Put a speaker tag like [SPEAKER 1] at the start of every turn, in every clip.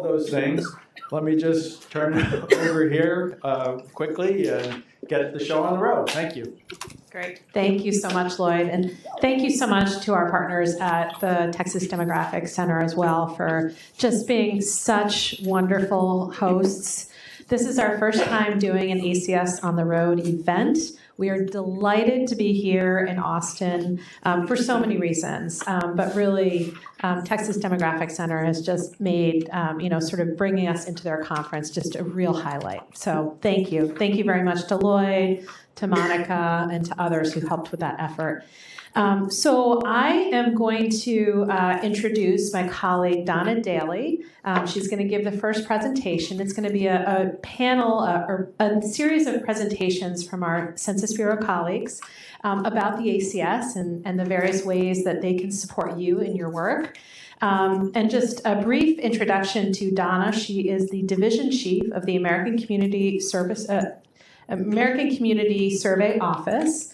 [SPEAKER 1] all those things, let me just turn it over here quickly and get the show on the road. Thank you.
[SPEAKER 2] Great. Thank you so much, Lloyd. And thank you so much to our partners at the Texas Demographic Center as well for just being such wonderful hosts. This is our first time doing an ACS on the road event. We are delighted to be here in Austin for so many reasons, but really Texas Demographic Center has just made, sort of bringing us into their conference just a real highlight. So thank you. Thank you very much to Lloyd, to Monica, and to others who helped with that effort. So I am going to introduce my colleague, Donna Daly. She's going to give the first presentation. It's going to be a panel or a series of presentations from our Census Bureau colleagues about the ACS and the various ways that they can support you in your work. And just a brief introduction to Donna. She is the Division Chief of the American Community Survey Office.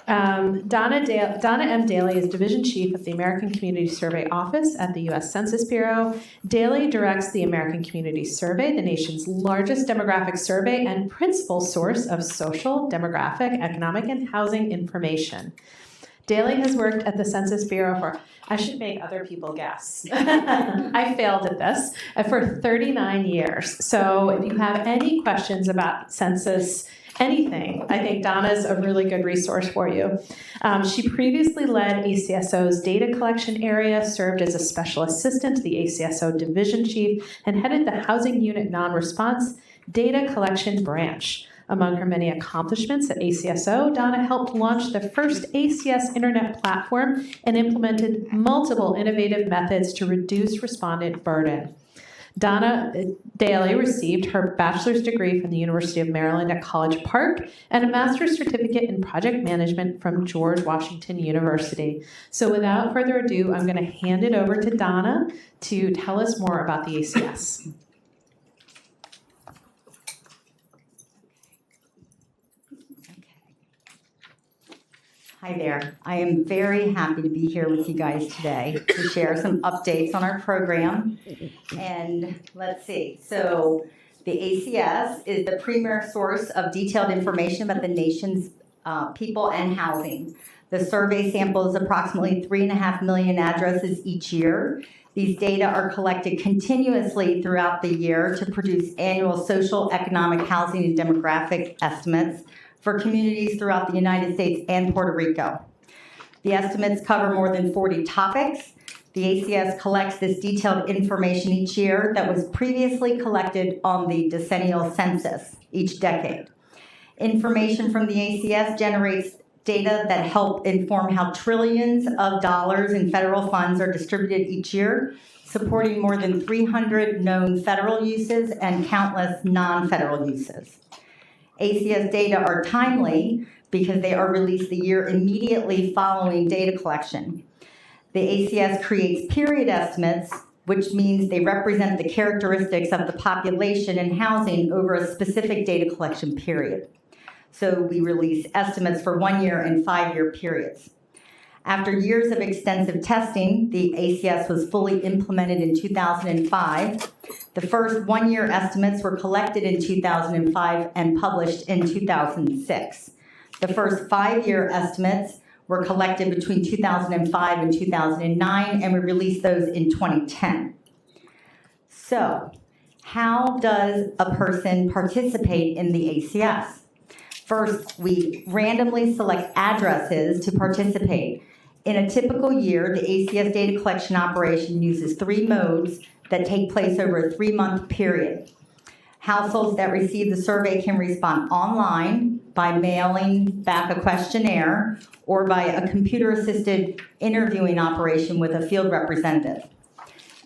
[SPEAKER 2] Donna M. Daly is Division Chief of the American Community Survey Office at the U.S. Census Bureau. Daly directs the American Community Survey, the nation's largest demographic survey and principal source of social, demographic, economic, and housing information. Daly has worked at the Census Bureau for, I should make other people guess. I failed at this, for 39 years. So if you have any questions about census, anything, I think Donna's a really good resource for you. She previously led ACSO's data collection area, served as a special assistant to the ACSO division chief, and headed the housing unit non-response data collection branch. Among her many accomplishments at ACSO, Donna helped launch the first ACS internet platform and implemented multiple innovative methods to reduce respondent burden. Donna Daly received her bachelor's degree from the University of Maryland at College Park and a master's certificate in project management from George Washington University. So without further ado, I'm going to hand it over to Donna to tell us more about the ACS.
[SPEAKER 3] Hi there. I am very happy to be here with you guys today to share some updates on our program. And let's see. So the ACS is the premier source of detailed information about the nation's people and housing. The survey samples approximately 3.5 million addresses each year. These data are collected continuously throughout the year to produce annual social, economic, housing, and demographic estimates for communities throughout the United States and Puerto Rico. The estimates cover more than 40 topics. The ACS collects this detailed information each year that was previously collected on the decennial census each decade. Information from the ACS generates data that help inform how trillions of dollars in federal funds are distributed each year, supporting more than 300 known federal uses and countless non-federal uses. ACS data are timely because they are released the year immediately following data collection. The ACS creates period estimates, which means they represent the characteristics of the population and housing over a specific data collection period. So we release estimates for 1 year and 5-year periods. After years of extensive testing, the ACS was fully implemented in 2005. The first 1-year estimates were collected in 2005 and published in 2006. The first 5-year estimates were collected between 2005 and 2009, and we released those in 2010. So, how does a person participate in the ACS? First, we randomly select addresses to participate. In a typical year, the ACS data collection operation uses 3 modes that take place over a 3-month period. Households that receive the survey can respond online by mailing back a questionnaire or by a computer-assisted interviewing operation with a field representative.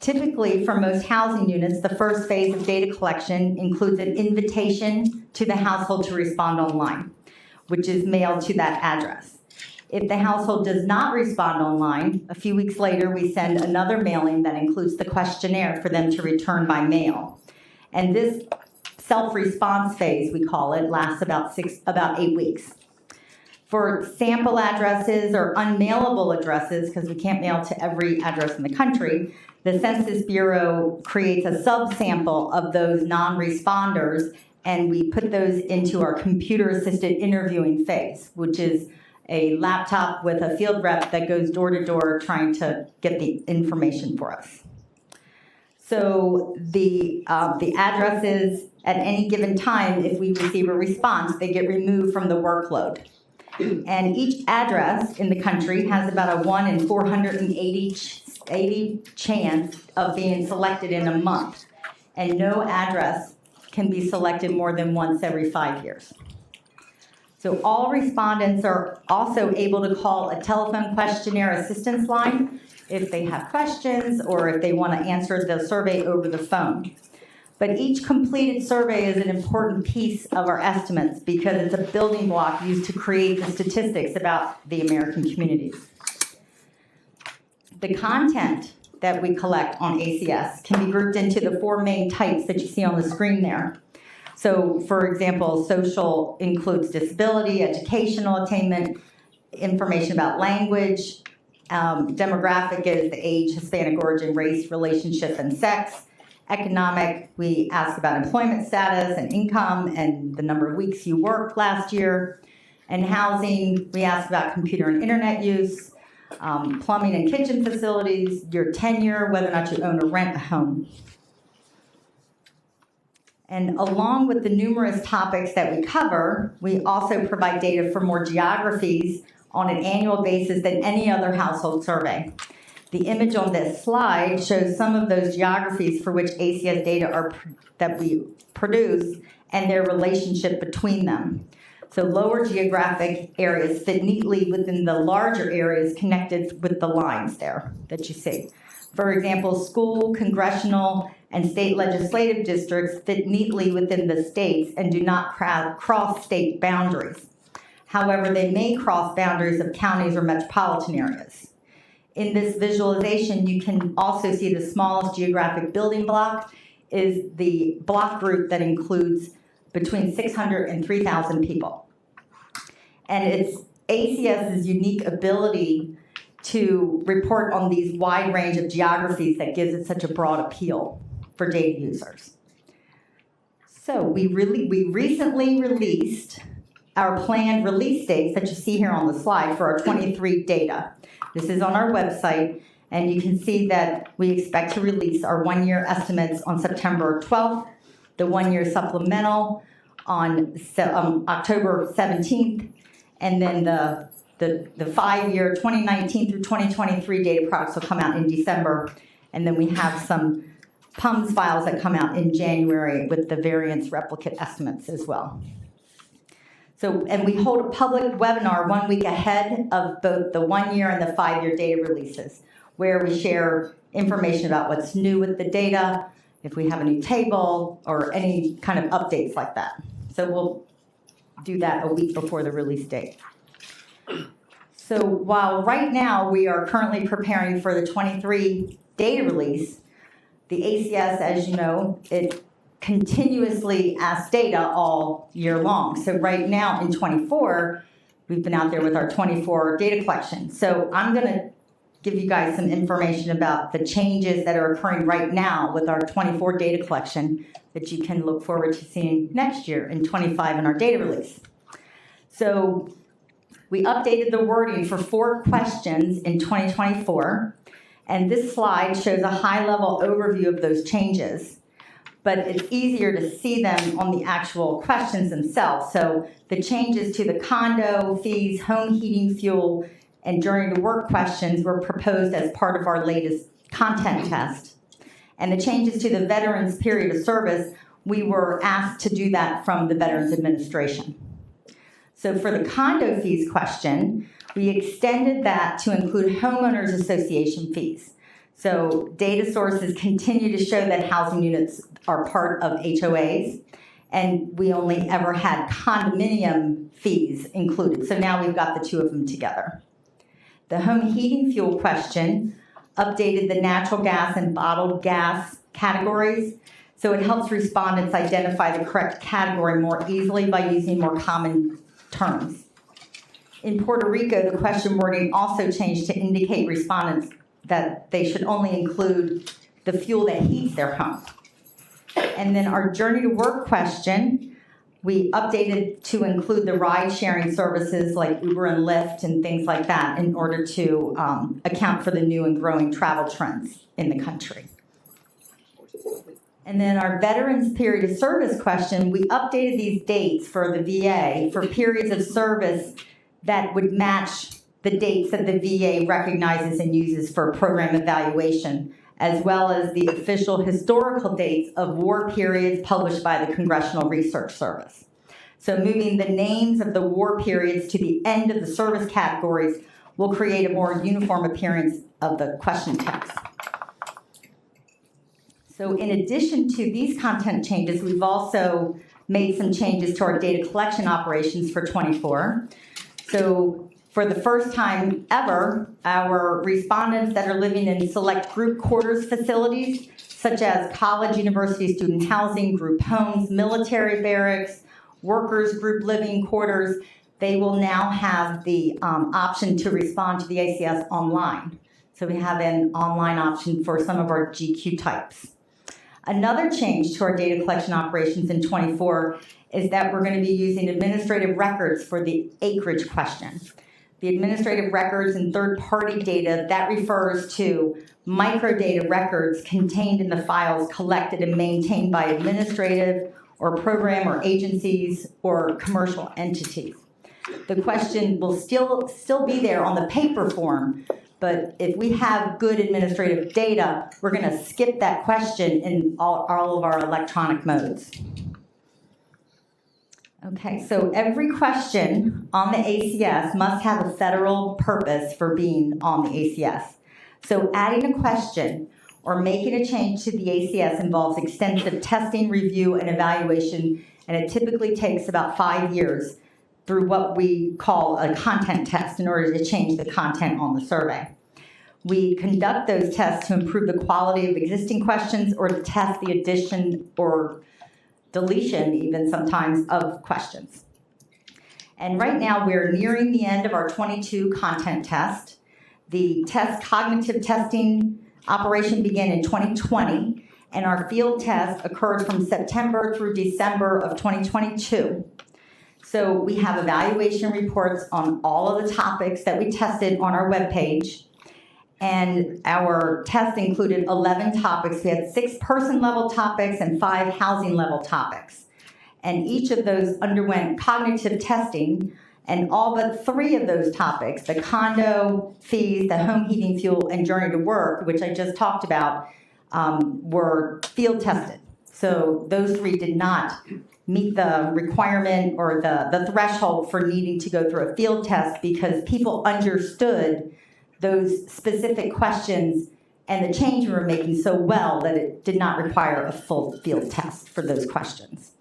[SPEAKER 3] Typically, for most housing units, the first phase of data collection includes an invitation to the household to respond online, which is mailed to that address. If the household does not respond online, a few weeks later, we send another mailing that includes the questionnaire for them to return by mail. And this self-response phase, we call it, lasts about 8 weeks. For sample addresses or unmailable addresses, because we can't mail to every address in the country, the Census Bureau creates a subsample of those non-responders, and we put those into our computer-assisted interviewing phase, which is a laptop with a field rep that goes door to door trying to get the information for us. So the addresses at any given time, if we receive a response, they get removed from the workload. And each address in the country has about a 1 in 480 chance of being selected in a month. And no address can be selected more than once every 5 years. So all respondents are also able to call a telephone questionnaire assistance line if they have questions or if they want to answer the survey over the phone. But each completed survey is an important piece of our estimates because it's a building block used to create the statistics about the American communities. The content that we collect on ACS can be grouped into the 4 main types that you see on the screen there. So, for example, social includes disability, educational attainment, information about language, demographic is the age, Hispanic origin, race, relationship, and sex. Economic, we ask about employment status and income and the number of weeks you worked last year. And housing, we ask about computer and internet use, plumbing and kitchen facilities, your tenure, whether or not you own or rent a home. And along with the numerous topics that we cover, we also provide data for more geographies on an annual basis than any other household survey. The image on this slide shows some of those geographies for which ACS data that we produce and their relationship between them. So lower geographic areas fit neatly within the larger areas connected with the lines there that you see. For example, school, congressional, and state legislative districts fit neatly within the states and do not cross state boundaries. However, they may cross boundaries of counties or metropolitan areas. In this visualization, you can also see the smallest geographic building block is the block group that includes between 600 and 3,000 people. And it's ACS's unique ability to report on these wide range of geographies that gives it such a broad appeal for data users. So we recently released our planned release dates that you see here on the slide for our 23 data. This is on our website, and you can see that we expect to release our 1-year estimates on September 12th, the 1-year supplemental on October 17th, and then the 5-year 2019 through 2023 data products will come out in December, and then we have some PUMS files that come out in January with the variance replicate estimates as well. So, and we hold a public webinar 1 week ahead of both the 1-year and the 5-year data releases, where we share information about what's new with the data, if we have a new table, or any kind of updates like that. So we'll do that a week before the release date. So while right now we are currently preparing for the 23 data release, the ACS, as you know, it continuously asks data all year long. So right now in 24, we've been out there with our 24 data collection. So I'm going to give you guys some information about the changes that are occurring right now with our 24 data collection that you can look forward to seeing next year in 25 in our data release. So we updated the wording for 4 questions in 2024, and this slide shows a high-level overview of those changes. But it's easier to see them on the actual questions themselves. So the changes to the condo, fees, home heating, fuel, and journey to work questions were proposed as part of our latest content test. And the changes to the veterans period of service, we were asked to do that from the Veterans Administration. So for the condo fees question, we extended that to include homeowners association fees. So data sources continue to show that housing units are part of HOAs, and we only ever had condominium fees included. So now we've got the 2 of them together. The home heating fuel question updated the natural gas and bottled gas categories, so it helps respondents identify the correct category more easily by using more common terms. In Puerto Rico, the question wording also changed to indicate respondents that they should only include the fuel that heats their home. And then our journey to work question, we updated to include the ride-sharing services like Uber and Lyft and things like that in order to account for the new and growing travel trends in the country. And then our veterans period of service question, we updated these dates for the VA for periods of service that would match the dates that the VA recognizes and uses for program evaluation, as well as the official historical dates of war periods published by the Congressional Research Service. So moving the names of the war periods to the end of the service categories will create a more uniform appearance of the question text. So in addition to these content changes, we've also made some changes to our data collection operations for 24. So for the first time ever, our respondents that are living in select group quarters facilities, such as college, university student housing, group homes, military barracks, workers group living quarters, they will now have the option to respond to the ACS online. So we have an online option for some of our GQ types. Another change to our data collection operations in 24 is that we're going to be using administrative records for the acreage question. The administrative records and third-party data, that refers to microdata records contained in the files collected and maintained by administrative or program or agencies or commercial entities. The question will still be there on the paper form, but if we have good administrative data, we're going to skip that question in all of our electronic modes. Okay, so every question on the ACS must have a federal purpose for being on the ACS. So adding a question or making a change to the ACS involves extensive testing, review, and evaluation, and it typically takes about 5 years through what we call a content test in order to change the content on the survey. We conduct those tests to improve the quality of existing questions or to test the addition or deletion, even sometimes, of questions. And right now, we're nearing the end of our 22 content test. The cognitive testing operation began in 2020, and our field test occurred from September through December of 2022. So we have evaluation reports on all of the topics that we tested on our webpage. And our test included 11 topics. We had 6 person-level topics and 5 housing-level topics. And each of those underwent cognitive testing, and all but 3 of those topics, the condo fees, the home heating fuel, and journey to work, which I just talked about, were field tested. So those 3 did not meet the requirement or the threshold for needing to go through a field test because people understood those specific questions and the change we were making so well that it did not require a full field test for those questions.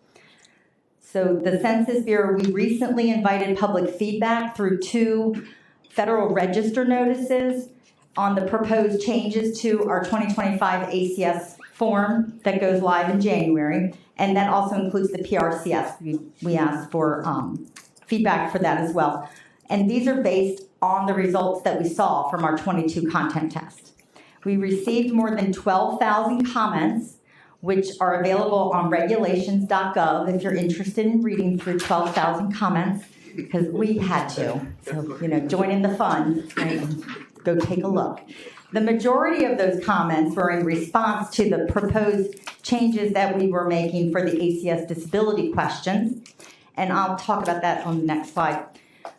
[SPEAKER 3] So the Census Bureau, we recently invited public feedback through 2 Federal Register notices on the proposed changes to our 2025 ACS form that goes live in January, and that also includes the PRCS. We asked for feedback for that as well. And these are based on the results that we saw from our 22 content test. We received more than 12,000 comments, which are available on regulations.gov if you're interested in reading through 12,000 comments, because we had to. So, join in the fun and go take a look. The majority of those comments were in response to the proposed changes that we were making for the ACS disability questions, and I'll talk about that on the next slide.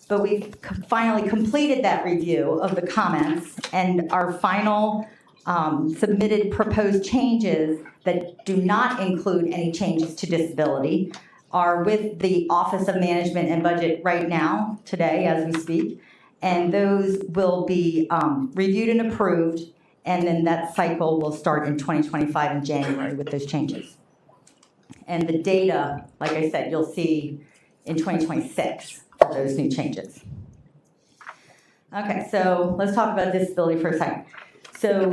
[SPEAKER 3] But we've finally completed that review of the comments, and our final submitted proposed changes that do not include any changes to disability are with the Office of Management and Budget right now, today, as we speak, and those will be reviewed and approved, and then that cycle will start in 2025 in January with those changes. And the data, like I said, you'll see in 2026 for those new changes. Okay, so let's talk about disability for a second. So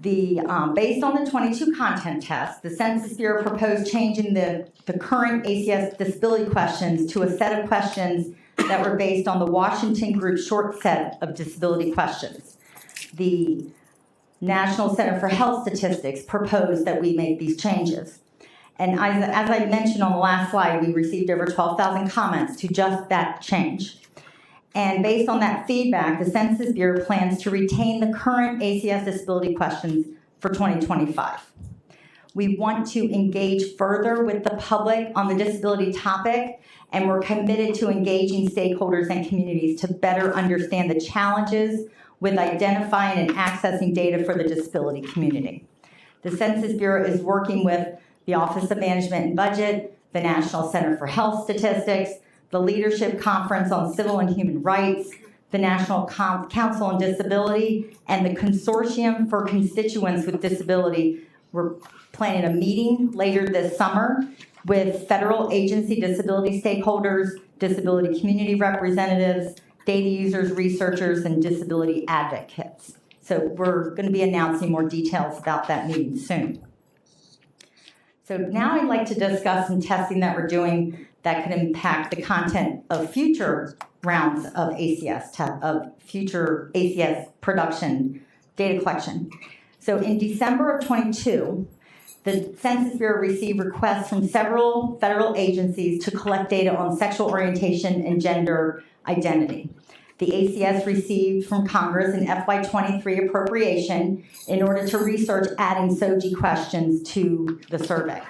[SPEAKER 3] based on the 22 content tests, the Census Bureau proposed changing the current ACS disability questions to a set of questions that were based on the Washington Group short set of disability questions. The National Center for Health Statistics proposed that we make these changes. And as I mentioned on the last slide, we received over 12,000 comments to just that change. And based on that feedback, the Census Bureau plans to retain the current ACS disability questions for 2025. We want to engage further with the public on the disability topic, and we're committed to engaging stakeholders and communities to better understand the challenges with identifying and accessing data for the disability community. The Census Bureau is working with the Office of Management and Budget, the National Center for Health Statistics, the Leadership Conference on Civil and Human Rights, the National Council on Disability, and the Consortium for Constituents with Disability. We're planning a meeting later this summer with federal agency disability stakeholders, disability community representatives, data users, researchers, and disability advocates. So we're going to be announcing more details about that meeting soon. So now I'd like to discuss some testing that we're doing that could impact the content of future rounds of future ACS production data collection. So in December of 22, the Census Bureau received requests from several federal agencies to collect data on sexual orientation and gender identity. The ACS received from Congress an FY23 appropriation in order to research adding SOGI questions to the survey.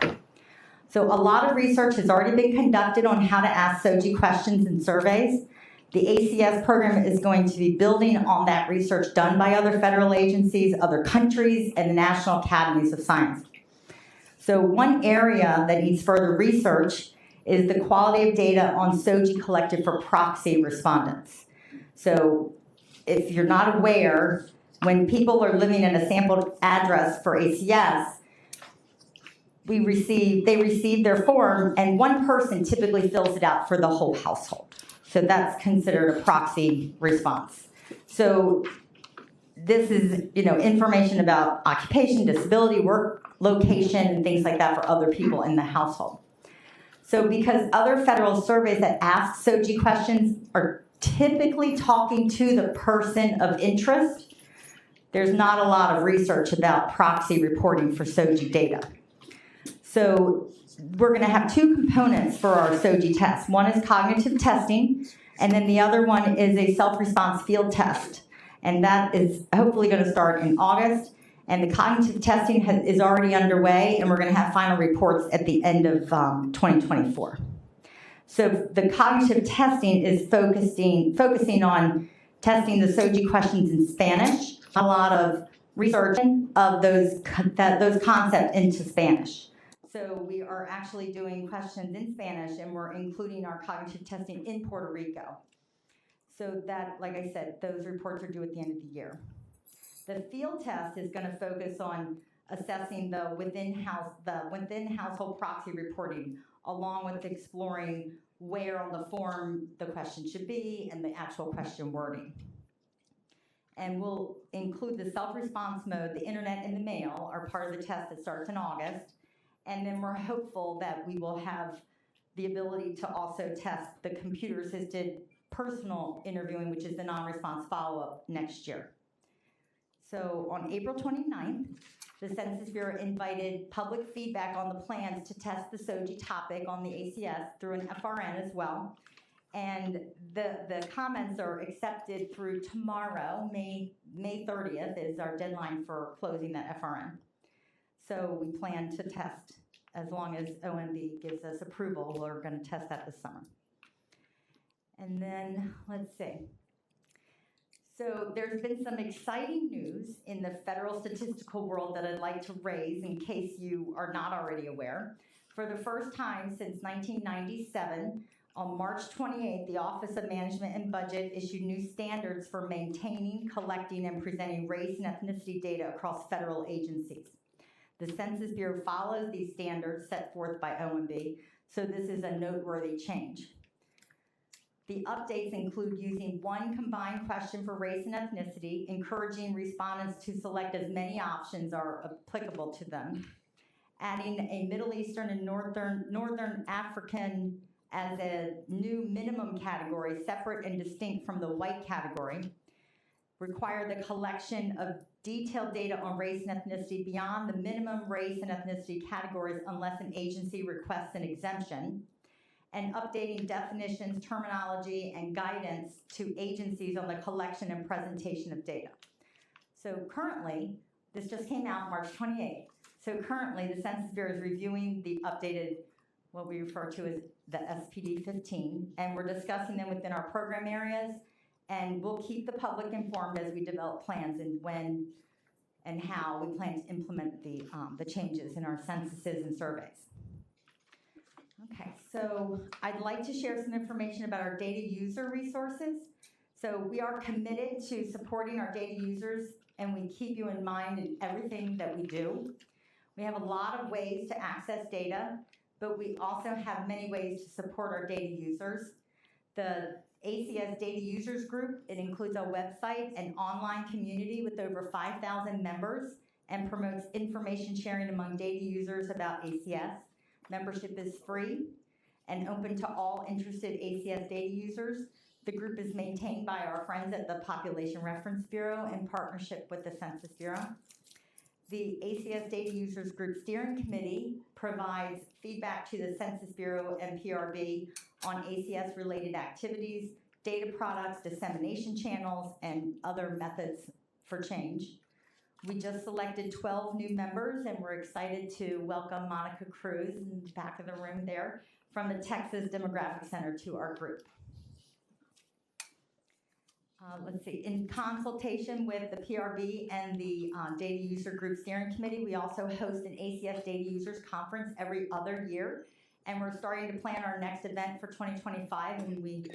[SPEAKER 3] So a lot of research has already been conducted on how to ask SOGI questions in surveys. The ACS program is going to be building on that research done by other federal agencies, other countries, and the National Academies of Science. So one area that needs further research is the quality of data on SOGI collected for proxy respondents. So if you're not aware, when people are living in a sampled address for ACS, they receive their form, and one person typically fills it out for the whole household. So that's considered a proxy response. So this is, information about occupation, disability, work location, and things like that for other people in the household. So because other federal surveys that ask SOGI questions are typically talking to the person of interest, there's not a lot of research about proxy reporting for SOGI data. So we're going to have two components for our SOGI test. One is cognitive testing, and then the other one is a self-response field test. And that is hopefully going to start in August. And the cognitive testing is already underway, and we're going to have final reports at the end of 2024. So the cognitive testing is focusing on testing the SOGI questions in Spanish. A lot of research of those concepts into Spanish. So we are actually doing questions in Spanish, and we're including our cognitive testing in Puerto Rico. So that, like I said, those reports are due at the end of the year. The field test is going to focus on assessing the within household proxy reporting, along with exploring where on the form the question should be and the actual question wording. And we'll include the self-response mode, the internet, and the mail are part of the test that starts in August. And then we're hopeful that we will have the ability to also test the computer-assisted personal interviewing, which is the non-response follow-up next year. So on April 29th, the Census Bureau invited public feedback on the plans to test the SOGI topic on the ACS through an FRN as well. And the comments are accepted through tomorrow, May 30th is our deadline for closing that FRN. So we plan to test as long as OMB gives us approval. We're going to test that this summer. And then, let's see. So there's been some exciting news in the federal statistical world that I'd like to raise in case you are not already aware. For the first time since 1997, on March 28th, the Office of Management and Budget issued new standards for maintaining, collecting, and presenting race and ethnicity data across federal agencies. The Census Bureau follows these standards set forth by OMB, so this is a noteworthy change. The updates include using one combined question for race and ethnicity, encouraging respondents to select as many options are applicable to them, adding a Middle Eastern and Northern African as a new minimum category, separate and distinct from the white category, require the collection of detailed data on race and ethnicity beyond the minimum race and ethnicity categories unless an agency requests an exemption, and updating definitions, terminology, and guidance to agencies on the collection and presentation of data. So currently, this just came out March 28th. So currently, the Census Bureau is reviewing the updated, what we refer to as the SPD 15, and we're discussing them within our program areas, and we'll keep the public informed as we develop plans and when and how we plan to implement the changes in our censuses and surveys. Okay, so I'd like to share some information about our data user resources. So we are committed to supporting our data users, and we keep you in mind in everything that we do. We have a lot of ways to access data, but we also have many ways to support our data users. The ACS Data Users Group, it includes a website and online community with over 5,000 members and promotes information sharing among data users about ACS. Membership is free and open to all interested ACS data users. The group is maintained by our friends at the Population Reference Bureau in partnership with the Census Bureau. The ACS Data Users Group Steering Committee provides feedback to the Census Bureau and PRB on ACS-related activities, data products, dissemination channels, and other methods for change. We just selected 12 new members, and we're excited to welcome Monica Cruz in the back of the room there from the Texas Demographic Center to our group. Let's see, in consultation with the PRB and the Data User Group Steering Committee, we also host an ACS Data Users Conference every other year, and we're starting to plan our next event for 2025, and we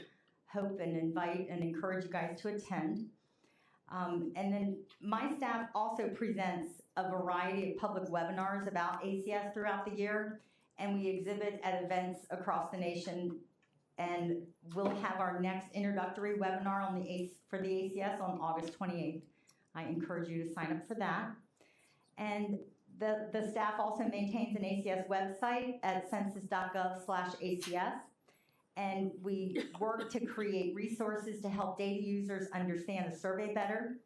[SPEAKER 3] hope and invite and encourage you guys to attend. And then my staff also presents a variety of public webinars about ACS throughout the year, and we exhibit at events across the nation. And we'll have our next introductory webinar on for the ACS on August 28th. I encourage you to sign up for that. And the staff also maintains an ACS website at census.gov/ACS. And we work to create resources to help data users understand the survey better.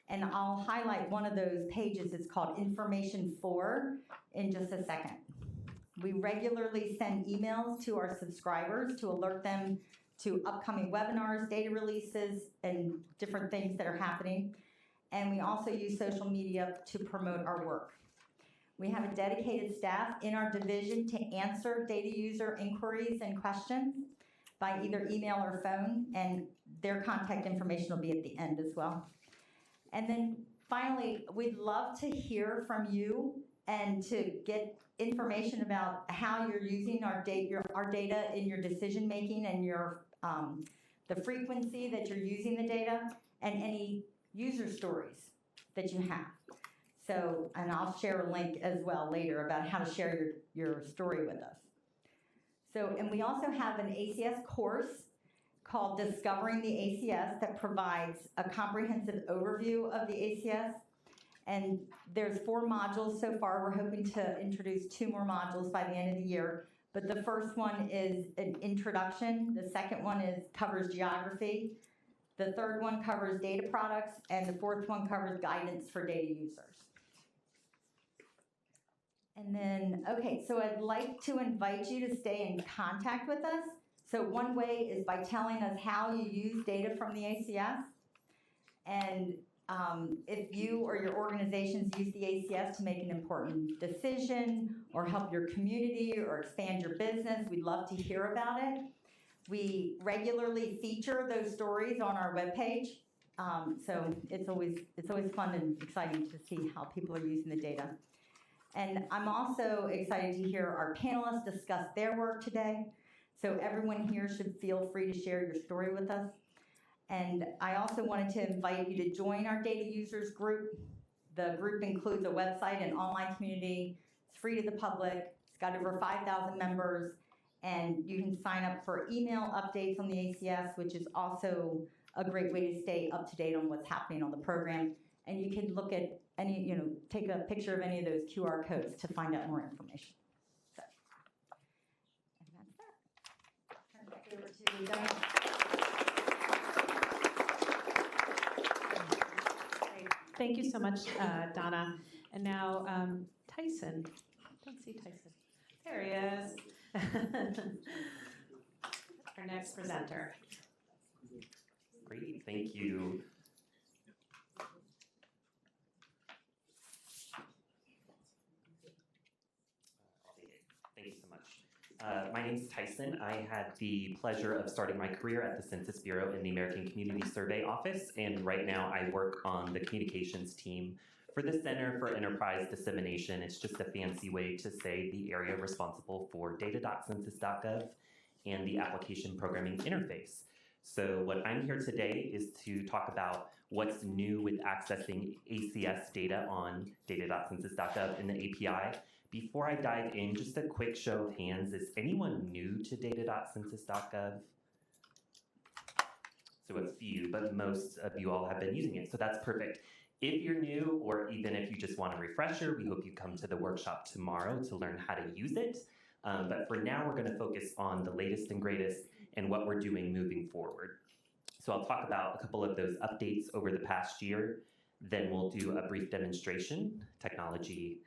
[SPEAKER 3] And I'll highlight one of those pages. It's called Information For in just a second. We regularly send emails to our subscribers to alert them to upcoming webinars, data releases, and different things that are happening. And we also use social media to promote our work. We have a dedicated staff in our division to answer data user inquiries and questions by either email or phone, and their contact information will be at the end as well. And then finally, we'd love to hear from you and to get information about how you're using our data in your decision making and your the frequency that you're using the data and any user stories that you have. So, and I'll share a link as well later about how to share your story with us. So, and we also have an ACS course called Discovering the ACS that provides a comprehensive overview of the ACS. And there's 4 modules so far. We're hoping to introduce 2 more modules by the end of the year. But the first one is an introduction. The second one covers geography. The third one covers data products. And the fourth one covers guidance for data users. And then, okay, so I'd like to invite you to stay in contact with us. So one way is by telling us how you use data from the ACS. And if you or your organizations use the ACS to make an important decision or help your community or expand your business, we'd love to hear about it. We regularly feature those stories on our webpage. So it's always fun and exciting to see how people are using the data. And I'm also excited to hear our panelists discuss their work today. So everyone here should feel free to share your story with us. And I also wanted to invite you to join our data users group. The group includes a website and online community. It's free to the public. It's got over 5,000 members. And you can sign up for email updates on the ACS, which is also a great way to stay up to date on what's happening on the program. And you can look at any, take a picture of any of those QR codes to find out more information. So, and that's that. Turn it back over to Diane.
[SPEAKER 2] Thank you so much, Donna. And now Tyson. I don't see Tyson. There he is. Our next presenter.
[SPEAKER 4] Great, thank you. Thank you so much. My name is Tyson. I had the pleasure of starting my career at the Census Bureau in the American Community Survey Office, and right now I work on the communications team for the Center for Enterprise Dissemination. It's just a fancy way to say the area responsible for data.census.gov and the application programming interface. So what I'm here today is to talk about what's new with accessing ACS data on data.census.gov in the API. Before I dive in, just a quick show of hands. Is anyone new to data.census.gov? So a few, but most of you all have been using it, so that's perfect. If you're new, or even if you just want a refresher, we hope you come to the workshop tomorrow to learn how to use it. But for now, we're going to focus on the latest and greatest and what we're doing moving forward. So I'll talk about a couple of those updates over the past year. Then we'll do a brief demonstration, technology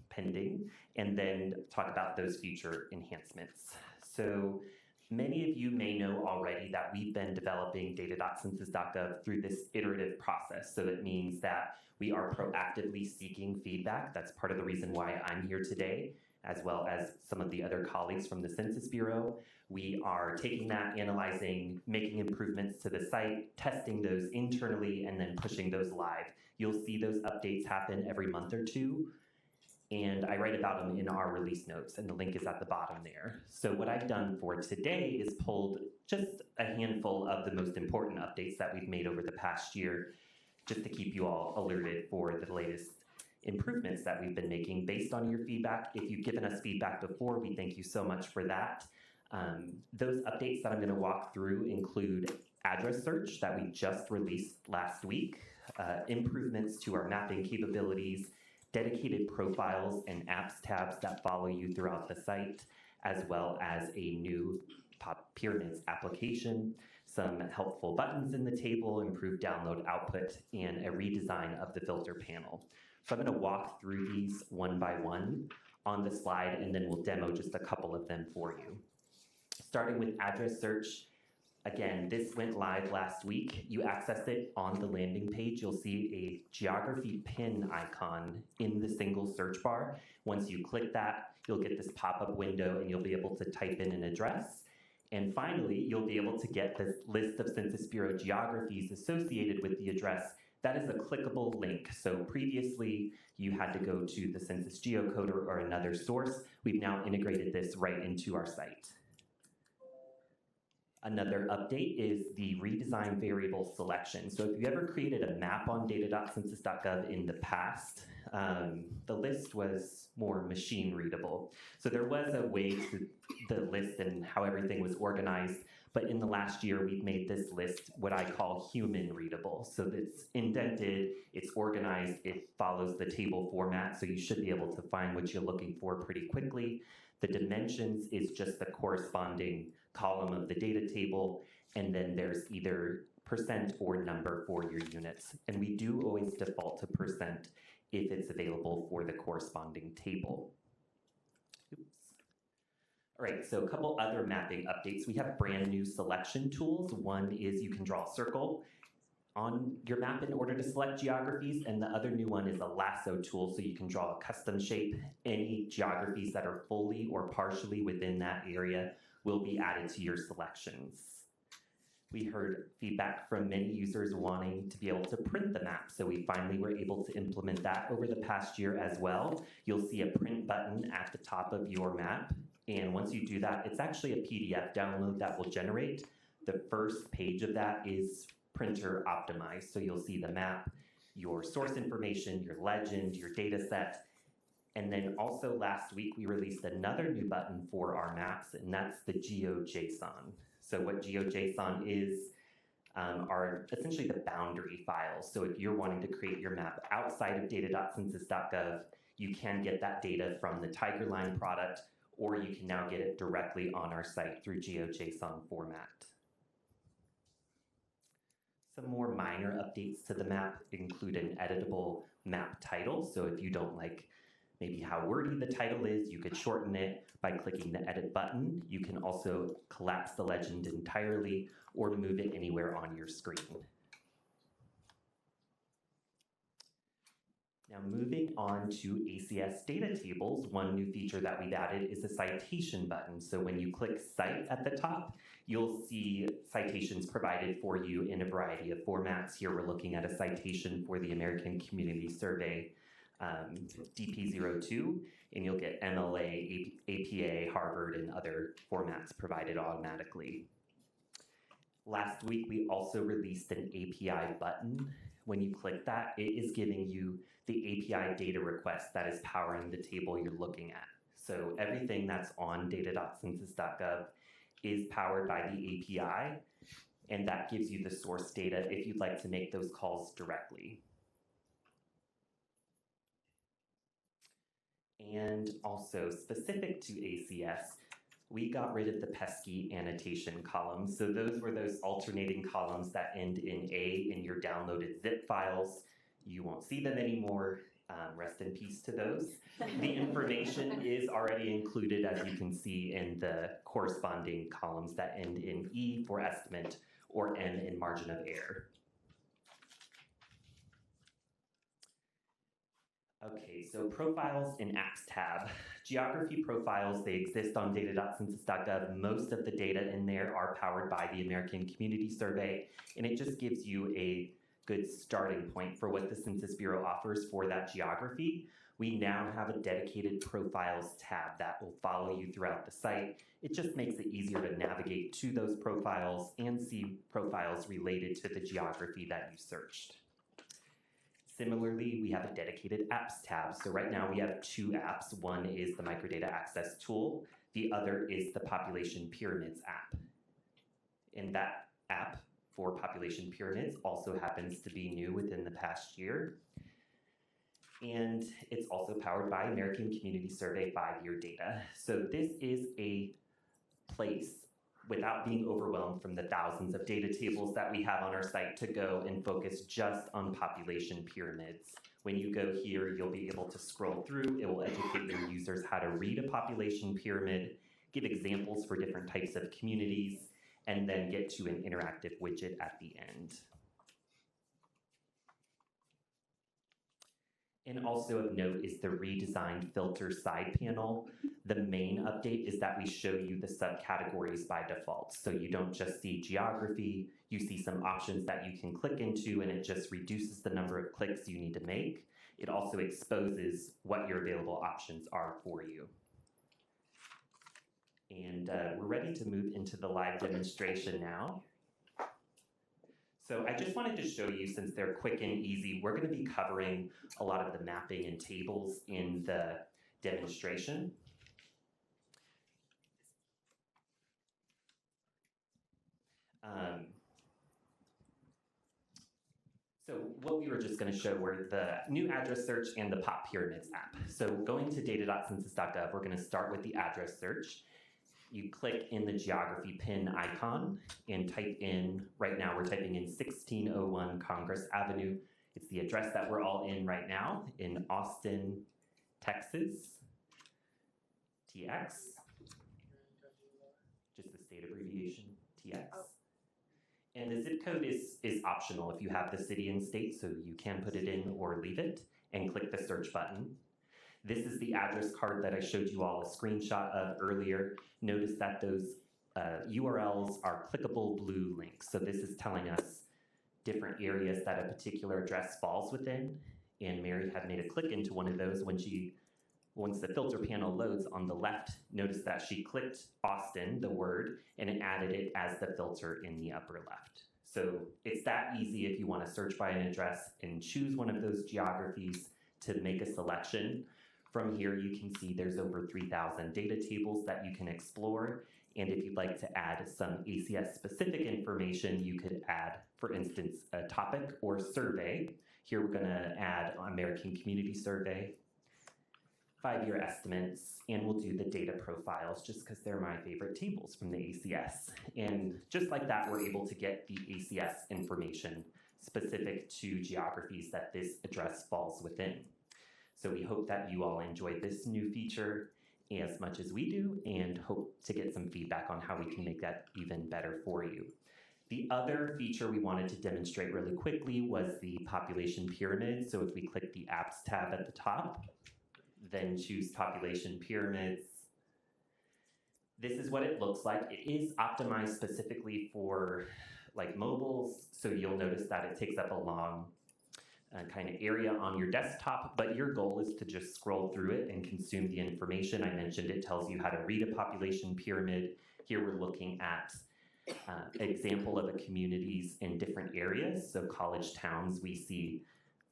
[SPEAKER 4] pending, and then talk about those future enhancements. So many of you may know already that we've been developing data.census.gov through this iterative process. So it means that we are proactively seeking feedback. That's part of the reason why I'm here today, as well as some of the other colleagues from the Census Bureau. We are taking that, analyzing, making improvements to the site, testing those internally, and then pushing those live. You'll see those updates happen every month or two, and I write about them in our release notes, and the link is at the bottom there. So what I've done for today is pulled just a handful of the most important updates that we've made over the past year, just to keep you all alerted for the latest improvements that we've been making based on your feedback. If you've given us feedback before, we thank you so much for that. Those updates that I'm going to walk through include address search that we just released last week, improvements to our mapping capabilities, dedicated profiles and apps tabs that follow you throughout the site, as well as a new pyramids application, some helpful buttons in the table, improved download output, and a redesign of the filter panel. So I'm going to walk through these one by one on the slide, and then we'll demo just a couple of them for you. Starting with address search. Again, this went live last week. You access it on the landing page. You'll see a geography pin icon in the single search bar. Once you click that, you'll get this pop-up window and you'll be able to type in an address. And finally, you'll be able to get this list of Census Bureau geographies associated with the address. That is a clickable link. So previously, you had to go to the Census Geocoder or another source. We've now integrated this right into our site. Another update is the redesign variable selection. So if you ever created a map on data.census.gov in the past, the list was more machine readable. So there was a way to the list and how everything was organized, but in the last year we've made this list what I call human readable. So it's indented, it's organized, it follows the table format, so you should be able to find what you're looking for pretty quickly. The dimensions is just the corresponding column of the data table, and then there's either percent or number for your units. And we do always default to percent if it's available for the corresponding table. Oops. All right, so a couple other mapping updates. We have brand new selection tools. One is you can draw a circle on your map in order to select geographies, and the other new one is a lasso tool, so you can draw a custom shape. Any geographies that are fully or partially within that area will be added to your selections. We heard feedback from many users wanting to be able to print the map, so we finally were able to implement that over the past year as well. You'll see a print button at the top of your map, and once you do that, it's actually a PDF download that will generate. The first page of that is printer optimized, so you'll see the map, your source information, your legend, your data set. And then also last week we released another new button for our maps, and that's the GeoJSON. So what GeoJSON is are essentially the boundary files. So if you're wanting to create your map outside of data.census.gov, you can get that data from the Tigerline product, or you can now get it directly on our site through GeoJSON format. Some more minor updates to the map include an editable map title. So if you don't like maybe how wordy the title is, you could shorten it by clicking the edit button. You can also collapse the legend entirely or move it anywhere on your screen. Now moving on to ACS data tables, one new feature that we've added is a citation button. So when you click Cite at the top, you'll see citations provided for you in a variety of formats. Here we're looking at a citation for the American Community Survey DP02, and you'll get MLA, APA, Harvard, and other formats provided automatically. Last week, we also released an API button. When you click that, it is giving you the API data request that is powering the table you're looking at. So everything that's on data.census.gov is powered by the API, and that gives you the source data if you'd like to make those calls directly. And also specific to ACS, we got rid of the pesky annotation columns. So those were those alternating columns that end in A in your downloaded zip files. You won't see them anymore. Rest in peace to those. The information is already included, as you can see, in the corresponding columns that end in E for estimate or M in margin of error. Okay, so profiles in apps tab. Geography profiles, they exist on data.census.gov. Most of the data in there are powered by the American Community Survey, and it just gives you a good starting point for what the Census Bureau offers for that geography. We now have a dedicated profiles tab that will follow you throughout the site. It just makes it easier to navigate to those profiles and see profiles related to the geography that you searched. Similarly, we have a dedicated apps tab. So right now we have two apps. One is the Microdata Access Tool. The other is the Population Pyramids app. And that app for Population Pyramids also happens to be new within the past year. And it's also powered by American Community Survey 5-year data. So this is a place without being overwhelmed from the thousands of data tables that we have on our site to go and focus just on population pyramids. When you go here, you'll be able to scroll through. It will educate your users how to read a population pyramid, give examples for different types of communities, and then get to an interactive widget at the end. And also of note is the redesigned filter side panel. The main update is that we show you the subcategories by default. So you don't just see geography, you see some options that you can click into, and it just reduces the number of clicks you need to make. It also exposes what your available options are for you. And we're ready to move into the live demonstration now. So I just wanted to show you, since they're quick and easy, we're going to be covering a lot of the mapping and tables in the demonstration. So what we were just going to show were the new address search and the Pop Pyramids app. So going to data.census.gov, we're going to start with the address search. You click in the geography pin icon and type in, right now we're typing in 1601 Congress Avenue. It's the address that we're all in right now in Austin, Texas, TX, just the state abbreviation, TX. And the zip code is optional if you have the city and state, so you can put it in or leave it, and click the search button. This is the address card that I showed you all a screenshot of earlier. Notice that those URLs are clickable blue links. So this is telling us different areas that a particular address falls within. And Mary had made a click into one of those once the filter panel loads on the left, notice that she clicked Austin, the word, and it added it as the filter in the upper left. So it's that easy if you want to search by an address and choose one of those geographies to make a selection. From here, you can see there's over 3,000 data tables that you can explore. And if you'd like to add some ACS-specific information, you could add, for instance, a topic or survey. Here we're going to add American Community Survey. 5-year estimates, and we'll do the data profiles just because they're my favorite tables from the ACS. And just like that, we're able to get the ACS information specific to geographies that this address falls within. So we hope that you all enjoyed this new feature as much as we do, and hope to get some feedback on how we can make that even better for you. The other feature we wanted to demonstrate really quickly was the population pyramid. So if we click the Apps tab at the top, then choose Population Pyramids, this is what it looks like. It is optimized specifically for like mobiles, so you'll notice that it takes up a long kind of area on your desktop, but your goal is to just scroll through it and consume the information. I mentioned it tells you how to read a population pyramid. Here we're looking at example of the communities in different areas. So college towns, we see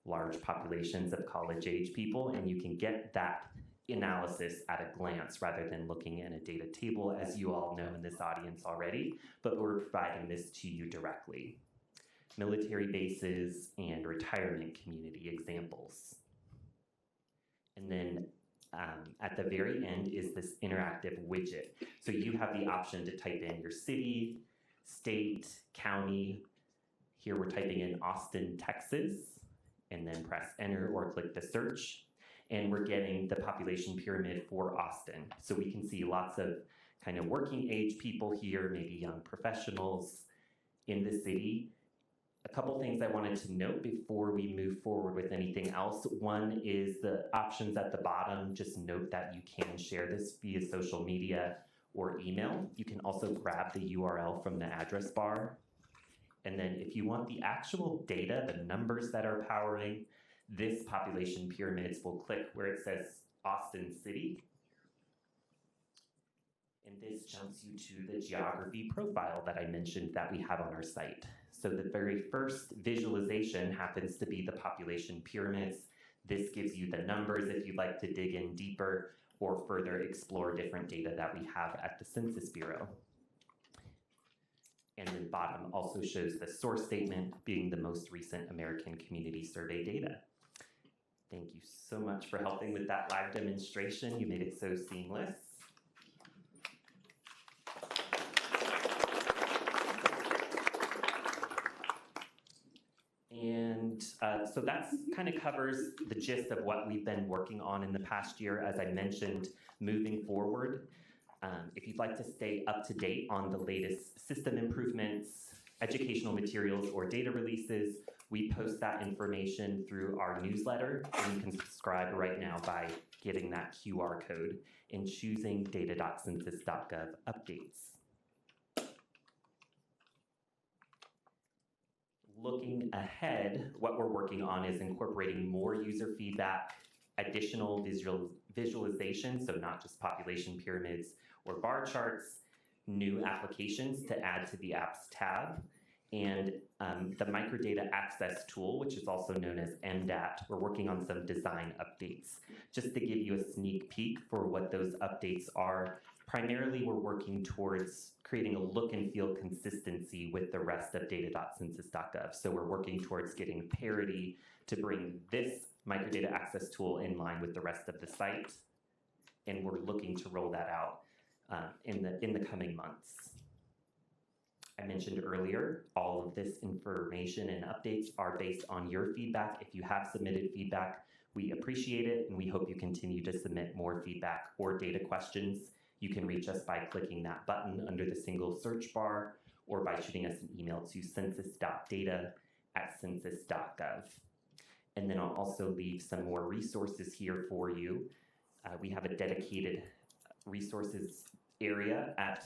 [SPEAKER 4] large populations of college-age people, and you can get that analysis at a glance rather than looking in a data table, as you all know in this audience already, but we're providing this to you directly. Military bases and retirement community examples. And then at the very end is this interactive widget. So you have the option to type in your city, state, county. Here we're typing in Austin, Texas, and then press enter or click the search. And we're getting the population pyramid for Austin. So we can see lots of kind of working age people here, maybe young professionals in the city. A couple things I wanted to note before we move forward with anything else. One is the options at the bottom. Just note that you can share this via social media or email. You can also grab the URL from the address bar. And then if you want the actual data, the numbers that are powering this population pyramids, we'll click where it says Austin City. And this jumps you to the geography profile that I mentioned that we have on our site. So the very first visualization happens to be the population pyramids. This gives you the numbers if you'd like to dig in deeper or further explore different data that we have at the Census Bureau. And then bottom also shows the source statement being the most recent American Community Survey data. Thank you so much for helping with that live demonstration. You made it so seamless. And so that's kind of covers the gist of what we've been working on in the past year. As I mentioned, moving forward, if you'd like to stay up to date on the latest system improvements, educational materials, or data releases, we post that information through our newsletter, and you can subscribe right now by getting that QR code and choosing data.census.gov updates. Looking ahead, what we're working on is incorporating more user feedback, additional visualization, so not just population pyramids or bar charts, new applications to add to the apps tab, and the microdata access tool, which is also known as MDAT. We're working on some design updates. Just to give you a sneak peek for what those updates are, primarily we're working towards creating a look and feel consistency with the rest of data.census.gov. So we're working towards getting parity to bring this microdata access tool in line with the rest of the site. And we're looking to roll that out in the coming months. I mentioned earlier, all of this information and updates are based on your feedback. If you have submitted feedback, we appreciate it, and we hope you continue to submit more feedback or data questions. You can reach us by clicking that button under the single search bar or by shooting us an email to census.data@census.gov. And then I'll also leave some more resources here for you. We have a dedicated resources area at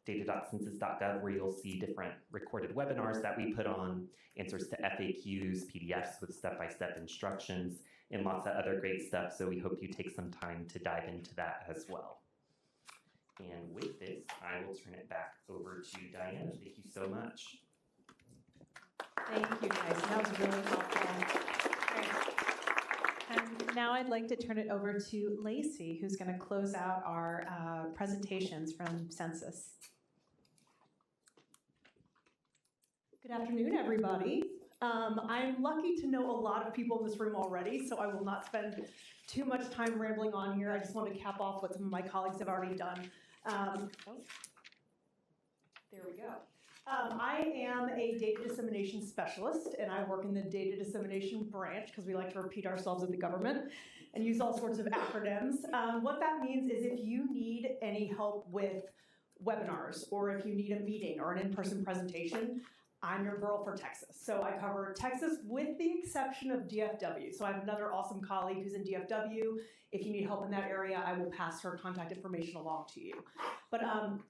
[SPEAKER 4] data.census.gov where you'll see different recorded webinars that we put on, answers to FAQs, PDFs with step-by-step instructions, and lots of other great stuff. So we hope you take some time to dive into that as well. And with this, I will turn it back over to Diana. Thank you so much.
[SPEAKER 2] Thank you, guys. That was really helpful. And now I'd like to turn it over to Lacey, who's going to close out our presentations from Census.
[SPEAKER 5] Good afternoon, everybody. I'm lucky to know a lot of people in this room already, so I will not spend too much time rambling on here. I just want to cap off what some of my colleagues have already done. There we go. I am a data dissemination specialist, and I work in the data dissemination branch because we like to repeat ourselves in the government and use all sorts of acronyms. What that means is if you need any help with webinars, or if you need a meeting or an in-person presentation, I'm your girl for Texas. So I cover Texas with the exception of DFW. So I have another awesome colleague who's in DFW. If you need help in that area, I will pass her contact information along to you. But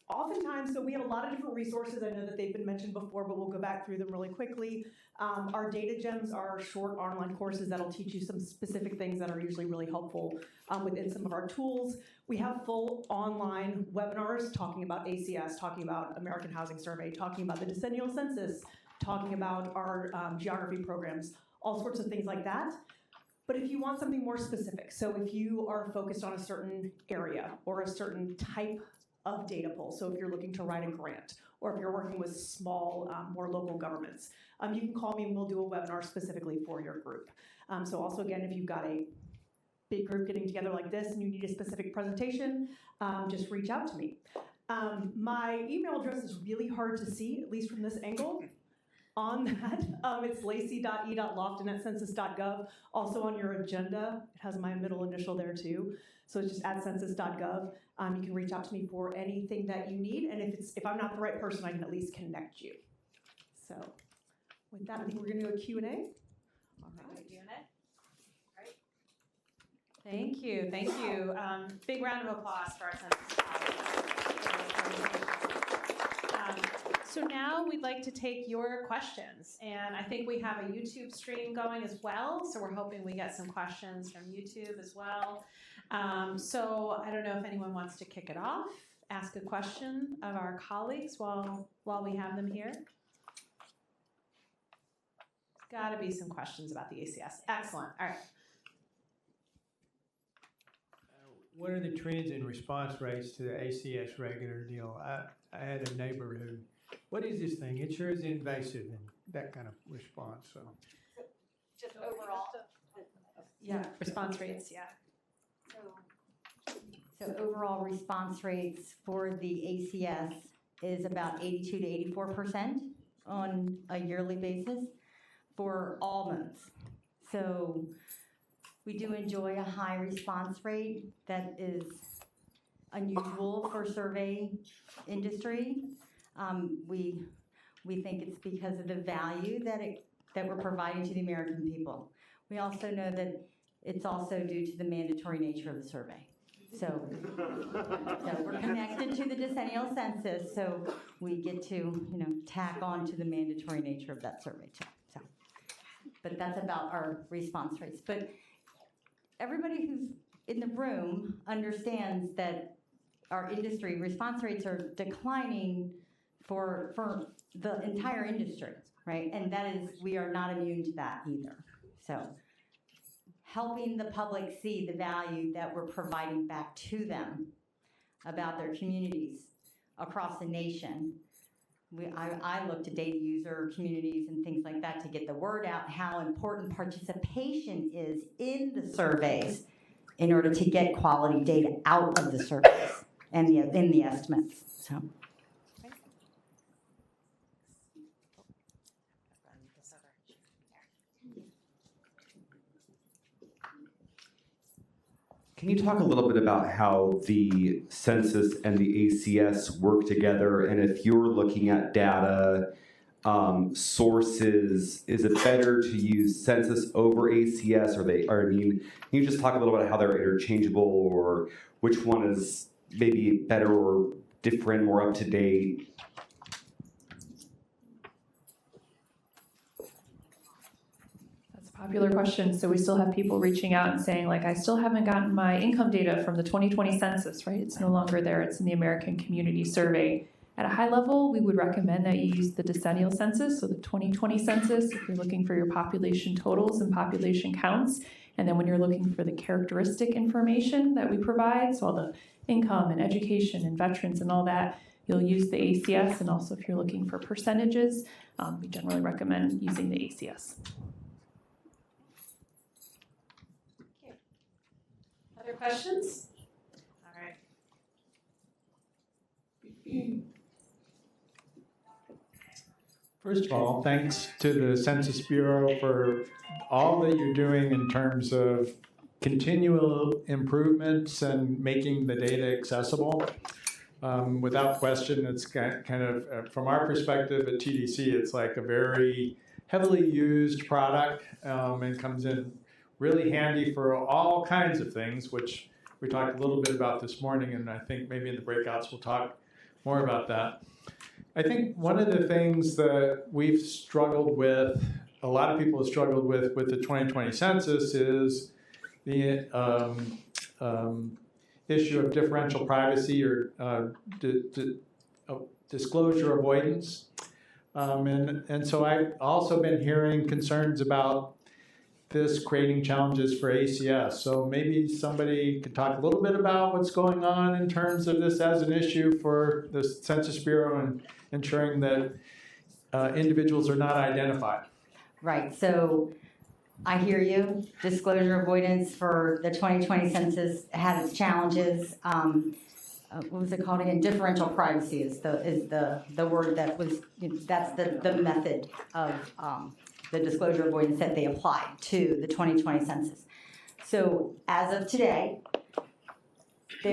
[SPEAKER 5] oftentimes, so we have a lot of different resources. I know that they've been mentioned before, but we'll go back through them really quickly. Our data gems are short online courses that'll teach you some specific things that are usually really helpful within some of our tools. We have full online webinars talking about ACS, talking about American Housing Survey, talking about the decennial census, talking about our geography programs, all sorts of things like that. But if you want something more specific, so if you are focused on a certain area or a certain type of data pull, so if you're looking to write a grant, or if you're working with small, more local governments, you can call me and we'll do a webinar specifically for your group. So also again, if you've got a big group getting together like this and you need a specific presentation, just reach out to me. My email address is really hard to see, at least from this angle. On that, it's lacy.e.lofton@census.gov. Also on your agenda, it has my middle initial there too. So it's just at census.gov. You can reach out to me for anything that you need, and if I'm not the right person, I can at least connect you. So with that, I think we're going to do a Q&A. All right.
[SPEAKER 2] Thank you, thank you. Big round of applause for our census colleagues. So now we'd like to take your questions, and I think we have a YouTube stream going as well, so we're hoping we get some questions from YouTube as well. So I don't know if anyone wants to kick it off, ask a question of our colleagues while we have them here. Got to be some questions about the ACS. Excellent, all right.
[SPEAKER 6] What are the trends in response rates to the ACS regular deal? I had a neighbor who, what is this thing? It sure is invasive, and that kind of response. So,
[SPEAKER 3] Just overall.
[SPEAKER 2] Yeah, response rates, yeah.
[SPEAKER 3] So overall response rates for the ACS is about 82 to 84% on a yearly basis for all modes. So we do enjoy a high response rate that is unusual for survey industry. We think it's because of the value that we're providing to the American people. We also know that it's also due to the mandatory nature of the survey. So we're connected to the decennial census, so we get to tack on to the mandatory nature of that survey too. So, but that's about our response rates. But everybody who's in the room understands that our industry response rates are declining for the entire industry, right? And that is, we are not immune to that either. So helping the public see the value that we're providing back to them about their communities across the nation. I look to data user communities and things like that to get the word out how important participation is in the surveys in order to get quality data out of the surveys and in the estimates. So.
[SPEAKER 7] Can you talk a little bit about how the census and the ACS work together, and if you're looking at data sources, is it better to use census over ACS, can you just talk a little bit about how they're interchangeable, or which one is maybe better or different, more up to date?
[SPEAKER 8] Popular question. So we still have people reaching out and saying, like, I still haven't gotten my income data from the 2020 census, right? It's no longer there. It's in the American Community Survey. At a high level, we would recommend that you use the decennial census, so the 2020 census, if you're looking for your population totals and population counts. And then when you're looking for the characteristic information that we provide, so all the income and education and veterans and all that, you'll use the ACS, and also if you're looking for percentages, we generally recommend using the ACS.
[SPEAKER 2] Other questions? All right.
[SPEAKER 1] First of all, thanks to the Census Bureau for all that you're doing in terms of continual improvements and making the data accessible. Without question, it's kind of, from our perspective at TDC, it's like a very heavily used product and comes in really handy for all kinds of things, which we talked a little bit about this morning, and I think maybe in the breakouts we'll talk more about that. I think one of the things that we've struggled with, a lot of people have struggled with the 2020 census is the issue of differential privacy or disclosure avoidance. And so I've also been hearing concerns about this creating challenges for ACS. So maybe somebody could talk a little bit about what's going on in terms of this as an issue for the Census Bureau and ensuring that individuals are not identified.
[SPEAKER 3] Right, so I hear you. Disclosure avoidance for the 2020 census has its challenges. What was it called again? Differential privacy is the word that was, that's the method of the disclosure avoidance that they applied to the 2020 census. So as of today, we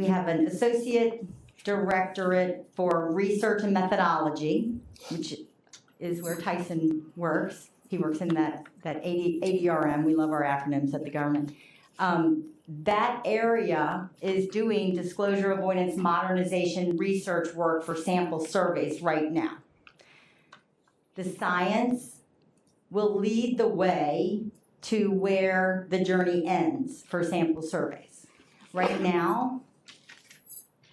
[SPEAKER 3] have an associate directorate for research and methodology, which is where Tyson works. He works in that ADRM. We love our acronyms at the government. That area is doing disclosure avoidance modernization research work for sample surveys right now. The science will lead the way to where the journey ends for sample surveys. Right now,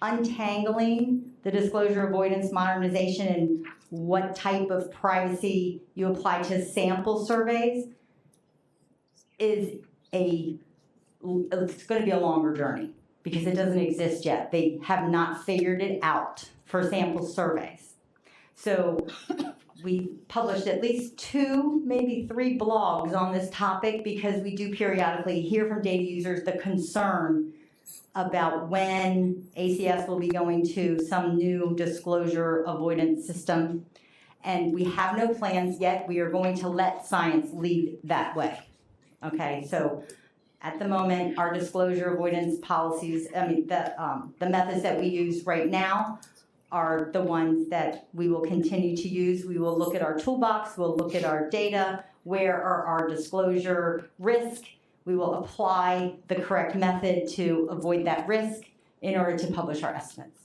[SPEAKER 3] untangling the disclosure avoidance modernization and what type of privacy you apply to sample surveys is it's going to be a longer journey because it doesn't exist yet. They have not figured it out for sample surveys. So we published at least 2, maybe 3 blogs on this topic because we do periodically hear from data users the concern about when ACS will be going to some new disclosure avoidance system. And we have no plans yet. We are going to let science lead that way. Okay, so at the moment, our disclosure avoidance policies, the methods that we use right now are the ones that we will continue to use. We will look at our toolbox, we'll look at our data, where are our disclosure risks. We will apply the correct method to avoid that risk in order to publish our estimates.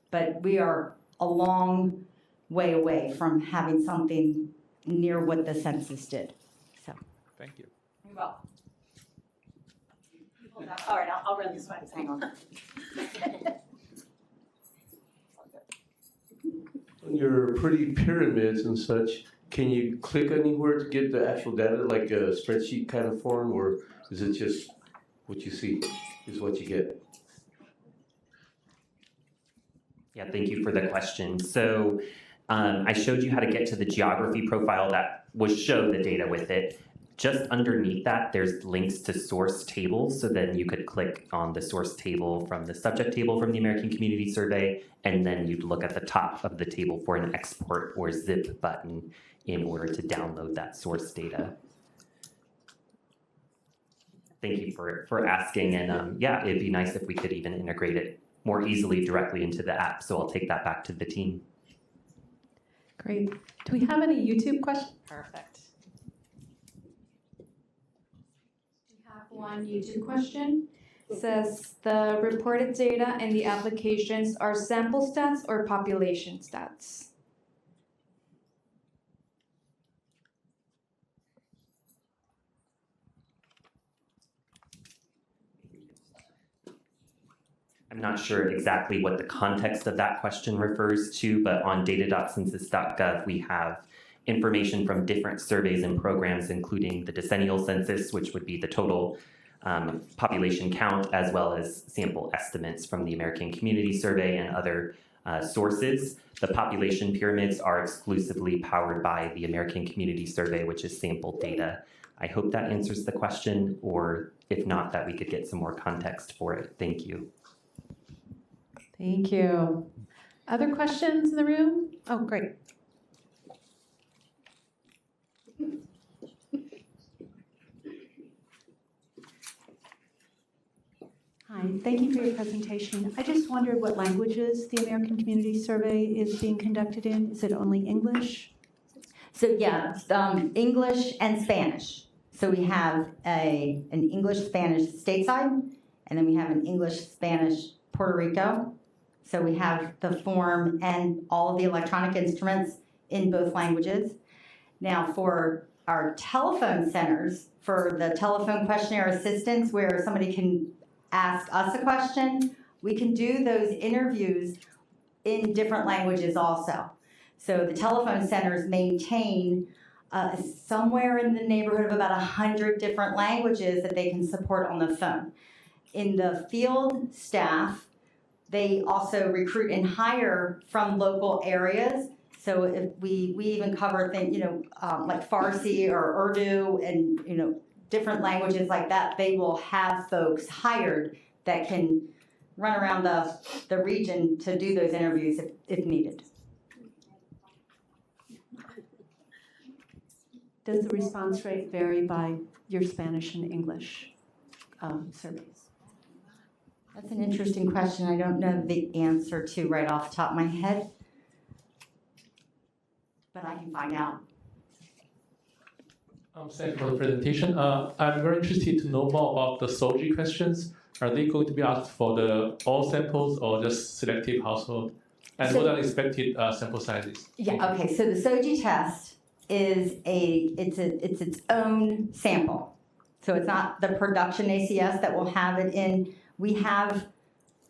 [SPEAKER 3] But we are a long way away from having something near what the census did. So.
[SPEAKER 1] Thank you.
[SPEAKER 3] You're welcome. All right, I'll run this one. Hang on.
[SPEAKER 9] On your pretty pyramids and such, can you click anywhere to get the actual data, like a spreadsheet kind of form, or is it just what you see is what you get?
[SPEAKER 4] Yeah, thank you for the question. So I showed you how to get to the geography profile that would show the data with it. Just underneath that, there's links to source tables. So then you could click on the source table from the subject table from the American Community Survey, and then you'd look at the top of the table for an export or zip button in order to download that source data. Thank you for asking. And yeah, it'd be nice if we could even integrate it more easily directly into the app. So I'll take that back to the team.
[SPEAKER 2] Great. Do we have any YouTube questions? Perfect.
[SPEAKER 10] One YouTube question. It says the reported data and the applications are sample stats or population stats?
[SPEAKER 4] I'm not sure exactly what the context of that question refers to, but on data.census.gov, we have information from different surveys and programs, including the decennial census, which would be the total population count, as well as sample estimates from the American Community Survey and other sources. The population pyramids are exclusively powered by the American Community Survey, which is sample data. I hope that answers the question, or if not, that we could get some more context for it. Thank you.
[SPEAKER 2] Thank you. Other questions in the room? Oh, great.
[SPEAKER 11] Hi, thank you for your presentation. I just wondered what languages the American Community Survey is being conducted in. Is it only English?
[SPEAKER 3] So yeah, English and Spanish. So we have an English-Spanish stateside, and then we have an English-Spanish Puerto Rico. So we have the form and all of the electronic instruments in both languages. Now for our telephone centers, for the telephone questionnaire assistance where somebody can ask us a question, we can do those interviews in different languages also. So the telephone centers maintain somewhere in the neighborhood of about 100 different languages that they can support on the phone. In the field staff, they also recruit and hire from local areas. So if we even cover things, like Farsi or Urdu and, different languages like that, they will have folks hired that can run around the region to do those interviews if needed.
[SPEAKER 11] Does the response rate vary by your Spanish and English surveys?
[SPEAKER 3] That's an interesting question. I don't know the answer to right off the top of my head, but I can find out.
[SPEAKER 12] Thank you for the presentation. I'm very interested to know more about the SOGI questions. Are they going to be asked for all samples or just selective household? And what are the expected sample sizes?
[SPEAKER 3] Yeah. Okay. So the SOGI test is it's its own sample. So it's not the production ACS that will have it in. We have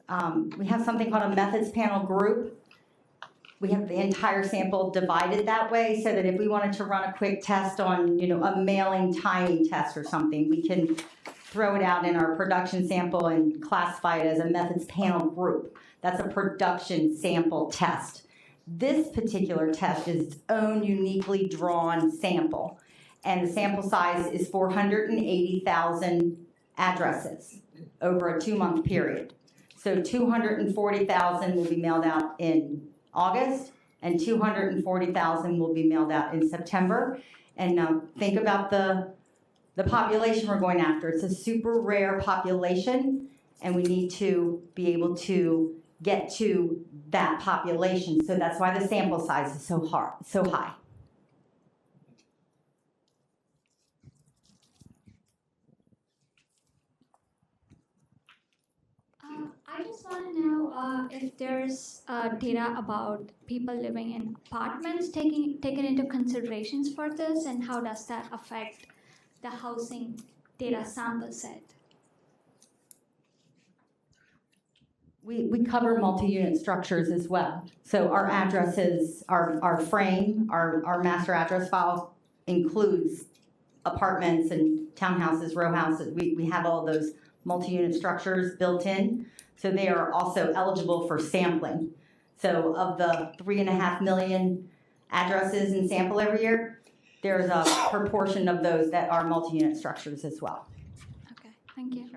[SPEAKER 3] something called a methods panel group. We have the entire sample divided that way so that if we wanted to run a quick test on, a mailing timing test or something, we can throw it out in our production sample and classify it as a methods panel group. That's a production sample test. This particular test is its own uniquely drawn sample, and the sample size is 480,000 addresses over a 2-month period. So 240,000 will be mailed out in August, and 240,000 will be mailed out in September. And now think about the population we're going after. It's a super rare population, and we need to be able to get to that population. So that's why the sample size is so high.
[SPEAKER 13] I just want to know if there's data about people living in apartments taken into considerations for this, and how does that affect the housing data sample set?
[SPEAKER 3] We cover multi-unit structures as well. So our addresses, our frame, our master address file includes apartments and townhouses, row houses. We have all those multi-unit structures built in. So they are also eligible for sampling. So of the 3.5 million addresses in sample every year, there's a proportion of those that are multi-unit structures as well.
[SPEAKER 13] Okay, thank you.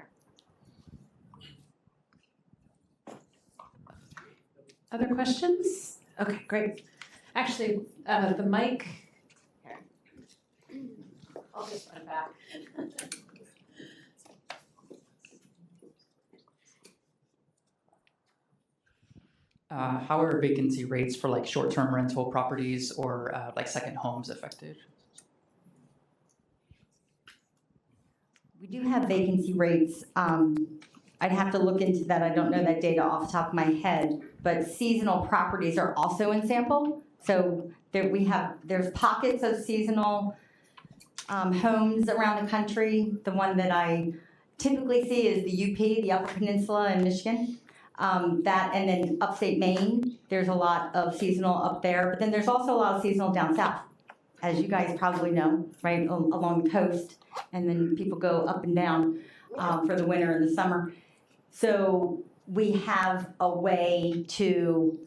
[SPEAKER 2] Other questions? Okay, great. Actually, the mic. Here. I'll just run back.
[SPEAKER 14] How are vacancy rates for like short-term rental properties or like second homes affected?
[SPEAKER 3] We do have vacancy rates. I'd have to look into that. I don't know that data off the top of my head, but seasonal properties are also in sample. So there's pockets of seasonal homes around the country. The one that I typically see is the UP, the Upper Peninsula in Michigan. That and then upstate Maine, there's a lot of seasonal up there, but then there's also a lot of seasonal down south, as you guys probably know, right, along the coast, and then people go up and down. for the winter and the summer. So we have a way to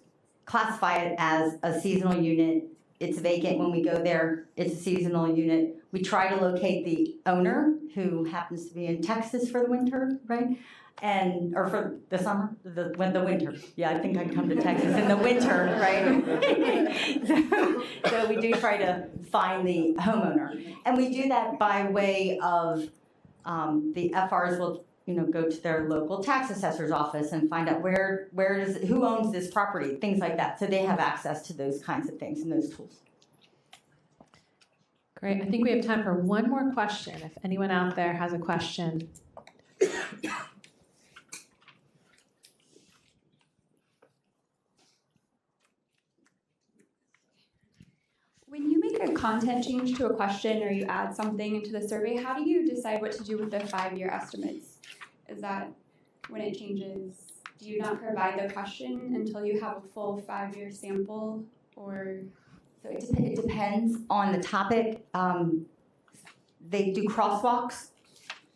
[SPEAKER 3] classify it as a seasonal unit. It's vacant when we go there. It's a seasonal unit. We try to locate the owner, who happens to be in Texas for the winter, right? Or for the summer, the winter. Yeah, I think I'd come to Texas in the winter, right? So we do try to find the homeowner. And we do that by way of the FRs will go to their local tax assessor's office and find out who owns this property, things like that. So they have access to those kinds of things and those tools.
[SPEAKER 2] Great. I think we have time for one more question. If anyone out there has a question.
[SPEAKER 15] When you make a content change to a question or you add something into the survey, how do you decide what to do with the 5-year estimates? Is that when it changes, do you not provide the question until you have a full 5-year sample, or?
[SPEAKER 3] So it depends on the topic. They do crosswalks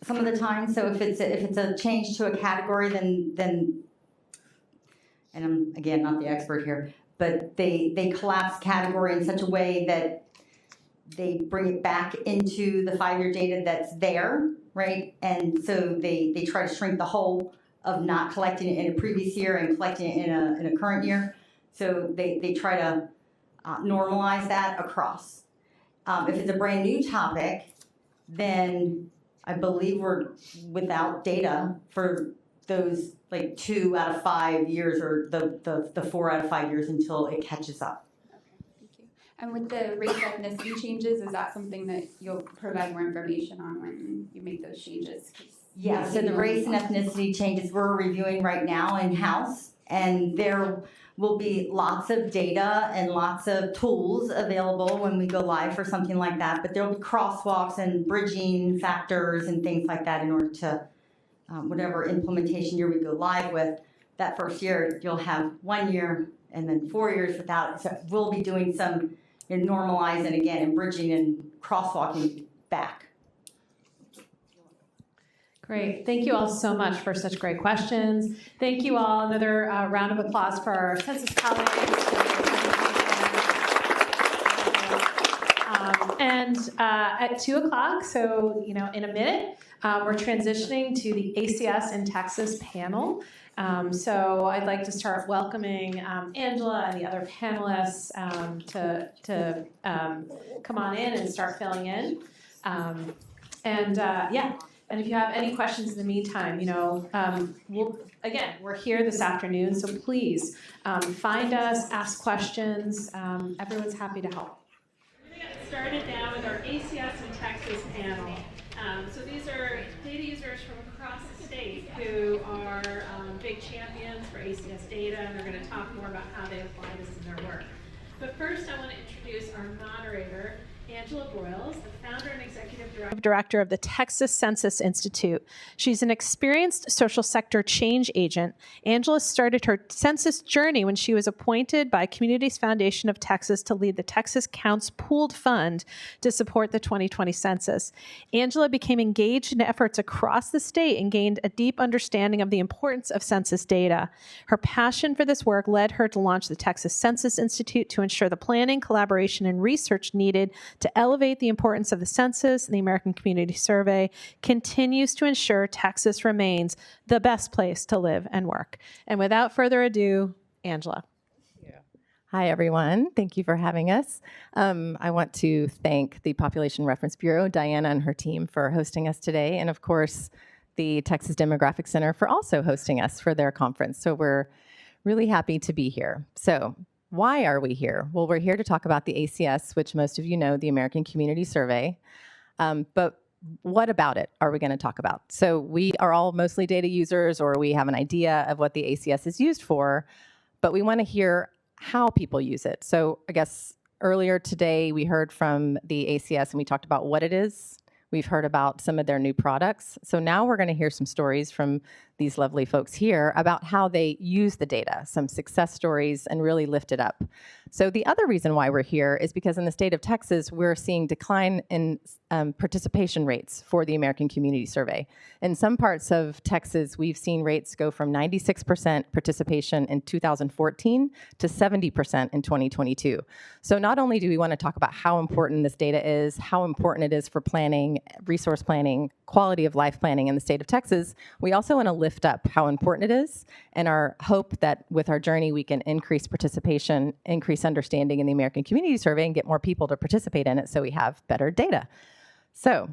[SPEAKER 3] some of the time. So if it's a change to a category, then and I'm again not the expert here, but they collapse category in such a way that they bring it back into the 5-year data that's there, right? And so they try to shrink the hole of not collecting it in a previous year and collecting it in a current year. So they try to normalize that across. If it's a brand new topic, then I believe we're without data for those like 2 out of 5 years or the 4 out of 5 years until it catches up.
[SPEAKER 15] Okay, thank you. And with the race ethnicity changes, is that something that you'll provide more information on when you make those changes?
[SPEAKER 3] Yeah, so the race and ethnicity changes we're reviewing right now in-house, and there will be lots of data and lots of tools available when we go live for something like that, but there'll be crosswalks and bridging factors and things like that in order to whatever implementation year we go live with. That first year, you'll have 1 year and then 4 years without it. So we'll be doing some normalizing again and bridging and crosswalking back.
[SPEAKER 2] Great. Thank you all so much for such great questions. Thank you all. Another round of applause for our census colleagues. And at 2 o'clock, so in a minute, we're transitioning to the ACS in Texas panel. So I'd like to start welcoming Angela and the other panelists to come on in and start filling in. And if you have any questions in the meantime, we're here this afternoon, so please find us, ask questions. Everyone's happy to help.
[SPEAKER 16] We're going to get started now with our ACS in Texas panel. So these are data users from across the state who are big champions for ACS data, and they're going to talk more about how they apply this in their work. But first, I want to introduce our moderator, Angela Broyles, the founder and executive director of the Texas Census Institute. She's an experienced social sector change agent. Angela started her census journey when she was appointed by Communities Foundation of Texas to lead the Texas Counts Pooled Fund to support the 2020 census. Angela became engaged in efforts across the state and gained a deep understanding of the importance of census data. Her passion for this work led her to launch the Texas Census Institute to ensure the planning, collaboration, and research needed to elevate the importance of the census and the American Community Survey continues to ensure Texas remains the best place to live and work. And without further ado, Angela.
[SPEAKER 17] Hi, everyone. Thank you for having us. I want to thank the Population Reference Bureau, Diana and her team, for hosting us today, and of course, the Texas Demographic Center for also hosting us for their conference. So we're really happy to be here. So why are we here? Well, we're here to talk about the ACS, which most of you know, the American Community Survey. But what about it are we going to talk about? So we are all mostly data users, or we have an idea of what the ACS is used for, but we want to hear how people use it. So I guess earlier today we heard from the ACS and we talked about what it is. We've heard about some of their new products. So now we're going to hear some stories from these lovely folks here about how they use the data, some success stories, and really lift it up. So the other reason why we're here is because in the state of Texas, we're seeing decline in participation rates for the American Community Survey. In some parts of Texas, we've seen rates go from 96% participation in 2014 to 70% in 2022. So not only do we want to talk about how important this data is, how important it is for planning, resource planning, quality of life planning in the state of Texas, we also want to lift up how important it is and our hope that with our journey we can increase participation, increase understanding in the American Community Survey, and get more people to participate in it so we have better data. So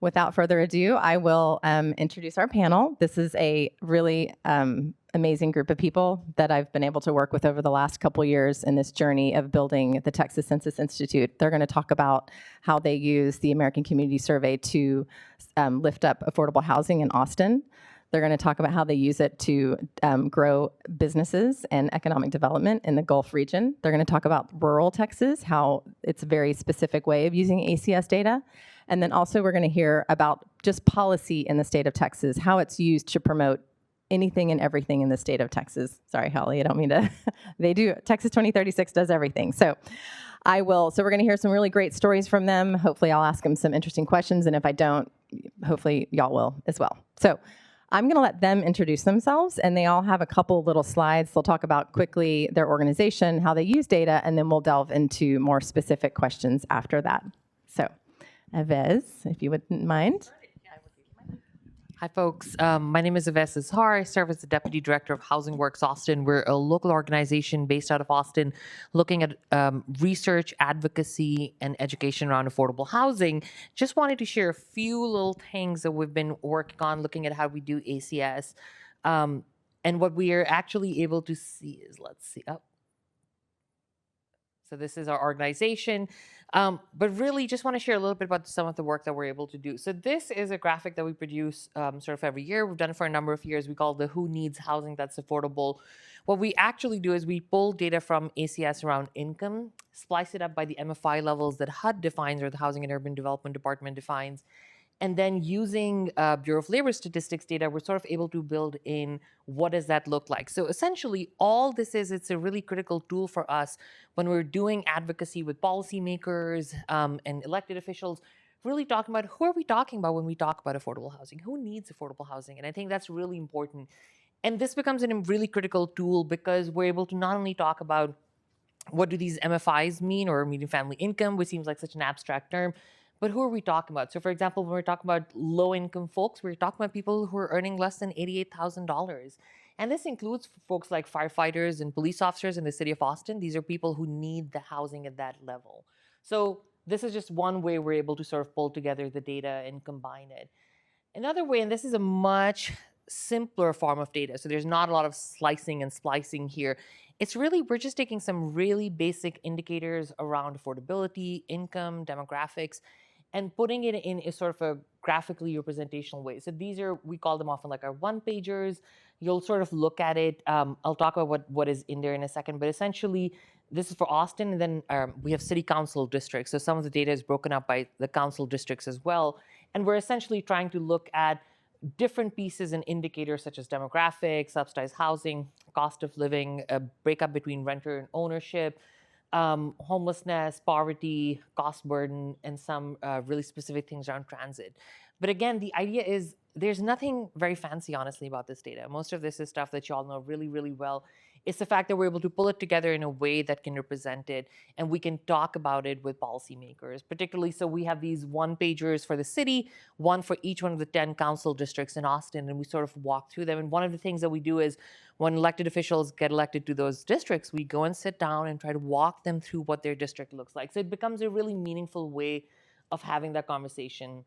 [SPEAKER 17] without further ado, I will introduce our panel. This is a really amazing group of people that I've been able to work with over the last couple years in this journey of building the Texas Census Institute. They're going to talk about how they use the American Community Survey to lift up affordable housing in Austin. They're going to talk about how they use it to grow businesses and economic development in the Gulf region. They're going to talk about rural Texas, how it's a very specific way of using ACS data. And then also we're going to hear about just policy in the state of Texas, how it's used to promote anything and everything in the state of Texas. Sorry, Holly, I don't mean to. They do. Texas 2036 does everything. So we're going to hear some really great stories from them. Hopefully I'll ask them some interesting questions. And if I don't, hopefully y'all will as well. So I'm going to let them introduce themselves, and they all have a couple little slides. They'll talk about quickly their organization, how they use data, and then we'll delve into more specific questions after that. So, Avez, if you wouldn't mind.
[SPEAKER 18] Hi, folks. My name is Aves Azhar. I serve as the Deputy Director of Housing Works Austin. We're a local organization based out of Austin looking at research, advocacy, and education around affordable housing. Just wanted to share a few little things that we've been working on, looking at how we do ACS. And what we are actually able to see is, let's see, so this is our organization. But really just want to share a little bit about some of the work that we're able to do. So this is a graphic that we produce sort of every year. We've done it for a number of years. We call it the Who Needs Housing That's Affordable. What we actually do is we pull data from ACS around income, splice it up by the MFI levels that HUD defines, or the Housing and Urban Development Department defines. And then using Bureau of Labor Statistics data, we're sort of able to build in what does that look like. So essentially, all this is, it's a really critical tool for us when we're doing advocacy with policymakers and elected officials, really talking about who are we talking about when we talk about affordable housing? Who needs affordable housing? And I think that's really important. And this becomes a really critical tool because we're able to not only talk about what do these MFIs mean, or median family income, which seems like such an abstract term, but who are we talking about? So for example, when we're talking about low-income folks, we're talking about people who are earning less than $88,000. And this includes folks like firefighters and police officers in the city of Austin. These are people who need the housing at that level. So this is just one way we're able to sort of pull together the data and combine it. Another way, and this is a much simpler form of data, so there's not a lot of slicing and splicing here. It's really, we're just taking some really basic indicators around affordability, income, demographics, and putting it in a sort of a graphically representational way. So these are, we call them often like our one-pagers. You'll sort of look at it. I'll talk about what is in there in a second, but essentially, this is for Austin, and then we have city council districts. So some of the data is broken up by the council districts as well. And we're essentially trying to look at different pieces and indicators such as demographics, subsidized housing, cost of living, a breakup between renter and ownership, homelessness, poverty, cost burden, and some really specific things around transit. But again, the idea is there's nothing very fancy, honestly, about this data. Most of this is stuff that you all know really, really well. It's the fact that we're able to pull it together in a way that can represent it, and we can talk about it with policymakers, particularly. So we have these one-pagers for the city, one for each one of the 10 council districts in Austin, and we sort of walk through them. And one of the things that we do is when elected officials get elected to those districts, we go and sit down and try to walk them through what their district looks like. So it becomes a really meaningful way of having that conversation.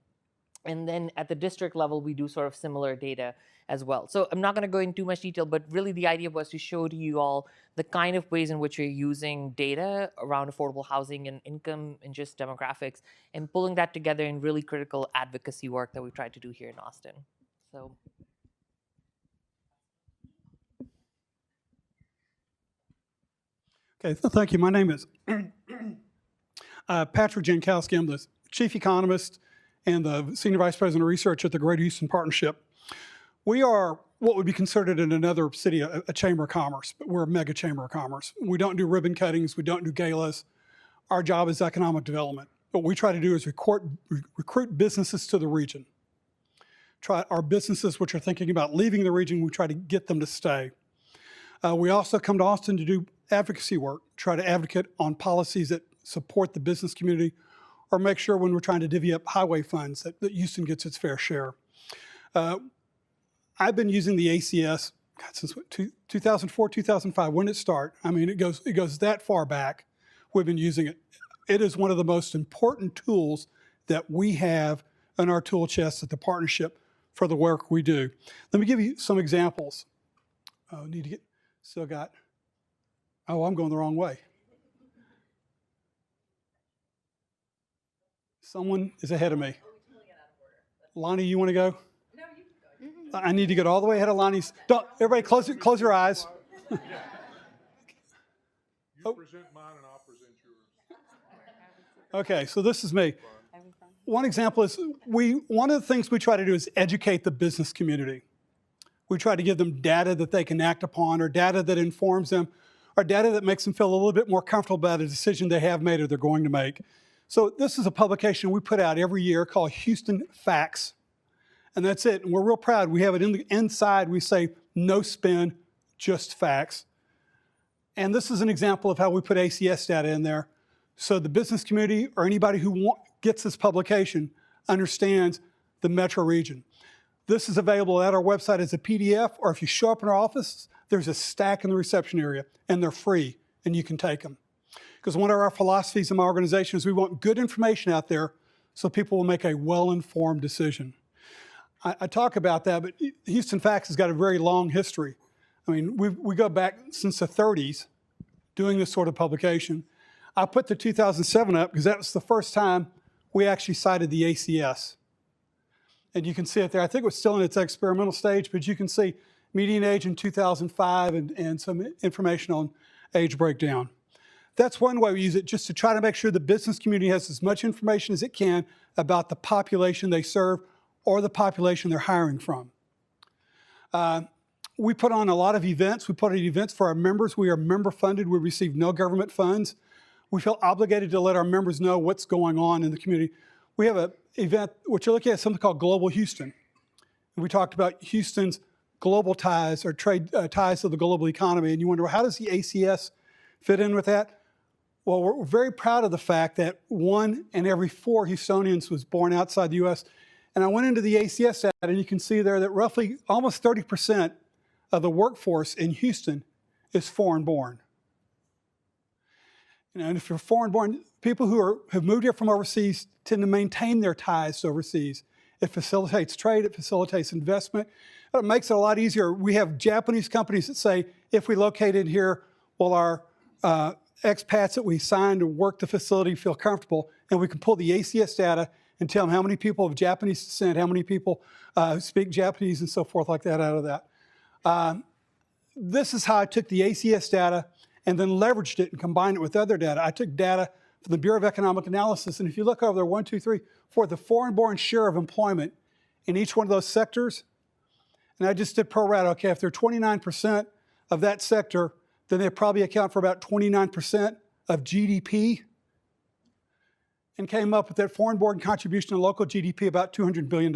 [SPEAKER 18] And then at the district level, we do sort of similar data as well. So I'm not going to go into too much detail, but really the idea was to show to you all the kind of ways in which you're using data around affordable housing and income and just demographics, and pulling that together in really critical advocacy work that we've tried to do here in Austin. So.
[SPEAKER 19] Okay, so thank you. My name is Patrick Jankowski. I'm the Chief Economist and the Senior Vice President of Research at the Greater Houston Partnership. We are what would be considered in another city a chamber of commerce, but we're a mega chamber of commerce. We don't do ribbon cuttings. We don't do galas. Our job is economic development. What we try to do is recruit businesses to the region. Our businesses which are thinking about leaving the region, we try to get them to stay. We also come to Austin to do advocacy work, try to advocate on policies that support the business community, or make sure when we're trying to divvy up highway funds that Houston gets its fair share. I've been using the ACS since 2004, 2005. When did it start? I mean, it goes that far back. We've been using it. It is one of the most important tools that we have in our tool chest at the partnership for the work we do. Let me give you some examples. I'm going the wrong way. Someone is ahead of me. Lonnie, you want to go? No, you can go. I need to get all the way ahead of Lonnie's. Don't, everybody close your eyes.
[SPEAKER 20] You present mine and I'll present yours.
[SPEAKER 19] Okay, so this is me. One example is one of the things we try to do is educate the business community. We try to give them data that they can act upon, or data that informs them, or data that makes them feel a little bit more comfortable about a decision they have made or they're going to make. So this is a publication we put out every year called Houston Facts. And that's it. And we're real proud. We have it inside. We say, no spin, just facts. And this is an example of how we put ACS data in there. So the business community or anybody who gets this publication understands the metro region. This is available at our website as a PDF, or if you show up in our office, there's a stack in the reception area, and they're free, and you can take them. Because one of our philosophies in my organization is we want good information out there so people will make a well-informed decision. I talk about that, but Houston Facts has got a very long history. I mean, we go back since the 30s doing this sort of publication. I put the 2007 up because that was the first time we actually cited the ACS. And you can see it there. I think it was still in its experimental stage, but you can see median age in 2005 and some information on age breakdown. That's one way we use it, just to try to make sure the business community has as much information as it can about the population they serve or the population they're hiring from. We put on a lot of events. We put on events for our members. We are member funded. We receive no government funds. We feel obligated to let our members know what's going on in the community. We have an event, which you're looking at, something called Global Houston. And we talked about Houston's global ties or trade ties to the global economy. And you wonder, well, how does the ACS fit in with that? Well, we're very proud of the fact that 1 in every 4 Houstonians was born outside the U.S. And I went into the ACS data, and you can see there that roughly almost 30% of the workforce in Houston is foreign-born. And if you're foreign-born, people who have moved here from overseas tend to maintain their ties to overseas. It facilitates trade, it facilitates investment, it makes it a lot easier. We have Japanese companies that say, if we located here, will our expats that we sign to work the facility feel comfortable, and we can pull the ACS data and tell them how many people of Japanese descent, how many people speak Japanese and so forth like that out of that. This is how I took the ACS data and then leveraged it and combined it with other data. I took data from the Bureau of Economic Analysis, and if you look over there, 1, 2, 3, 4, the foreign-born share of employment in each one of those sectors, and I just did pro rata, okay, if they're 29% of that sector, then they probably account for about 29% of GDP, and came up with that foreign-born contribution to local GDP about $200 billion.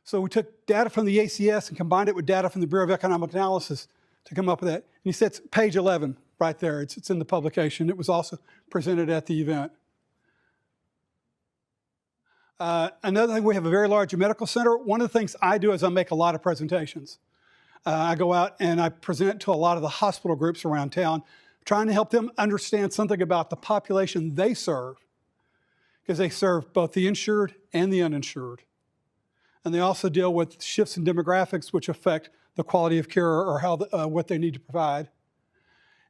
[SPEAKER 19] So we took data from the ACS and combined it with data from the Bureau of Economic Analysis to come up with that. And you see it's page 11 right there. It's in the publication. It was also presented at the event. Another thing, we have a very large medical center. One of the things I do is I make a lot of presentations. I go out and I present to a lot of the hospital groups around town, trying to help them understand something about the population they serve, because they serve both the insured and the uninsured. And they also deal with shifts in demographics which affect the quality of care or how what they need to provide.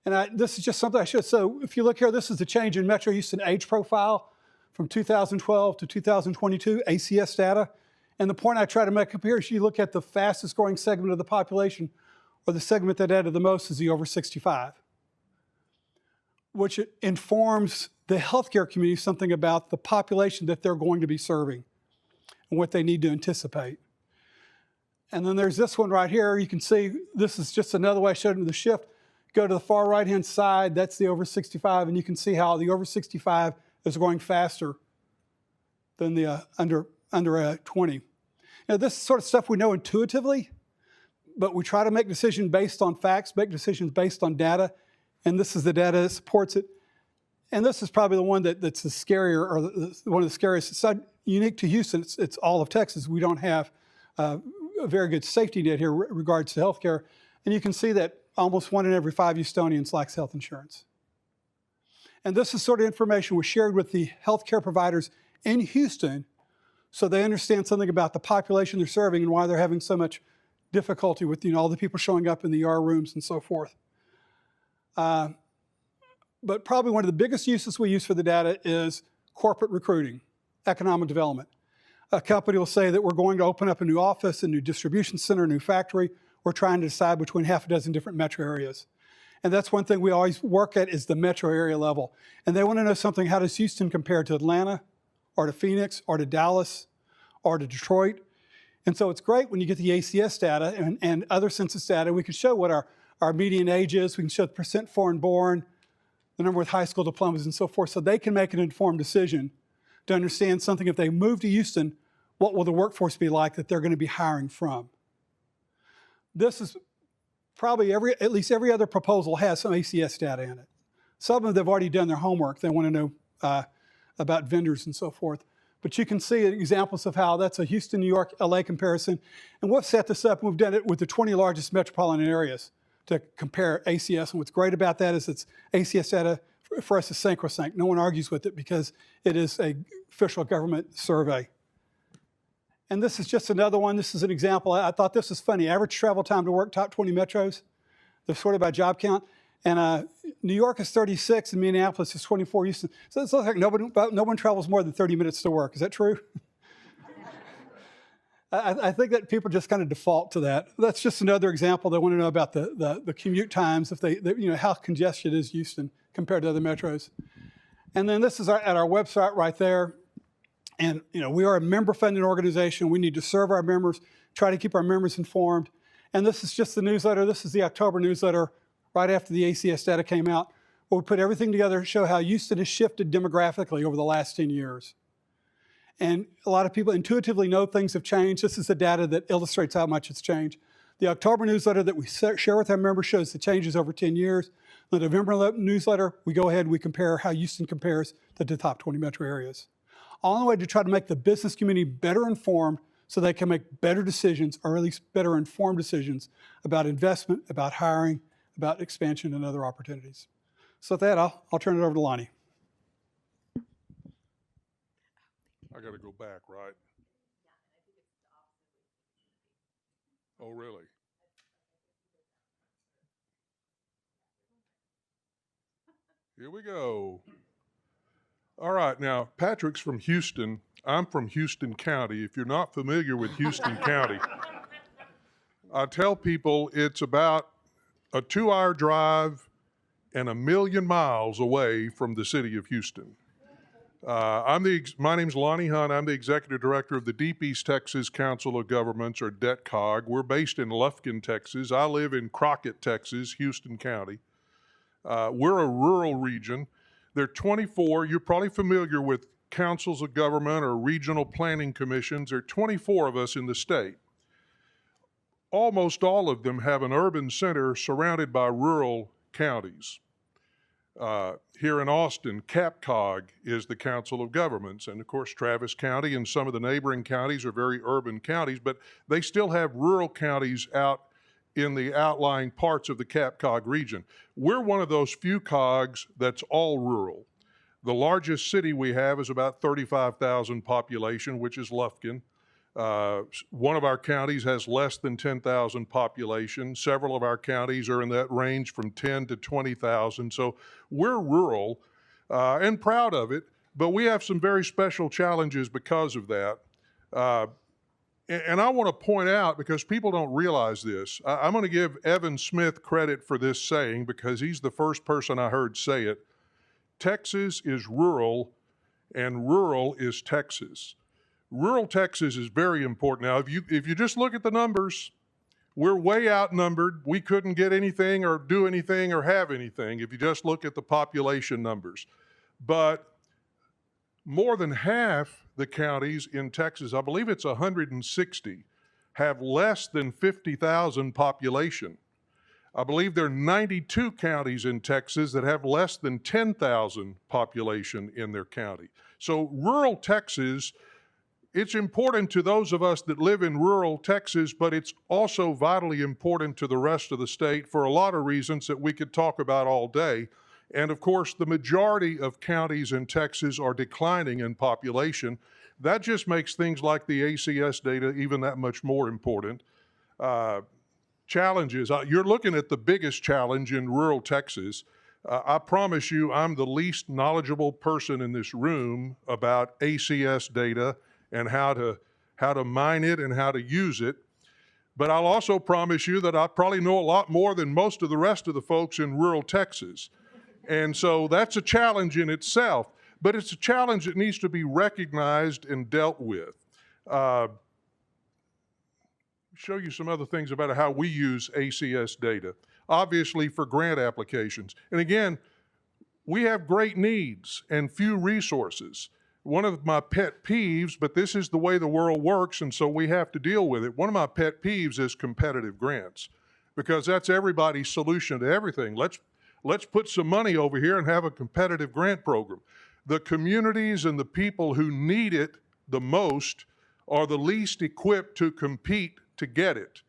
[SPEAKER 19] And this is just something I should. So if you look here, this is the change in Metro Houston age profile from 2012 to 2022, ACS data. And the point I try to make up here is you look at the fastest growing segment of the population, or the segment that added the most is the over 65, which informs the healthcare community something about the population that they're going to be serving and what they need to anticipate. And then there's this one right here. You can see this is just another way I showed them the shift. Go to the far right-hand side, that's the over 65, and you can see how the over 65 is going faster than the under 20. Now, this is sort of stuff we know intuitively, but we try to make decisions based on facts, make decisions based on data, and this is the data that supports it. And this is probably the one that's the scarier, or one of the scariest. It's not unique to Houston. It's all of Texas. We don't have a very good safety net here in regards to healthcare. And you can see that almost 1 in every 5 Houstonians lacks health insurance. And this is sort of information was shared with the healthcare providers in Houston so they understand something about the population they're serving and why they're having so much difficulty with all the people showing up in the ER rooms and so forth. But probably one of the biggest uses we use for the data is corporate recruiting, economic development. A company will say that we're going to open up a new office, a new distribution center, a new factory. We're trying to decide between half a dozen different metro areas. And that's one thing we always work at is the metro area level. And they want to know something, how does Houston compare to Atlanta or to Phoenix or to Dallas or to Detroit? And so it's great when you get the ACS data and other census data. We can show what our median age is. We can show the percent foreign born, the number with high school diplomas and so forth, so they can make an informed decision to understand something. If they move to Houston, what will the workforce be like that they're going to be hiring from? This is probably at least every other proposal has some ACS data in it. Some of them, they've already done their homework. They want to know about vendors and so forth. But you can see examples of how that's a Houston, New York, LA comparison. And we've set this up, and we've done it with the 20 largest metropolitan areas to compare ACS. And what's great about that is it's ACS data for us is sacrosanct. No one argues with it because it is an official government survey. And this is just another one. This is an example. I thought this was funny. Average travel time to work, top 20 metros. They're sorted by job count. And New York is 36 and Minneapolis is 24. Houston. So it looks like no one travels more than 30 minutes to work. Is that true? I think that people just kind of default to that. That's just another example. They want to know about the commute times, if they how congested is Houston compared to other metros. And then this is at our website right there. And we are a member-funded organization. We need to serve our members, try to keep our members informed. And this is just the newsletter. This is the October newsletter right after the ACS data came out, where we put everything together to show how Houston has shifted demographically over the last 10 years. And a lot of people intuitively know things have changed. This is the data that illustrates how much it's changed. The October newsletter that we share with our members shows the changes over 10 years. The November newsletter, we go ahead and we compare how Houston compares to the top 20 metro areas. All the way to try to make the business community better informed so they can make better decisions, or at least better informed decisions about investment, about hiring, about expansion and other opportunities. So with that, I'll turn it over to Lonnie.
[SPEAKER 20] I got to go back, right? Oh, really? Here we go. All right, now, Patrick's from Houston. I'm from Houston County. If you're not familiar with Houston County, I tell people it's about a 2-hour drive and 1,000,000 miles away from the city of Houston. My name's Lonnie Hunt. I'm the Executive Director of the Deep East Texas Council of Governments, or DETCOG. We're based in Lufkin, Texas. I live in Crockett, Texas, Houston County. We're a rural region. There are 24. You're probably familiar with councils of government or regional planning commissions. There are 24 of us in the state. Almost all of them have an urban center surrounded by rural counties. Here in Austin, CAPCOG is the Council of Governments, and of course Travis County and some of the neighboring counties are very urban counties, but they still have rural counties out in the outlying parts of the CAPCOG region. We're one of those few COGs that's all rural. The largest city we have is about 35,000 population, which is Lufkin. One of our counties has less than 10,000 population. Several of our counties are in that range from 10 to 20,000. So we're rural and proud of it, but we have some very special challenges because of that. And I want to point out, because people don't realize this, I'm going to give Evan Smith credit for this saying because he's the first person I heard say it. Texas is rural and rural is Texas. rural Texas is very important. Now, if you just look at the numbers, we're way outnumbered. We couldn't get anything or do anything or have anything if you just look at the population numbers. But more than half the counties in Texas, I believe it's 160, have less than 50,000 population. I believe there are 92 counties in Texas that have less than 10,000 population in their county. So rural Texas, it's important to those of us that live in rural Texas, but it's also vitally important to the rest of the state for a lot of reasons that we could talk about all day. And of course, the majority of counties in Texas are declining in population. That just makes things like the ACS data even that much more important. Challenges, you're looking at the biggest challenge in rural Texas. I promise you, I'm the least knowledgeable person in this room about ACS data and how to mine it and how to use it. But I'll also promise you that I probably know a lot more than most of the rest of the folks in rural Texas. And so that's a challenge in itself, but it's a challenge that needs to be recognized and dealt with. Show you some other things about how we use ACS data. Obviously for grant applications. And again, we have great needs and few resources. One of my pet peeves, but this is the way the world works, and so we have to deal with it. One of my pet peeves is competitive grants, because that's everybody's solution to everything. Let's put some money over here and have a competitive grant program. The communities and the people who need it the most are the least equipped to compete to get it.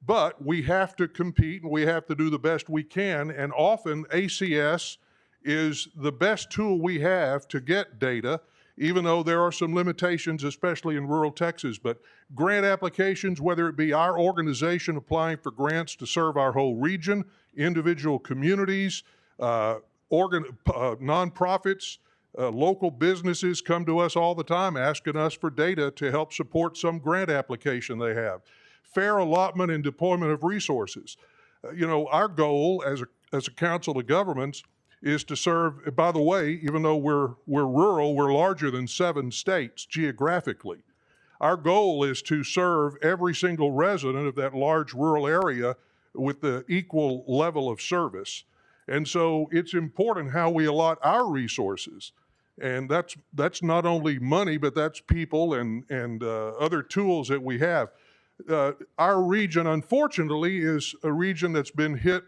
[SPEAKER 20] But we have to compete and we have to do the best we can, and often ACS is the best tool we have to get data, even though there are some limitations, especially in rural Texas. But grant applications, whether it be our organization applying for grants to serve our whole region, individual communities, nonprofits, local businesses come to us all the time asking us for data to help support some grant application they have. Fair allotment and deployment of resources. Our goal as a council of governments is to serve, by the way, even though we're rural, we're larger than 7 states geographically. Our goal is to serve every single resident of that large rural area with the equal level of service. And so it's important how we allot our resources. And that's not only money, but that's people and other tools that we have. Our region, unfortunately, is a region that's been hit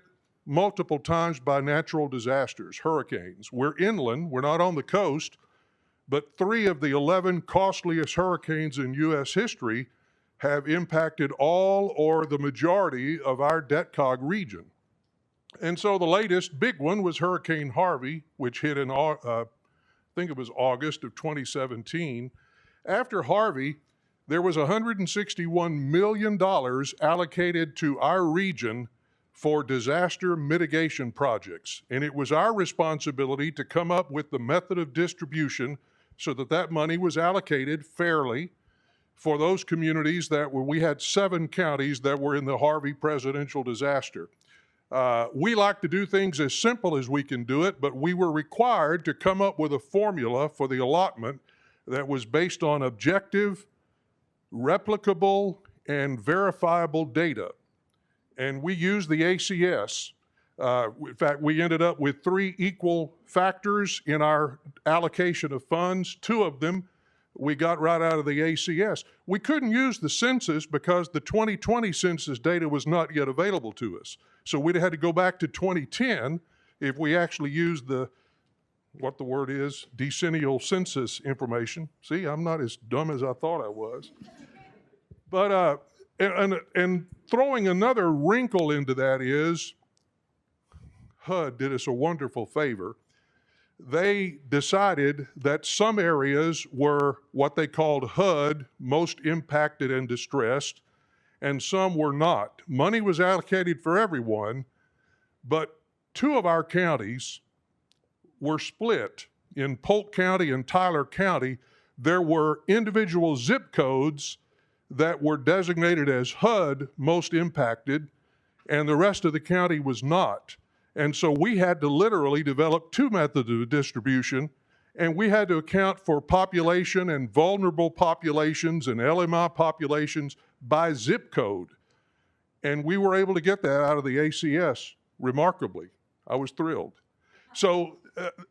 [SPEAKER 20] multiple times by natural disasters, hurricanes. We're inland, we're not on the coast, but 3 of the 11 costliest hurricanes in U.S. history have impacted all or the majority of our DETCOG region. And so the latest big one was Hurricane Harvey, which hit in, I think it was August of 2017. After Harvey, there was $161 million allocated to our region for disaster mitigation projects. And it was our responsibility to come up with the method of distribution so that that money was allocated fairly for those communities we had 7 counties that were in the Harvey presidential disaster. We like to do things as simple as we can do it, but we were required to come up with a formula for the allotment that was based on objective, replicable, and verifiable data. And we used the ACS. In fact, we ended up with 3 equal factors in our allocation of funds. 2 of them we got right out of the ACS. We couldn't use the census because the 2020 census data was not yet available to us. So we'd had to go back to 2010 if we actually used what the word is, decennial census information. See, I'm not as dumb as I thought I was. But, and throwing another wrinkle into that is, HUD did us a wonderful favor. They decided that some areas were what they called HUD, most impacted and distressed, and some were not. Money was allocated for everyone, but 2 of our counties were split. In Polk County and Tyler County, there were individual zip codes that were designated as HUD, most impacted, and the rest of the county was not. And so we had to literally develop 2 methods of distribution, And we had to account for population and vulnerable populations and LMI populations by zip code. And we were able to get that out of the ACS remarkably. I was thrilled. So,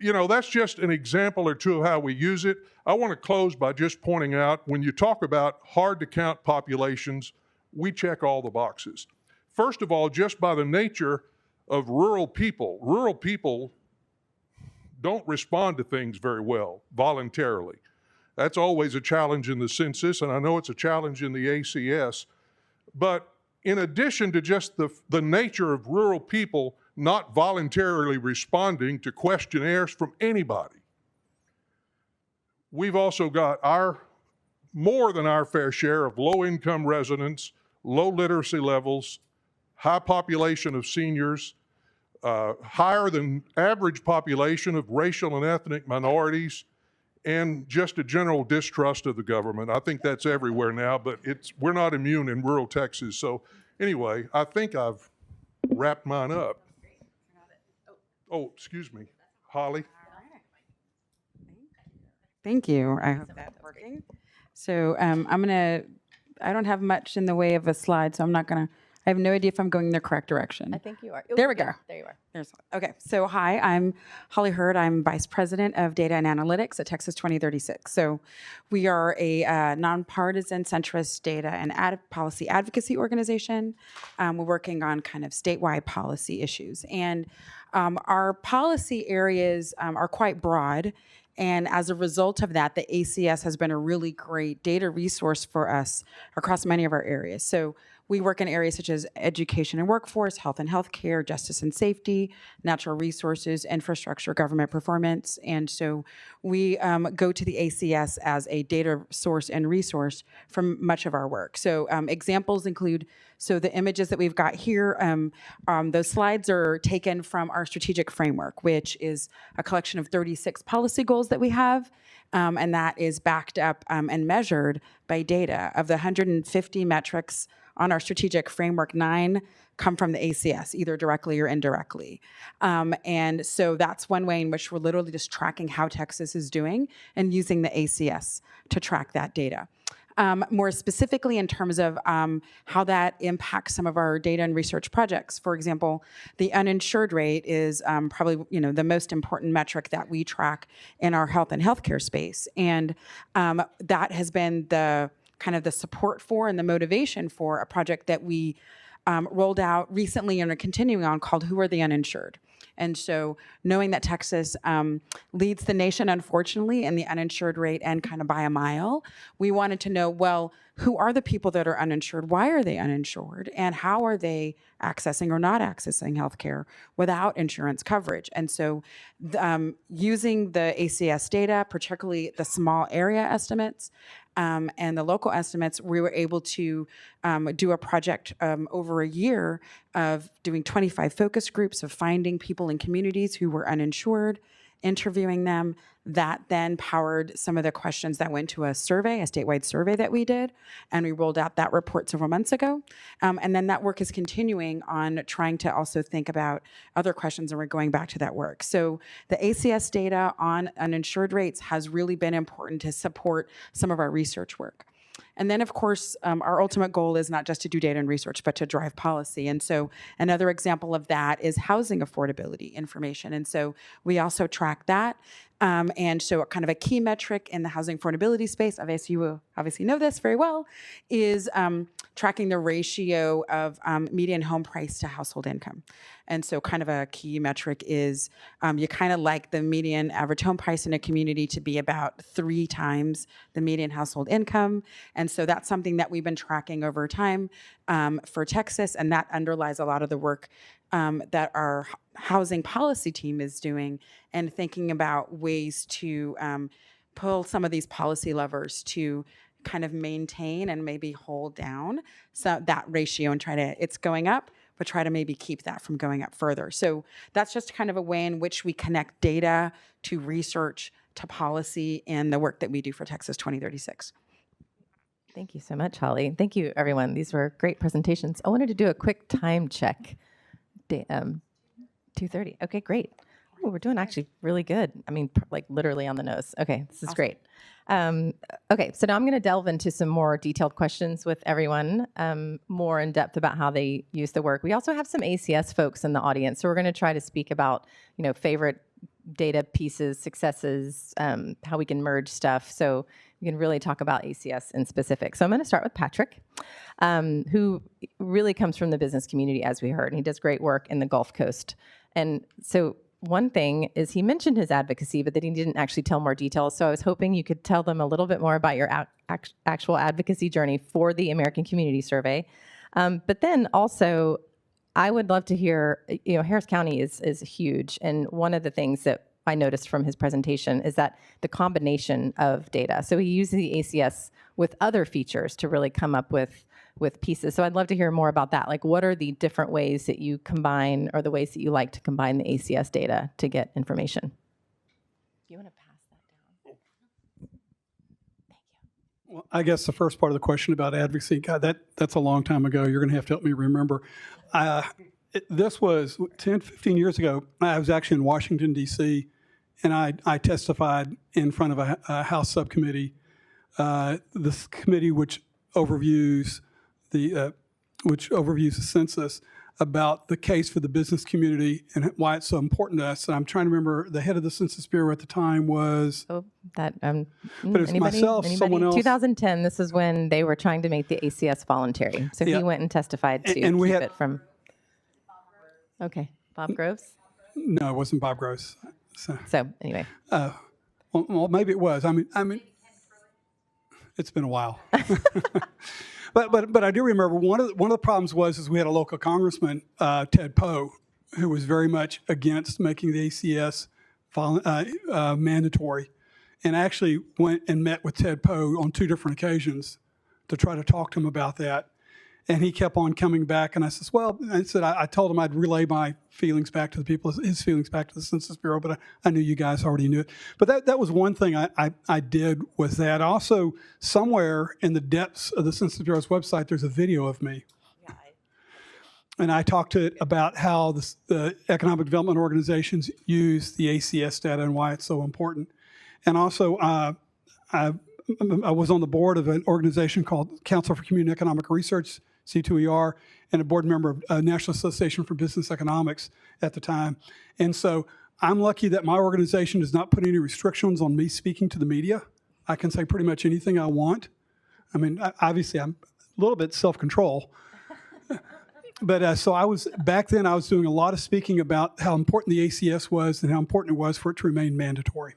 [SPEAKER 20] that's just an example or two of how we use it. I want to close by just pointing out, when you talk about hard to count populations, we check all the boxes. First of all, just by the nature of rural people don't respond to things very well voluntarily. That's always a challenge in the census, and I know it's a challenge in the ACS. But in addition to just the nature of rural people not voluntarily responding to questionnaires from anybody, we've also got more than our fair share of low-income residents, low literacy levels, high population of seniors, higher than average population of racial and ethnic minorities, and just a general distrust of the government. I think that's everywhere now, but we're not immune in rural Texas. So anyway, I think I've wrapped mine up. Oh, excuse me, Holly.
[SPEAKER 21] Thank you. I hope that's working. So I don't have much in the way of a slide, so I have no idea if I'm going in the correct direction.
[SPEAKER 17] I think you are.
[SPEAKER 21] There we go.
[SPEAKER 17] There you are.
[SPEAKER 21] Okay, so hi, I'm Holly Hurd. I'm Vice President of Data and Analytics at Texas 2036. So we are a nonpartisan centrist data and policy advocacy organization. We're working on kind of statewide policy issues. And our policy areas are quite broad. And as a result of that, the ACS has been a really great data resource for us across many of our areas. So we work in areas such as education and workforce, health and healthcare, justice and safety, natural resources, infrastructure, government performance. And so we go to the ACS as a data source and resource for much of our work. So examples include, the images that we've got here, those slides are taken from our strategic framework, which is a collection of 36 policy goals that we have. And that is backed up and measured by data. Of the 150 metrics on our strategic framework, 9 come from the ACS, either directly or indirectly. And so that's one way in which we're literally just tracking how Texas is doing and using the ACS to track that data. More specifically in terms of how that impacts some of our data and research projects. For example, the uninsured rate is probably the most important metric that we track in our health and healthcare space. And that has been the kind of the support for and the motivation for a project that we rolled out recently and are continuing on called Who Are the Uninsured? And so knowing that Texas leads the nation, unfortunately, in the uninsured rate and kind of by a mile, we wanted to know, well, who are the people that are uninsured? Why are they uninsured? And how are they accessing or not accessing healthcare without insurance coverage? And so using the ACS data, particularly the small area estimates, and the local estimates, we were able to do a project over a year of doing 25 focus groups of finding people in communities who were uninsured, interviewing them. That then powered some of the questions that went to a survey, a statewide survey that we did, and we rolled out that report several months ago. And then that work is continuing on trying to also think about other questions, and we're going back to that work. So the ACS data on uninsured rates has really been important to support some of our research work. And then, of course, our ultimate goal is not just to do data and research, but to drive policy. And so another example of that is housing affordability information. And so we also track that. And so kind of a key metric in the housing affordability space, obviously you obviously know this very well, is tracking the ratio of median home price to household income. And so kind of a key metric is you kind of like the median average home price in a community to be about 3 times the median household income. And so that's something that we've been tracking over time for Texas, and that underlies a lot of the work that our housing policy team is doing and thinking about ways to pull some of these policy levers to kind of maintain and maybe hold down that ratio and it's going up, but try to maybe keep that from going up further. So that's just kind of a way in which we connect data to research to policy in the work that we do for Texas 2036.
[SPEAKER 17] Thank you so much, Holly. Thank you, everyone. These were great presentations. I wanted to do a quick time check. 2:30. Okay, great. Ooh, we're doing actually really good. I mean, like literally on the nose. Okay, this is great. Okay, so now I'm going to delve into some more detailed questions with everyone, more in depth about how they use the work. We also have some ACS folks in the audience, so we're going to try to speak about, favorite data pieces, successes, how we can merge stuff. So we can really talk about ACS in specific. So I'm going to start with Patrick, who really comes from the business community, as we heard, and he does great work in the Gulf Coast. And so one thing is he mentioned his advocacy, but that he didn't actually tell more details. So I was hoping you could tell them a little bit more about your actual advocacy journey for the American Community Survey. But then also, I would love to hear, Harris County is huge. And one of the things that I noticed from his presentation is that the combination of data. So he uses the ACS with other features to really come up with pieces. So I'd love to hear more about that. Like, what are the different ways that you combine, or the ways that you like to combine the ACS data to get information? Do you want to pass that down? Thank you.
[SPEAKER 19] Well, I guess the first part of the question about advocacy, God, that's a long time ago. You're going to have to help me remember. This was 10, 15 years ago. I was actually in Washington, D.C., and I testified in front of a House subcommittee, this committee which overviews the census, about the case for the business community and why it's so important to us. And I'm trying to remember, the head of the Census Bureau at the time was...
[SPEAKER 17] But
[SPEAKER 19] it was myself, someone else.
[SPEAKER 17] 2010, this is when they were trying to make the ACS voluntary. So he went and testified to
[SPEAKER 19] and we
[SPEAKER 17] keep
[SPEAKER 19] had
[SPEAKER 17] it from... Okay, Bob Groves?
[SPEAKER 19] No, it wasn't Bob Groves.
[SPEAKER 17] So anyway.
[SPEAKER 19] Well, maybe it was. I mean, it's been a while. But I do remember one of the problems was we had a local congressman, Ted Poe, who was very much against making the ACS mandatory, and actually went and met with Ted Poe on 2 different occasions to try to talk to him about that. And he kept on coming back, and I said, I told him I'd relay my feelings back to the people, his feelings back to the Census Bureau, but I knew you guys already knew it. But that was one thing I did was that. Also, somewhere in the depths of the Census Bureau's website, there's a video of me. And I talked to it about how the economic development organizations use the ACS data and why it's so important. And also, I was on the board of an organization called Council for Community Economic Research, C2ER, and a board member of National Association for Business Economics at the time. And so I'm lucky that my organization does not put any restrictions on me speaking to the media. I can say pretty much anything I want. I mean, obviously, I'm a little bit self-control. But so back then I was doing a lot of speaking about how important the ACS was and how important it was for it to remain mandatory.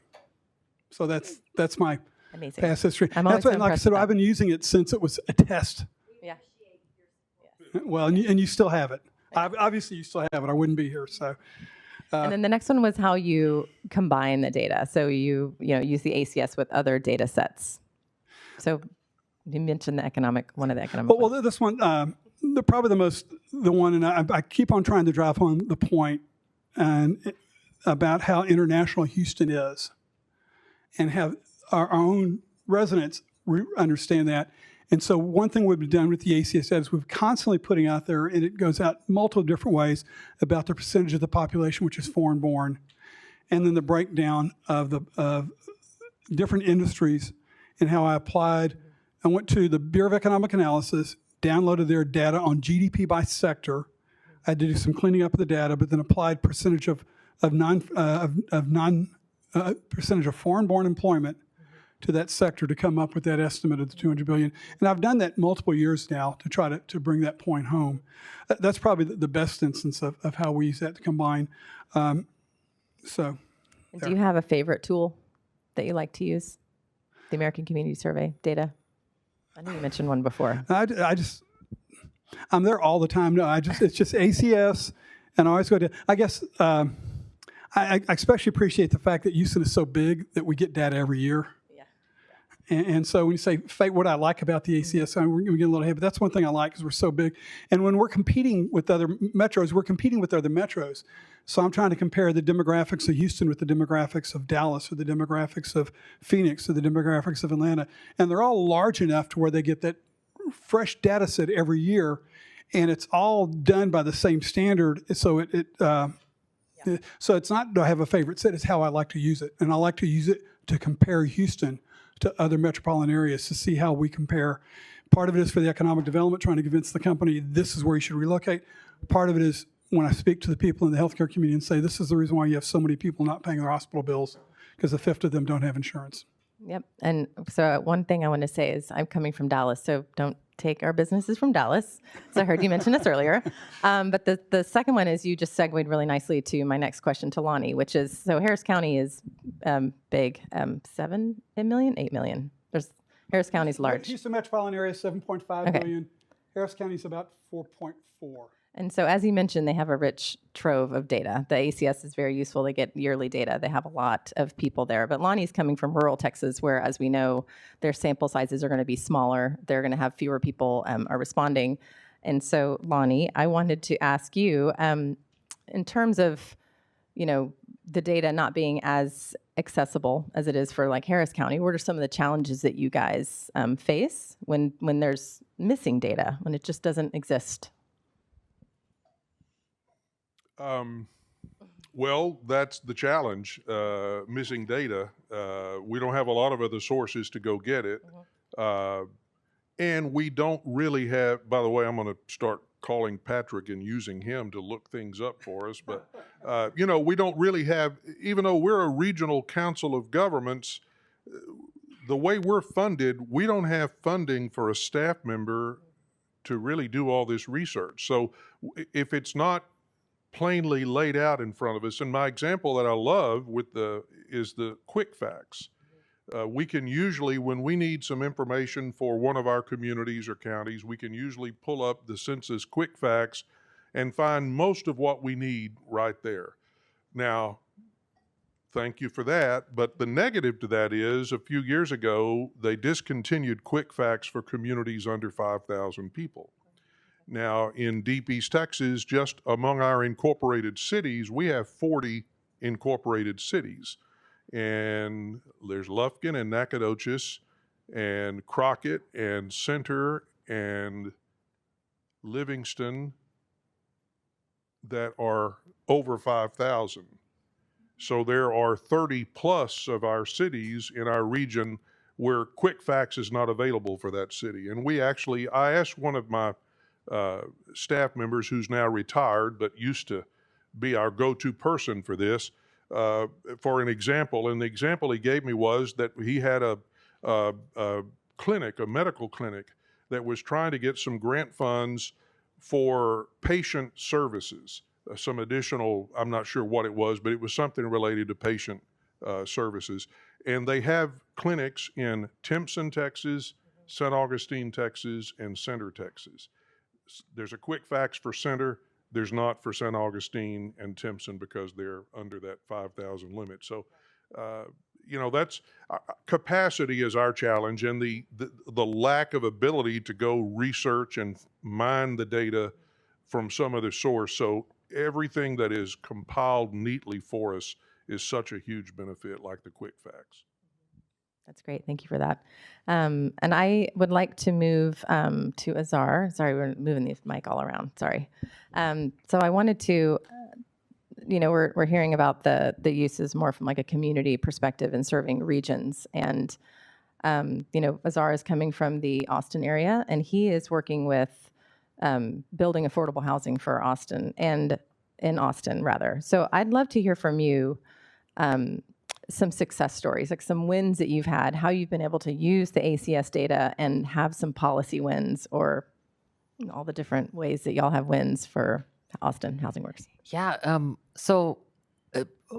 [SPEAKER 19] So that's my past history. That's why, like I said, I've been using it since it was a test.
[SPEAKER 17] Yeah.
[SPEAKER 19] Well, and you still have it. Obviously, you still have it. I wouldn't be here. So.
[SPEAKER 17] And then the next one was how you combine the data. So you use the ACS with other data sets. So you mentioned one of the economic.
[SPEAKER 19] Well, this one, probably the one, and I keep on trying to drive home the point, and about how international Houston is, and have our own residents understand that. And so one thing we've done with the ACS is we're constantly putting out there, and it goes out multiple different ways, about the percentage of the population which is foreign-born, and then the breakdown of different industries and how I applied. I went to the Bureau of Economic Analysis, downloaded their data on GDP by sector. I had to do some cleaning up of the data, but then applied percentage of percentage of foreign-born employment to that sector to come up with that estimate of the $200 billion. And I've done that multiple years now to try to bring that point home. That's probably the best instance of how we use that to combine.
[SPEAKER 17] Do you have a favorite tool that you like to use? The American Community Survey data? I know you mentioned one before.
[SPEAKER 19] I'm there all the time. No, it's just ACS, and I always go to, I guess, I especially appreciate the fact that Houston is so big that we get data every year. And so when you say, what I like about the ACS, we're going to get a little ahead, but that's one thing I like because we're so big. And when we're competing with other metros, we're competing with other metros. So I'm trying to compare the demographics of Houston with the demographics of Dallas, or the demographics of Phoenix, or the demographics of Atlanta. And they're all large enough to where they get that fresh data set every year. And it's all done by the same standard. So So it's not, do I have a favorite city? It's how I like to use it. And I like to use it to compare Houston to other metropolitan areas to see how we compare. Part of it is for the economic development, trying to convince the company this is where you should relocate. Part of it is when I speak to the people in the healthcare community and say, this is the reason why you have so many people not paying their hospital bills, because a fifth of them don't have insurance.
[SPEAKER 17] Yep. And so one thing I want to say is I'm coming from Dallas, so don't take our businesses from Dallas. So I heard you mention this earlier. But the second one is you just segued really nicely to my next question to Lonnie, which is, so Harris County is big, 7 million, 8 million. Harris County's large.
[SPEAKER 19] Houston metropolitan area is 7.5 million. Harris County is about 4.4.
[SPEAKER 17] And so as you mentioned, they have a rich trove of data. The ACS is very useful. They get yearly data. They have a lot of people there. But Lonnie's coming from rural Texas, where, as we know, their sample sizes are going to be smaller. They're going to have fewer people are responding. And so, Lonnie, I wanted to ask you, in terms of, the data not being as accessible as it is for like Harris County, what are some of the challenges that you guys face when there's missing data, when it just doesn't exist?
[SPEAKER 20] Well, that's the challenge, missing data. We don't have a lot of other sources to go get it. And we don't really have, by the way, I'm going to start calling Patrick and using him to look things up for us. But, we don't really have, even though we're a regional council of governments, the way we're funded, we don't have funding for a staff member to really do all this research. So if it's not plainly laid out in front of us, and my example that I love is the quick facts. We can usually, when we need some information for one of our communities or counties, we can usually pull up the census quick facts and find most of what we need right there. Now, thank you for that, but the negative to that is a few years ago, they discontinued quick facts for communities under 5,000 people. Now, in Deep East Texas, just among our incorporated cities, we have 40 incorporated cities. And there's Lufkin and Nacogdoches and Crockett and Center and Livingston that are over 5,000. So there are 30 plus of our cities in our region where quick facts is not available for that city. And I asked one of my staff members who's now retired but used to be our go-to person for this, for an example. And the example he gave me was that he had a clinic, a medical clinic, that was trying to get some grant funds for patient services, some additional, I'm not sure what it was, but it was something related to patient services. And they have clinics in Timpson, Texas, St. Augustine, Texas, and Center, Texas. There's a quick facts for Center. There's not for St. Augustine and Timpson because they're under that 5,000 limit. So, that's capacity is our challenge, and the lack of ability to go research and mine the data from some other source. So everything that is compiled neatly for us is such a huge benefit, like the quick facts.
[SPEAKER 17] That's great. Thank you for that. And I would like to move to Azar. Sorry, we're moving this mic all around. Sorry. So I wanted to, we're hearing about the uses more from like a community perspective and serving regions. And, Azar is coming from the Austin area, and he is working with building affordable housing for Austin and in Austin, rather. So I'd love to hear from you some success stories, like some wins that you've had, how you've been able to use the ACS data and have some policy wins, or all the different ways that y'all have wins for Austin Housing Works.
[SPEAKER 18] Yeah. So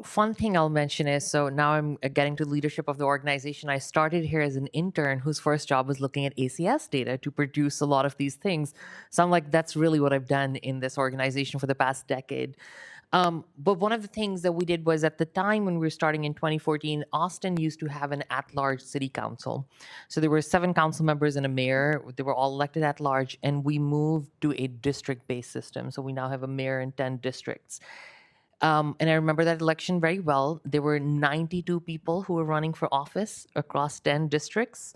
[SPEAKER 18] fun thing I'll mention is, so now I'm getting to leadership of the organization. I started here as an intern whose first job was looking at ACS data to produce a lot of these things. So I'm like, that's really what I've done in this organization for the past decade. But one of the things that we did was, at the time when we were starting in 2014, Austin used to have an at-large city council. So there were 7 council members and a mayor. They were all elected at large, and we moved to a district-based system. So we now have a mayor in 10 districts. And I remember that election very well. There were 92 people who were running for office across 10 districts.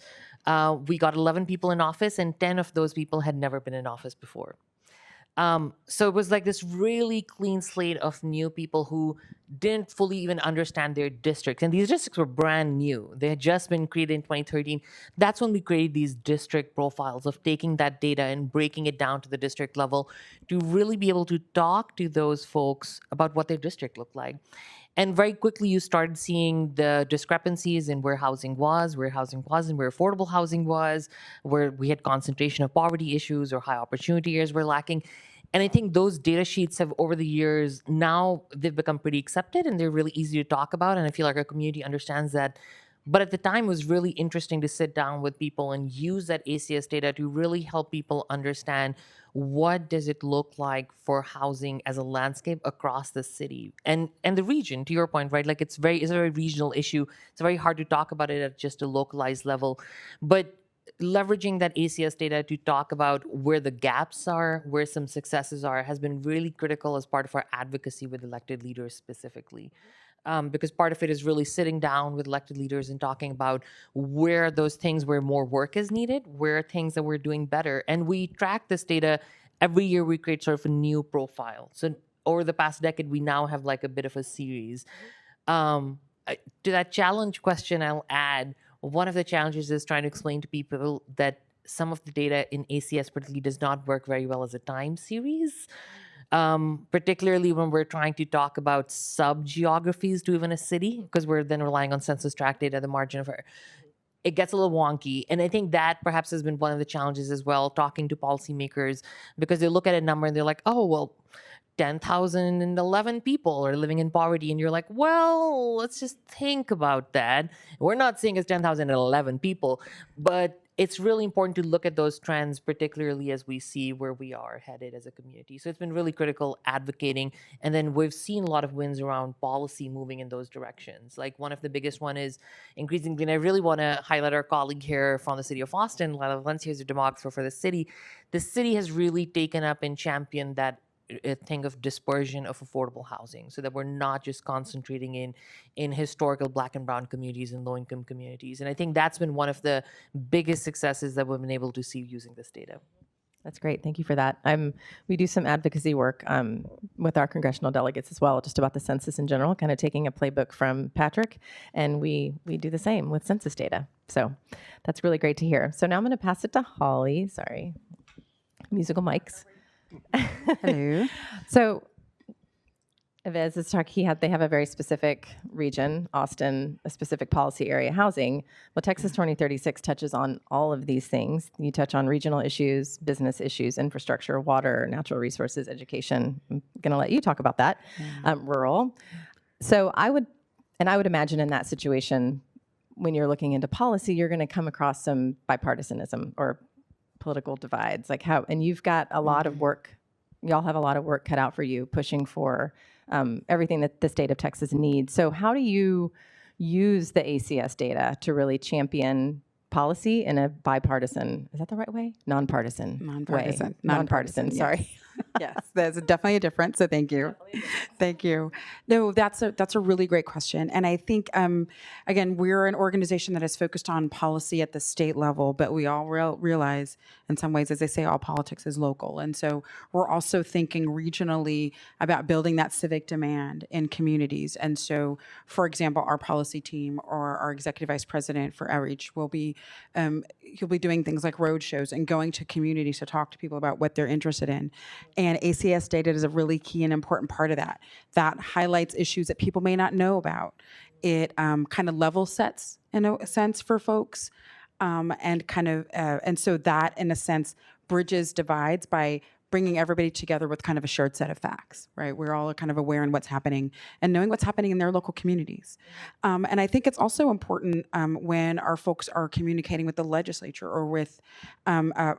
[SPEAKER 18] We got 11 people in office, and 10 of those people had never been in office before. So it was like this really clean slate of new people who didn't fully even understand their districts. And these districts were brand new. They had just been created in 2013. That's when we created these district profiles of taking that data and breaking it down to the district level to really be able to talk to those folks about what their district looked like. And very quickly, you started seeing the discrepancies in where housing was and where affordable housing was, where we had concentration of poverty issues or high opportunity areas were lacking. And I think those data sheets have, over the years, now they've become pretty accepted and they're really easy to talk about. And I feel like our community understands that. But at the time, it was really interesting to sit down with people and use that ACS data to really help people understand what does it look like for housing as a landscape across the city and the region, to your point, right? Like it's a very regional issue. It's very hard to talk about it at just a localized level. But leveraging that ACS data to talk about where the gaps are, where some successes are, has been really critical as part of our advocacy with elected leaders specifically. Because part of it is really sitting down with elected leaders and talking about where those things where more work is needed, where are things that we're doing better. And we track this data. Every year we create sort of a new profile. So over the past decade, we now have like a bit of a series. To that challenge question, I'll add, one of the challenges is trying to explain to people that some of the data in ACS particularly does not work very well as a time series. Particularly when we're trying to talk about sub-geographies to even a city, because we're then relying on census tract data at the margin of error. It gets a little wonky. And I think that perhaps has been one of the challenges as well, talking to policymakers, because they look at a number and they're like, oh, well, 10,011 people are living in poverty. And you're like, well, let's just think about that. We're not saying it's 10,011 people, but it's really important to look at those trends, particularly as we see where we are headed as a community. So it's been really critical advocating. And then we've seen a lot of wins around policy moving in those directions. Like one of the biggest one is increasingly, and I really want to highlight our colleague here from the city of Austin, Lila Valencia is a demographer for the city. The city has really taken up and championed that thing of dispersion of affordable housing, so that we're not just concentrating in historical Black and brown communities and low-income communities. And I think that's been one of the biggest successes that we've been able to see using this data.
[SPEAKER 17] That's great. Thank you for that. We do some advocacy work with our congressional delegates as well, just about the census in general, kind of taking a playbook from Patrick, and we do the same with census data. So that's really great to hear. So now I'm going to pass it to Holly. Sorry, musical mics.
[SPEAKER 21] Hello.
[SPEAKER 17] So Yves is talking, they have a very specific region, Austin, a specific policy area, housing. Well, Texas 2036 touches on all of these things. You touch on regional issues, business issues, infrastructure, water, natural resources, education. I'm going to let you talk about that. Rural. So I would imagine in that situation, when you're looking into policy, you're going to come across some bipartisanism or political divides, like how, and you've got a lot of work, y'all have a lot of work cut out for you pushing for everything that the state of Texas needs. So how do you use the ACS data to really champion policy in a bipartisan, is that the right way? Nonpartisan. Nonpartisan, sorry.
[SPEAKER 21] Yes, there's definitely a difference. So thank you. Thank you. No, that's a really great question. And I think, again, we're an organization that is focused on policy at the state level, but we all realize in some ways, as they say, all politics is local. And so we're also thinking regionally about building that civic demand in communities. And so, for example, our policy team or our executive vice president for outreach will be, he'll be doing things like road shows and going to communities to talk to people about what they're interested in. And ACS data is a really key and important part of that. That highlights issues that people may not know about. It kind of level sets, in a sense, for folks. And so that, in a sense, bridges divides by bringing everybody together with kind of a shared set of facts, right? We're all kind of aware in what's happening and knowing what's happening in their local communities. And I think it's also important when our folks are communicating with the legislature or with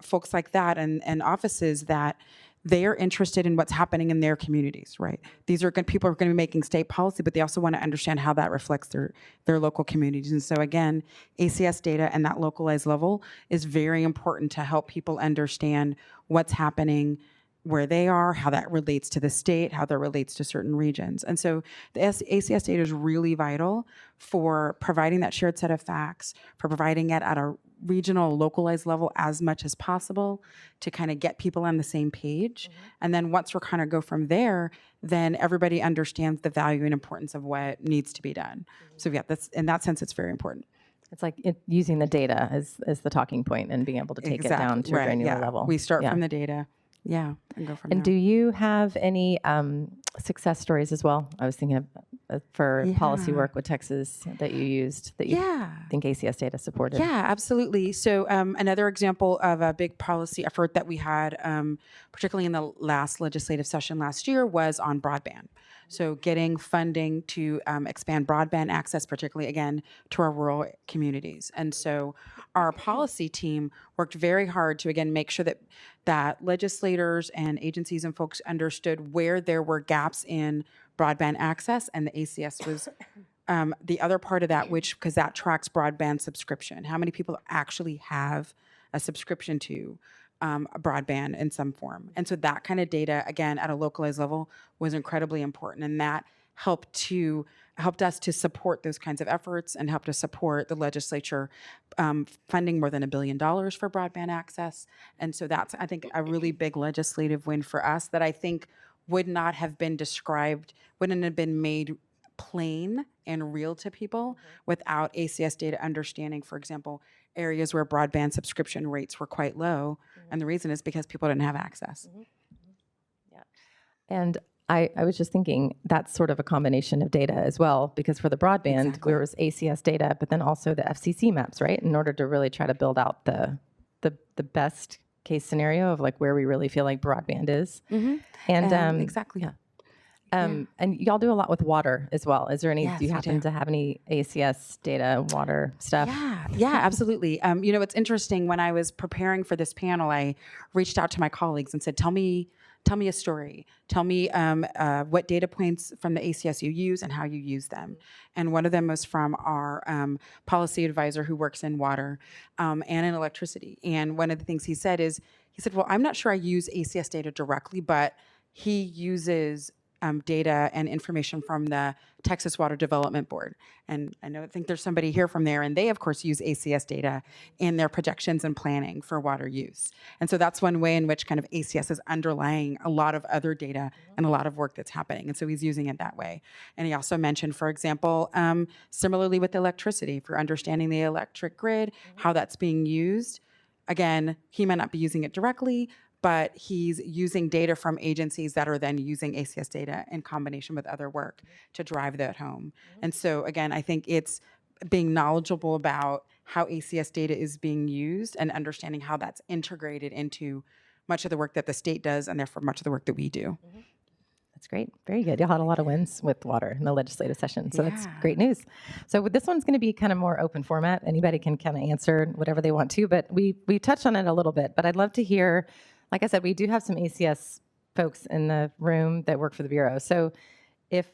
[SPEAKER 21] folks like that and offices that they are interested in what's happening in their communities, right? These are good people who are going to be making state policy, but they also want to understand how that reflects their local communities. And so again, ACS data and that localized level is very important to help people understand what's happening where they are, how that relates to the state, how that relates to certain regions. And so the ACS data is really vital for providing that shared set of facts, for providing it at a regional, localized level as much as possible to kind of get people on the same page. And then once we're kind of go from there, then everybody understands the value and importance of what needs to be done. So yeah, that's in that sense, it's very important.
[SPEAKER 17] It's like using the data as the talking point and being able to take it down to a granular level.
[SPEAKER 21] We start from the data. Yeah, and go from
[SPEAKER 17] And
[SPEAKER 21] there.
[SPEAKER 17] do you have any success stories as well? I was thinking of for policy work with Texas that you used that you think ACS data supported.
[SPEAKER 21] Yeah, absolutely. So another example of a big policy effort that we had, particularly in the last legislative session last year, was on broadband. So getting funding to expand broadband access, particularly, again, to our rural communities. And so our policy team worked very hard to, again, make sure that legislators and agencies and folks understood where there were gaps in broadband access, and the ACS was the other part of that, because that tracks broadband subscription. How many people actually have a subscription to broadband in some form? And so that kind of data, again, at a localized level, was incredibly important, and that helped us to support those kinds of efforts and helped us support the legislature funding more than $1 billion for broadband access. And so that's, I think, a really big legislative win for us that I think would not have been described, wouldn't have been made plain and real to people without ACS data understanding, for example, areas where broadband subscription rates were quite low. And the reason is because people didn't have access.
[SPEAKER 17] Yeah. And I was just thinking that's sort of a combination of data as well, because for the broadband, there was ACS data, but then also the FCC maps, right? In order to really try to build out the best case scenario of like where we really feel like broadband is. And
[SPEAKER 21] exactly.
[SPEAKER 17] Yeah. And y'all do a lot with water as well. Is there any,
[SPEAKER 21] Yes,
[SPEAKER 17] do you
[SPEAKER 21] we
[SPEAKER 17] happen
[SPEAKER 21] do.
[SPEAKER 17] to have any ACS data, water stuff?
[SPEAKER 21] Yeah, absolutely. It's interesting. When I was preparing for this panel, I reached out to my colleagues and said, tell me a story. Tell me what data points from the ACS you use and how you use them. And one of them was from our policy advisor who works in water and in electricity. And one of the things he said, well, I'm not sure I use ACS data directly, but he uses data and information from the Texas Water Development Board. And I think there's somebody here from there, and they, of course, use ACS data in their projections and planning for water use. And so that's one way in which kind of ACS is underlying a lot of other data and a lot of work that's happening. And so he's using it that way. And he also mentioned, for example, similarly with electricity, for understanding the electric grid, how that's being used. Again, he might not be using it directly, but he's using data from agencies that are then using ACS data in combination with other work to drive that home. And so, again, I think it's being knowledgeable about how ACS data is being used and understanding how that's integrated into much of the work that the state does and therefore much of the work that we do.
[SPEAKER 17] That's great. Very good. Y'all had a lot of wins with water in the legislative session. So that's great news. So this one's going to be kind of more open format. Anybody can kind of answer whatever they want to, but we touched on it a little bit. But I'd love to hear, like I said, we do have some ACS folks in the room that work for the Bureau. So if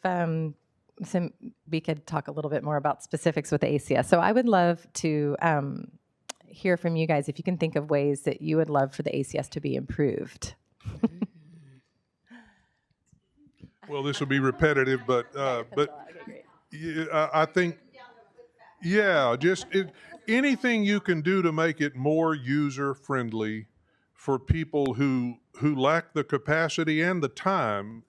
[SPEAKER 17] we could talk a little bit more about specifics with the ACS. So I would love to hear from you guys if you can think of ways that you would love for the ACS to be improved.
[SPEAKER 20] Well, this will be repetitive, but I think, anything you can do to make it more user-friendly for people who lack the capacity and the time.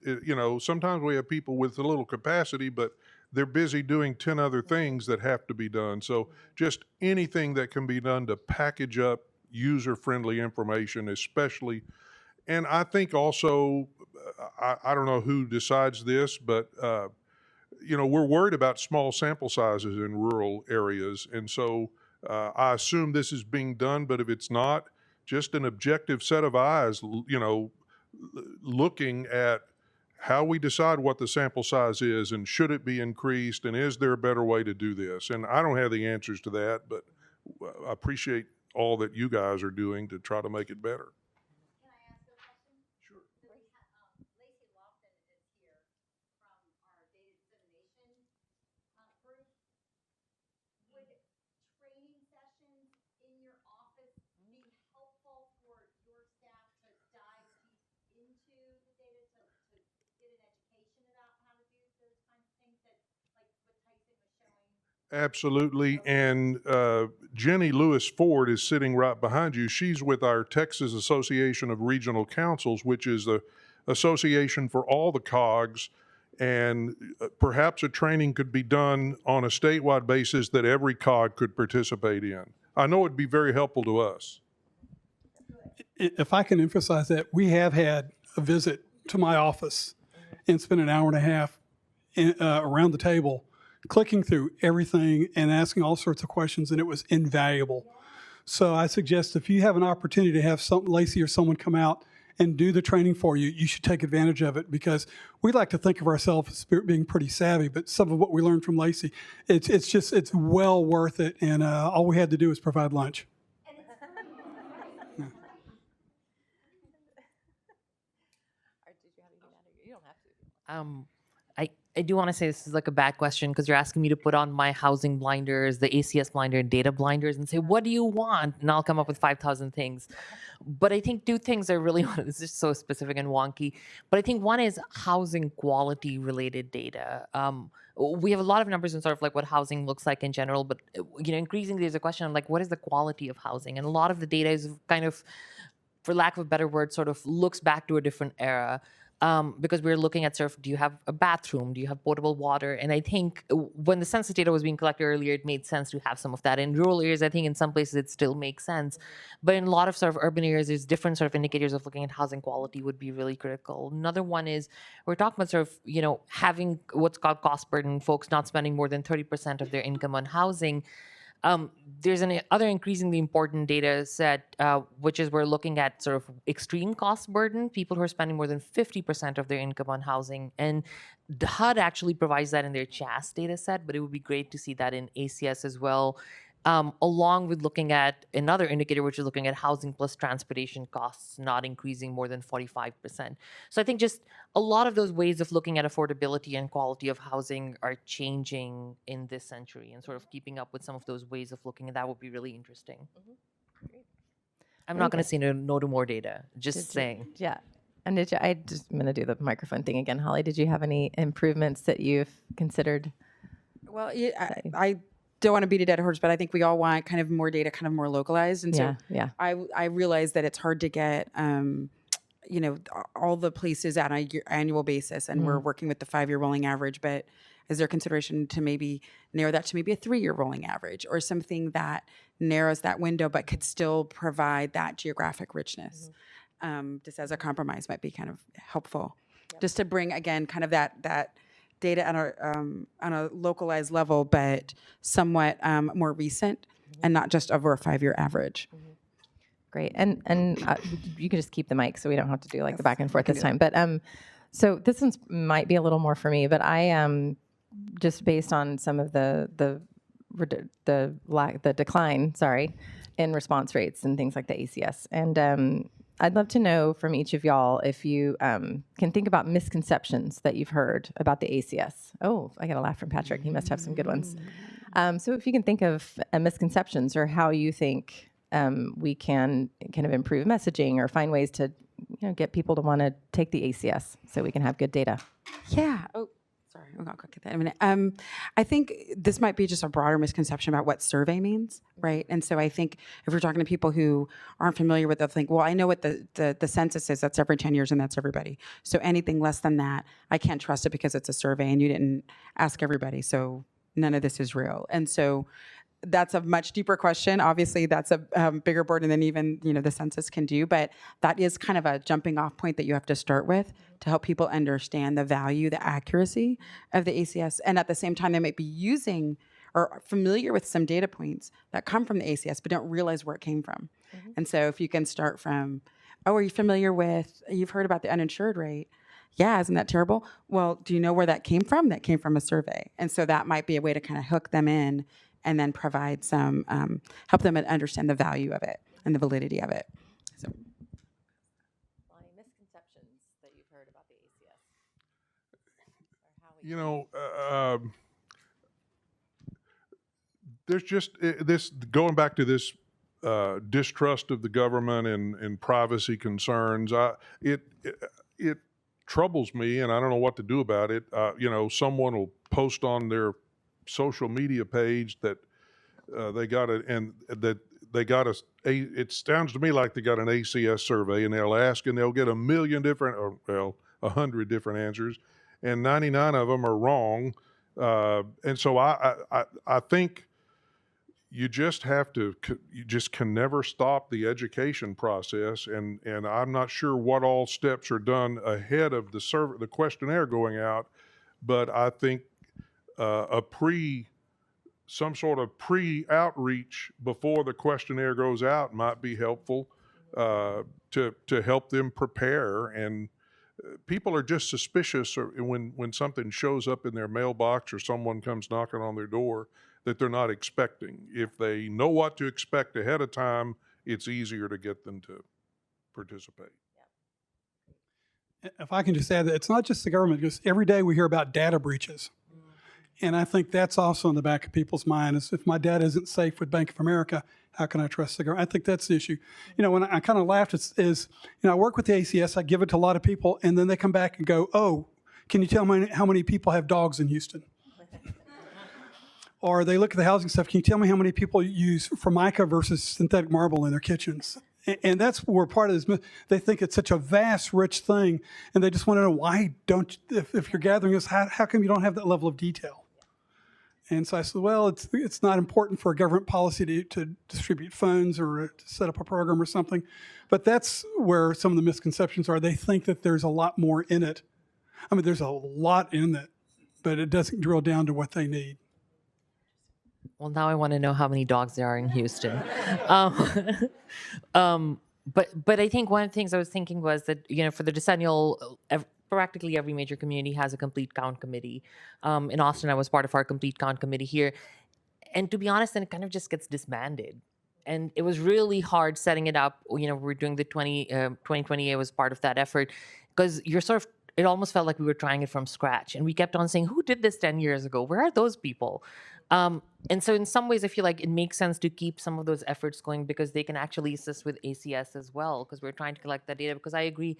[SPEAKER 20] Sometimes we have people with a little capacity, but they're busy doing 10 other things that have to be done. So just anything that can be done to package up user-friendly information, especially. And I think also, I don't know who decides this, but we're worried about small sample sizes in rural areas. And so I assume this is being done, but if it's not, just an objective set of eyes, looking at how we decide what the sample size is and should it be increased and is there a better way to do this? And I don't have the answers to that, but I appreciate all that you guys are doing to try to make it better. Absolutely. And Jenny Lewis Ford is sitting right behind you. She's with our Texas Association of Regional Councils, which is the association for all the COGs. And perhaps a training could be done on a statewide basis that every COG could participate in. I know it'd be very helpful to us.
[SPEAKER 19] If I can emphasize that, we have had a visit to my office and spent an hour and a half around the table clicking through everything and asking all sorts of questions, and it was invaluable. So I suggest if you have an opportunity to have Lacey or someone come out and do the training for you, you should take advantage of it, because we like to think of ourselves as being pretty savvy, but some of what we learned from Lacey, it's well worth it, and all we had to do was provide lunch.
[SPEAKER 18] I do want to say this is like a bad question, because you're asking me to put on my housing blinders, the ACS blinder, and data blinders, and say, what do you want? And I'll come up with 5,000 things. But I think two things are really, it's just so specific and wonky. But I think one is housing quality related data. We have a lot of numbers in sort of like what housing looks like in general, but increasingly there's a question of like, what is the quality of housing? And a lot of the data is kind of, for lack of a better word, sort of looks back to a different era. Because we're looking at sort of, do you have a bathroom? Do you have potable water? And I think when the census data was being collected earlier, it made sense to have some of that. In rural areas, I think in some places it still makes sense. But in a lot of sort of urban areas, there's different sort of indicators of looking at housing quality would be really critical. Another one is we're talking about sort of, having what's called cost burden, folks not spending more than 30% of their income on housing. There's another increasingly important data set, which is we're looking at sort of extreme cost burden, people who are spending more than 50% of their income on housing. And the HUD actually provides that in their CHAS data set, but it would be great to see that in ACS as well, along with looking at another indicator, which is looking at housing plus transportation costs not increasing more than 45%. So I think just a lot of those ways of looking at affordability and quality of housing are changing in this century, and sort of keeping up with some of those ways of looking at that would be really interesting. I'm not going to say no to more data, just saying.
[SPEAKER 17] Yeah. And I'm going to do the microphone thing again. Holly, did you have any improvements that you've considered?
[SPEAKER 21] Well, I don't want to beat a dead horse, but I think we all want kind of more data, kind of more localized. And so I realize that it's hard to get, all the places on an annual basis, and we're working with the 5-year rolling average, but is there consideration to maybe narrow that to maybe a 3-year rolling average, or something that narrows that window but could still provide that geographic richness? Just as a compromise might be kind of helpful. Just to bring, again, kind of that data on a localized level, but somewhat more recent, and not just over a 5-year average.
[SPEAKER 17] Great. And you can just keep the mic so we don't have to do like the back and forth this time. But so this one might be a little more for me, but I just based on some of the decline, in response rates and things like the ACS. And I'd love to know from each of y'all if you can think about misconceptions that you've heard about the ACS. Oh, I got a laugh from Patrick. He must have some good ones. So if you can think of misconceptions, or how you think we can kind of improve messaging or find ways to get people to want to take the ACS so we can have good data.
[SPEAKER 21] Yeah. Oh, sorry. I'll get that in a minute. I think this might be just a broader misconception about what survey means, right? And so I think if we're talking to people who aren't familiar with it, they'll think, well, I know what the census is. That's every 10 years, and that's everybody. So anything less than that, I can't trust it because it's a survey and you didn't ask everybody. So none of this is real. And so that's a much deeper question. Obviously, that's a bigger burden than even the census can do. But that is kind of a jumping off point that you have to start with to help people understand the value, the accuracy of the ACS. And at the same time, they might be using or familiar with some data points that come from the ACS, but don't realize where it came from. And so if you can start from, are you familiar with, you've heard about the uninsured rate? Yeah, isn't that terrible? Well, do you know where that came from? That came from a survey. And so that might be a way to kind of hook them in and then provide some, help them understand the value of it and the validity of it. So,
[SPEAKER 17] any misconceptions that you've heard about the ACS?
[SPEAKER 20] There's just this, going back to this distrust of the government and privacy concerns. It troubles me, and I don't know what to do about it. Someone will post on their social media page that they got it, and that they got it sounds to me like they got an ACS survey, and they'll ask, and they'll get 1,000,000 different, or well, 100 different answers, and 99 of them are wrong. And so I think you just have to, you just can never stop the education process, and I'm not sure what all steps are done ahead of the questionnaire going out, but I think some sort of pre-outreach before the questionnaire goes out might be helpful to help them prepare. And people are just suspicious when something shows up in their mailbox or someone comes knocking on their door that they're not expecting. If they know what to expect ahead of time, it's easier to get them to participate.
[SPEAKER 19] If I can just add that it's not just the government, because every day we hear about data breaches. And I think that's also in the back of people's mind is if my data isn't safe with Bank of America, how can I trust the government? I think that's the issue. When I kind of laughed, I work with the ACS, I give it to a lot of people, and then they come back and go, oh, can you tell me how many people have dogs in Houston? Or they look at the housing stuff, can you tell me how many people use Formica versus synthetic marble in their kitchens? And that's where part of this, they think it's such a vast, rich thing, and they just want to know why if you're gathering this, how come you don't have that level of detail? And so I said, well, it's not important for a government policy to distribute funds or to set up a program or something. But that's where some of the misconceptions are. They think that there's a lot more in it. I mean, there's a lot in it, but it doesn't drill down to what they need.
[SPEAKER 18] Well, now I want to know how many dogs there are in Houston. But I think one of the things I was thinking was that, for the decennial, practically every major community has a complete count committee. In Austin, I was part of our complete count committee here. And to be honest, then it kind of just gets disbanded. And it was really hard setting it up. We're doing the 2020, I was part of that effort, because it almost felt like we were trying it from scratch. And we kept on saying, who did this 10 years ago? Where are those people? And so in some ways, I feel like it makes sense to keep some of those efforts going because they can actually assist with ACS as well, because we're trying to collect that data. Because I agree,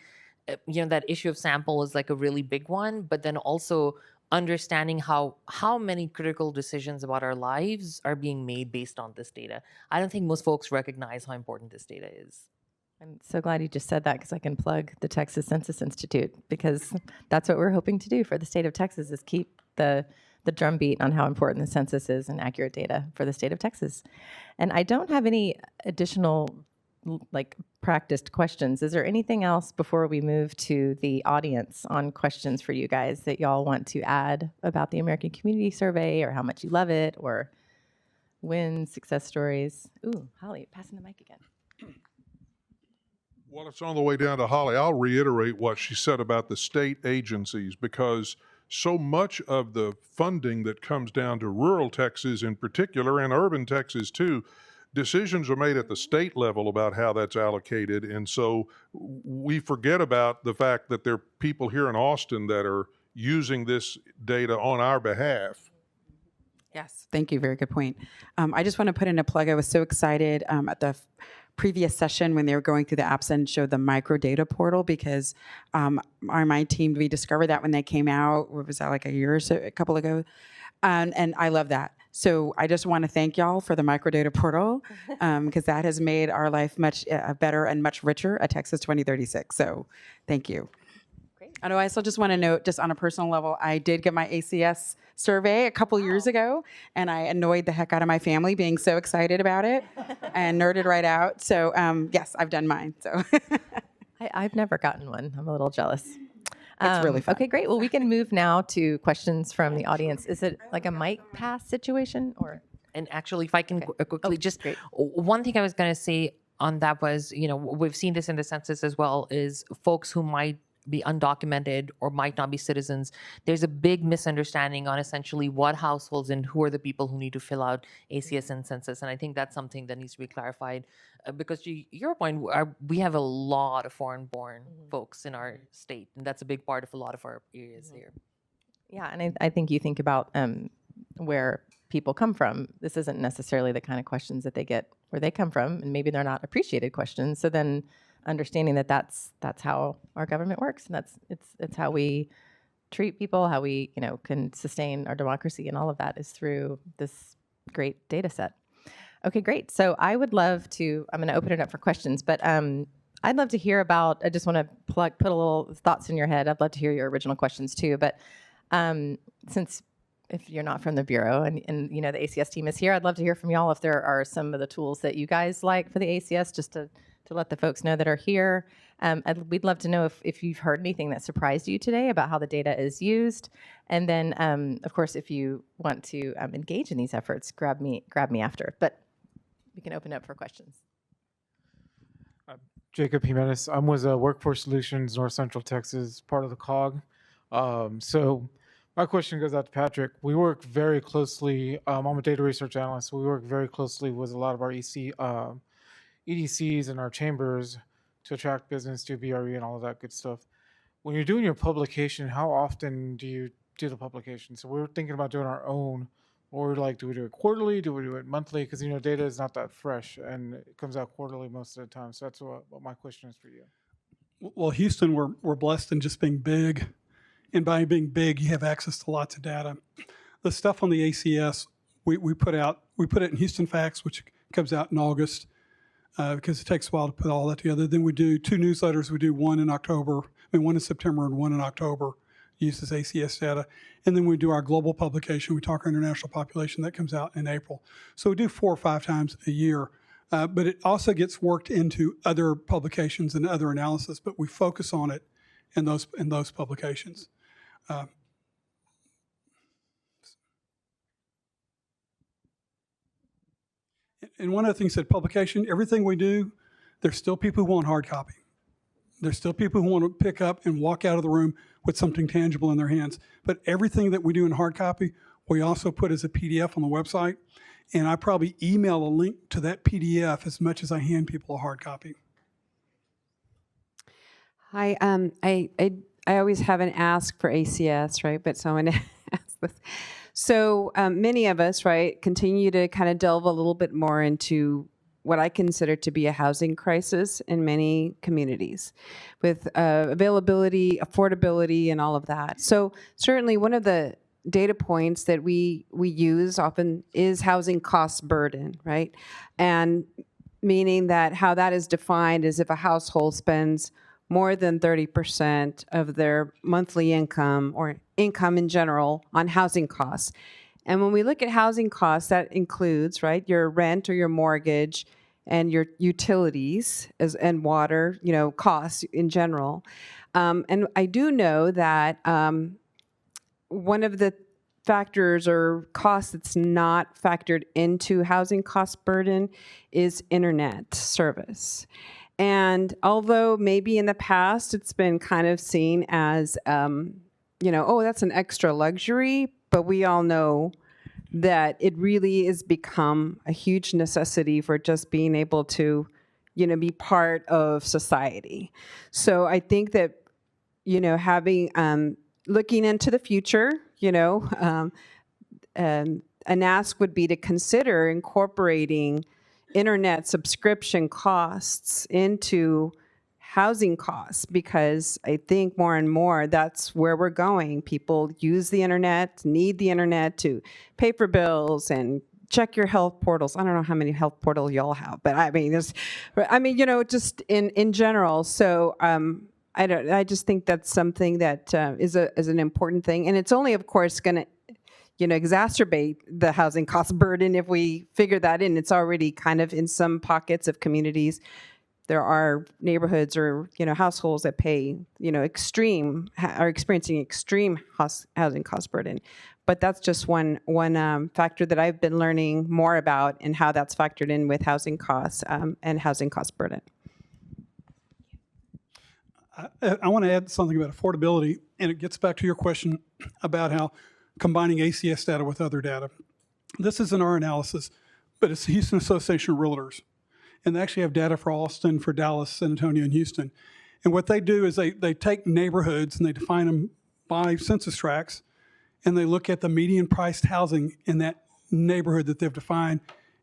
[SPEAKER 18] that issue of sample is like a really big one, but then also understanding how many critical decisions about our lives are being made based on this data. I don't think most folks recognize how important this data is.
[SPEAKER 17] I'm so glad you just said that because I can plug the Texas Census Institute, because that's what we're hoping to do for the state of Texas is keep the drumbeat on how important the census is and accurate data for the state of Texas. And I don't have any additional practiced questions. Is there anything else before we move to the audience on questions for you guys that y'all want to add about the American Community Survey or how much you love it or wins, success stories? Ooh, Holly, passing the mic again.
[SPEAKER 20] Well, it's on the way down to Holly. I'll reiterate what she said about the state agencies, because so much of the funding that comes down to rural Texas in particular, and urban Texas too, decisions are made at the state level about how that's allocated. And so we forget about the fact that there are people here in Austin that are using this data on our behalf.
[SPEAKER 21] Yes, thank you. Very good point. I just want to put in a plug. I was so excited at the previous session when they were going through the apps and showed the microdata portal, because my team, we discovered that when they came out, what was that, like a couple ago? And I love that. So I just want to thank y'all for the microdata portal, because that has made our life much better and much richer at Texas 2036. So thank you. I know I also just want to note, just on a personal level, I did get my ACS survey a couple years ago, and I annoyed the heck out of my family being so excited about it and nerded right out. So yes, I've done mine. So
[SPEAKER 17] I've never gotten one. I'm a little jealous.
[SPEAKER 21] It's really fun.
[SPEAKER 17] Okay, great. Well, we can move now to questions from the audience. Is it like a mic pass situation or?
[SPEAKER 18] And actually, if I can quickly, one thing I was going to say on that was, we've seen this in the census as well, is folks who might be undocumented or might not be citizens. There's a big misunderstanding on essentially what households and who are the people who need to fill out ACS and census. And I think that's something that needs to be clarified because to your point, we have a lot of foreign-born folks in our state, and that's a big part of a lot of our areas here.
[SPEAKER 17] Yeah, and I think you think about where people come from. This isn't necessarily the kind of questions that they get where they come from, and maybe they're not appreciated questions. So then understanding that that's how our government works, and it's how we treat people, how we, can sustain our democracy, and all of that is through this great data set. Okay, great. So I'm going to open it up for questions, but I'd love to hear about, I just want to put a little thoughts in your head. I'd love to hear your original questions too, but since if you're not from the Bureau and the ACS team is here, I'd love to hear from y'all if there are some of the tools that you guys like for the ACS, just to let the folks know that are here. We'd love to know if you've heard anything that surprised you today about how the data is used. And then, of course, if you want to engage in these efforts, grab me after. But we can open it up for questions.
[SPEAKER 5] Jacob Jimenez. I'm with Workforce Solutions, North Central Texas, part of the COG. So my question goes out to Patrick. We work very closely. I'm a data research analyst. So we work very closely with a lot of our EDCs and our chambers to attract business, do BRE and all of that good stuff. When you're doing your publication, how often do you do the publication? So we're thinking about doing our own, or do we do it quarterly? Do we do it monthly? Because data is not that fresh and it comes out quarterly most of the time. So that's what my question is for you.
[SPEAKER 19] Well, Houston, we're blessed in just being big. And by being big, you have access to lots of data. The stuff on the ACS, we put it in Houston Facts, which comes out in August, because it takes a while to put all that together. Then we do 2 newsletters. We do one in September and one in October, uses ACS data. And then we do our global publication. We talk our international population. That comes out in April. So we do 4 or 5 times a year. But it also gets worked into other publications and other analysis, but we focus on it in those publications. And one of the things that publication, everything we do, there's still people who want hard copy. There's still people who want to pick up and walk out of the room with something tangible in their hands. But everything that we do in hard copy, we also put as a PDF on the website. And I probably email a link to that PDF as much as I hand people a hard copy.
[SPEAKER 21] Hi, I always have an ask for ACS, right? But so I'm going to ask this. So many of us, right, continue to kind of delve a little bit more into what I consider to be a housing crisis in many communities with availability, affordability, and all of that. So certainly one of the data points that we use often is housing cost burden, right? And meaning that how that is defined is if a household spends more than 30% of their monthly income or income in general on housing costs. And when we look at housing costs, that includes, right, your rent or your mortgage and your utilities and water, costs in general. And I do know that one of the factors or costs that's not factored into housing cost burden is internet service. And although maybe in the past it's been kind of seen as, oh, that's an extra luxury, but we all know that it really has become a huge necessity for just being able to, be part of society. So I think that, having, looking into the future, an ask would be to consider incorporating internet subscription costs into housing costs, because I think more and more that's where we're going. People use the internet, need the internet to pay for bills and check your health portals. I don't know how many health portals y'all have, but just in general. So I just think that's something that is an important thing, and it's only, of course, going to exacerbate the housing cost burden if we figure that in. It's already kind of in some pockets of communities. There are neighborhoods or households that pay are experiencing extreme housing cost burden. But that's just one factor that I've been learning more about and how that's factored in with housing costs and housing cost burden.
[SPEAKER 19] I want to add something about affordability, and it gets back to your question about how combining ACS data with other data. This isn't our analysis, but it's the Houston Association of Realtors. And they actually have data for Austin, for Dallas, San Antonio, and Houston. And what they do is they take neighborhoods and they define them by census tracts, and they look at the median priced housing in that neighborhood that they've defined,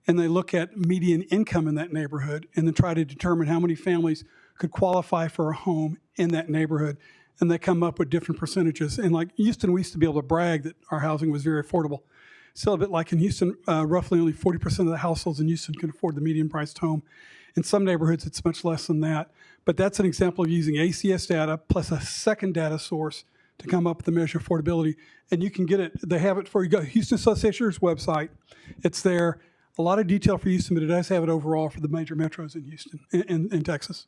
[SPEAKER 19] and they look at median income in that neighborhood, and then try to determine how many families could qualify for a home in that neighborhood. and they come up with different percentages. And like Houston, we used to be able to brag that our housing was very affordable. Still a bit like in Houston, roughly only 40% of the households in Houston can afford the median priced home. In some neighborhoods, it's much less than that. But that's an example of using ACS data plus a second data source to come up with the measure of affordability. And you can get it, they have it for you. Go to Houston Association's website. It's there. A lot of detail for Houston, but it does have it overall for the major metros in Houston, in Texas.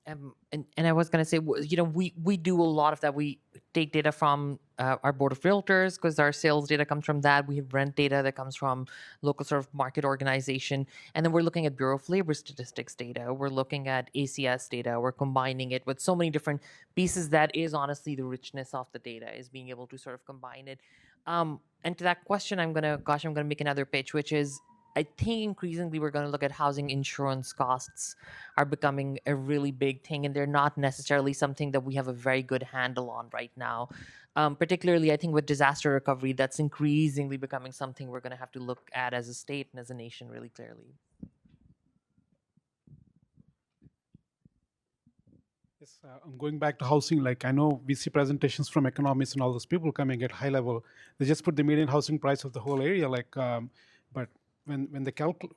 [SPEAKER 18] And I was going to say, we do a lot of that. We take data from our board of realtors because our sales data comes from that. We have rent data that comes from local sort of market organization. And then we're looking at Bureau of Labor Statistics data. We're looking at ACS data. We're combining it with so many different pieces. That is honestly the richness of the data, is being able to sort of combine it. And to that question, I'm going to make another pitch, which is, I think increasingly we're going to look at housing insurance costs are becoming a really big thing, and they're not necessarily something that we have a very good handle on right now. Particularly, I think with disaster recovery, that's increasingly becoming something we're going to have to look at as a state and as a nation really clearly.
[SPEAKER 6] Yes, I'm going back to housing. Like, I know we see presentations from economists and all those people coming at high level. They just put the median housing price of the whole area, but when they calculate,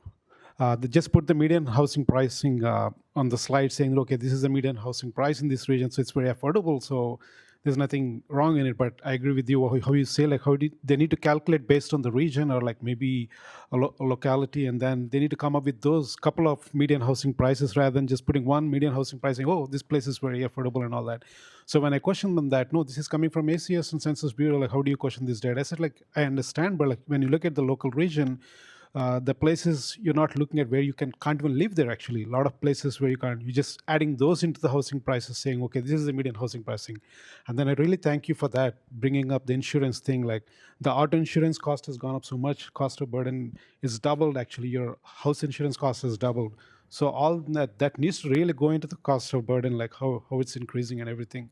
[SPEAKER 6] they just put the median housing pricing on the slide saying, okay, this is the median housing price in this region, so it's very affordable. So there's nothing wrong in it. But I agree with you how you say, like, they need to calculate based on the region or like maybe a locality, and then they need to come up with those couple of median housing prices rather than just putting one median housing price saying, oh, this place is very affordable and all that. So when I questioned them that, no, this is coming from ACS and Census Bureau, like, how do you question this data? I said, like, I understand, but like when you look at the local region, the places you're not looking at where you can't even live there actually. A lot of places where you're just adding those into the housing prices saying, okay, this is the median housing pricing. And then I really thank you for that, bringing up the insurance thing. Like the auto insurance cost has gone up so much, cost of burden is doubled actually. Your house insurance cost has doubled. So all that needs to really go into the cost of burden, like how it's increasing and everything.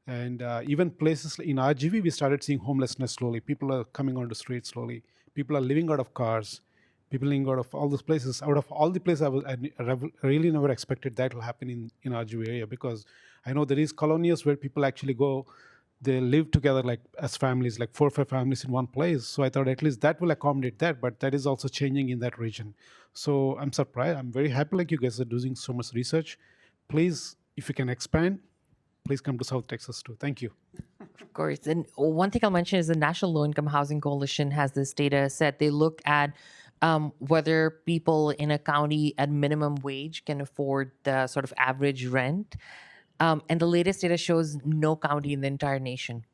[SPEAKER 6] And even places in RGV, we started seeing homelessness slowly. People are coming on the streets slowly. People are living out of cars. People living out of all those places. Out of all the places, I really never expected that will happen in RGV area, because I know there is colonies where people actually go, they live together like as families, like 4 or 5 families in one place. So I thought at least that will accommodate that, but that is also changing in that region. So I'm surprised. I'm very happy like you guys are doing so much research. Please, if you can expand, please come to South Texas too. Thank you.
[SPEAKER 18] Of course. And one thing I'll mention is the National Low Income Housing Coalition has this data set. They look at whether people in a county at minimum wage can afford the sort of average rent. And the latest data shows no county in the entire nation.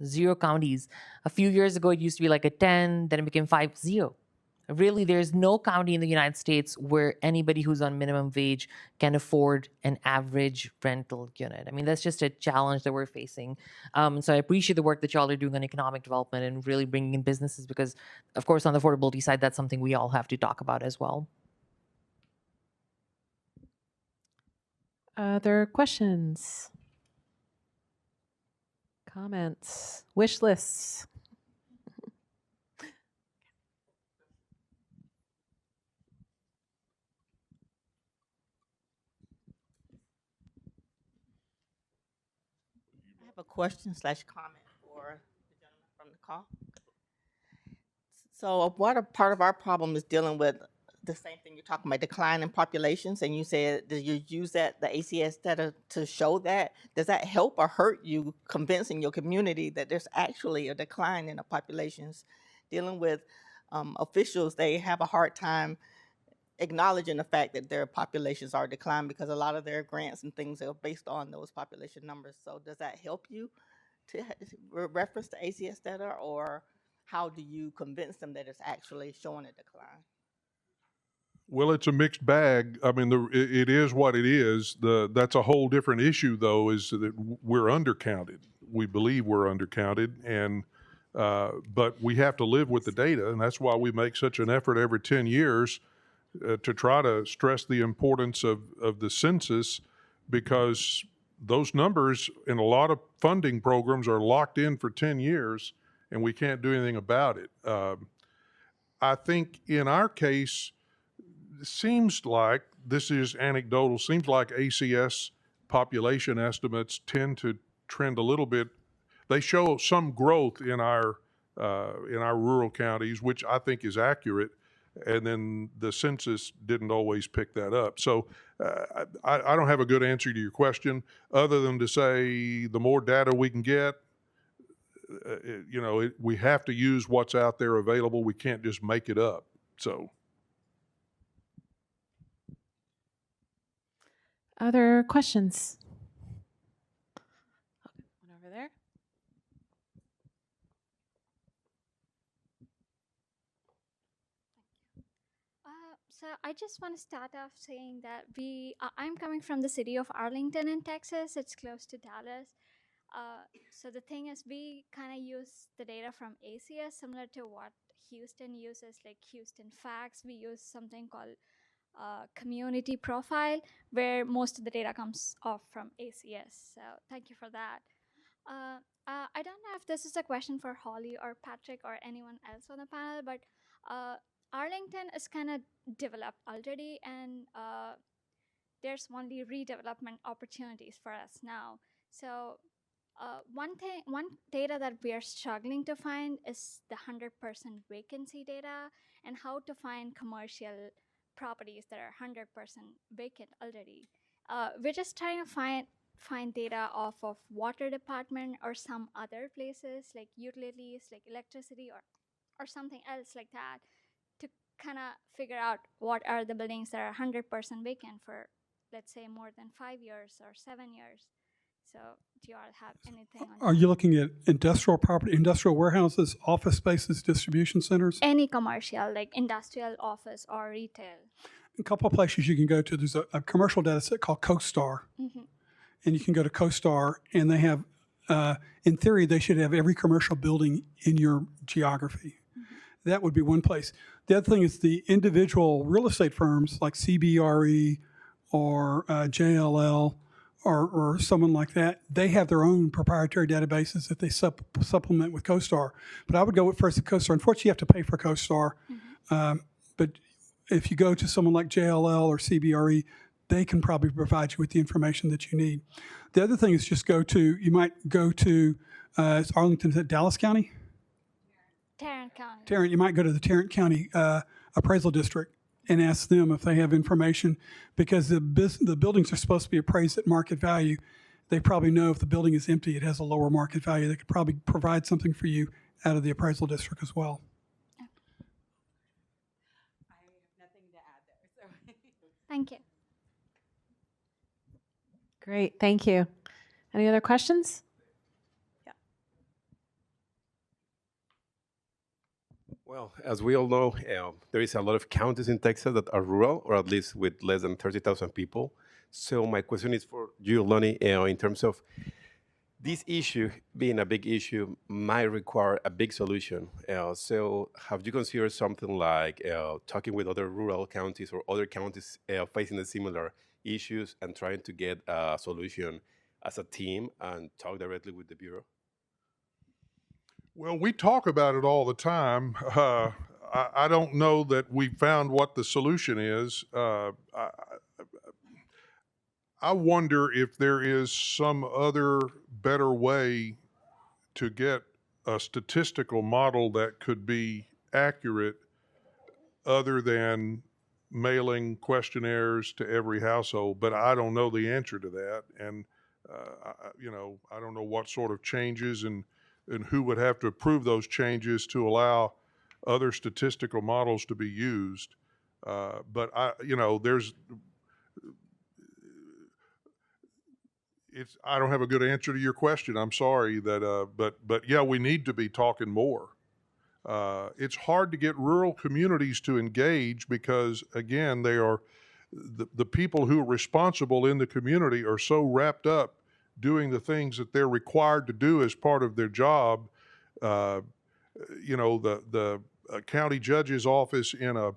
[SPEAKER 18] 0 counties. A few years ago, it used to be like a 10, then it became 5, 0. Really, there's no county in the United States where anybody who's on minimum wage can afford an average rental unit. I mean, that's just a challenge that we're facing. So I appreciate the work that y'all are doing on economic development and really bringing in businesses, because, of course, on the affordability side, that's something we all have to talk about as well.
[SPEAKER 2] Other questions? Comments? Wish lists?
[SPEAKER 22] A question/comment for the gentleman from the call. So what a part of our problem is dealing with the same thing you're talking about, decline in populations, and you said that you use the ACS data to show that. Does that help or hurt you convincing your community that there's actually a decline in the populations? Dealing with officials, they have a hard time acknowledging the fact that their populations are declining, because a lot of their grants and things are based on those population numbers. So does that help you to reference the ACS data, or how do you convince them that it's actually showing a decline?
[SPEAKER 20] Well, it's a mixed bag. I mean, it is what it is. That's a whole different issue, though, is that we're undercounted. We believe we're undercounted, and but we have to live with the data, and that's why we make such an effort every 10 years to try to stress the importance of the census, because those numbers in a lot of funding programs are locked in for 10 years, and we can't do anything about it. I think in our case, it seems like, this is anecdotal, seems like ACS population estimates tend to trend a little bit. They show some growth in our rural counties, which I think is accurate. And then the census didn't always pick that up. So I don't have a good answer to your question, other than to say the more data we can get, we have to use what's out there available. We can't just make it up. So.
[SPEAKER 2] Other questions? One over there.
[SPEAKER 13] So I just want to start off saying that I'm coming from the city of Arlington in Texas. It's close to Dallas. So the thing is, we kind of use the data from ACS, similar to what Houston uses, like Houston Facts. We use something called community profile, where most of the data comes off from ACS. So thank you for that. I don't know if this is a question for Holly or Patrick or anyone else on the panel, but Arlington is kind of developed already, and there's only redevelopment opportunities for us now. So one data that we are struggling to find is the 100% vacancy data, and how to find commercial properties that are 100% vacant already. We're just trying to find data off of water department or some other places like utilities, like electricity or something else like that, to kind of figure out what are the buildings that are 100% vacant for, let's say, more than 5 years or 7 years. So do you all have anything on
[SPEAKER 19] Are you looking at industrial property, industrial warehouses, office spaces, distribution centers?
[SPEAKER 13] any commercial, like industrial, office, or retail?
[SPEAKER 19] A couple of places you can go to. There's a commercial data set called CoStar.
[SPEAKER 13] Mm-hmm.
[SPEAKER 19] And you can go to CoStar, and they have, in theory, they should have every commercial building in your geography. Mm-hmm. That would be one place. The other thing is the individual real estate firms like CBRE or JLL or someone like that, they have their own proprietary databases that they supplement with CoStar. But I would go first at CoStar. Unfortunately, you have to pay for CoStar. Mm-hmm. But if you go to someone like JLL or CBRE, they can probably provide you with the information that you need. The other thing is you might go to, Arlington's at Dallas County?
[SPEAKER 13] Tarrant County.
[SPEAKER 19] Tarrant, you might go to the Tarrant County Appraisal District and ask them if they have information, because the buildings are supposed to be appraised at market value. They probably know if the building is empty, it has a lower market value. They could probably provide something for you out of the appraisal district as well.
[SPEAKER 21] I have nothing to add there. So.
[SPEAKER 13] Thank you.
[SPEAKER 2] Great, thank you. Any other questions?
[SPEAKER 7] Well, as we all know, there is a lot of counties in Texas that are rural, or at least with less than 30,000 people. So my question is for you, Lonnie, in terms of this issue being a big issue might require a big solution. So have you considered something like talking with other rural counties or other counties facing the similar issues and trying to get a solution as a team and talk directly with the Bureau?
[SPEAKER 20] Well, we talk about it all the time. I don't know that we found what the solution is. I wonder if there is some other better way to get a statistical model that could be accurate other than mailing questionnaires to every household, but I don't know the answer to that. And, I don't know what sort of changes and who would have to approve those changes to allow other statistical models to be used. But I don't have a good answer to your question. I'm sorry that, but yeah, we need to be talking more. It's hard to get rural communities to engage because, again, they are the people who are responsible in the community are so wrapped up doing the things that they're required to do as part of their job. The county judge's office in a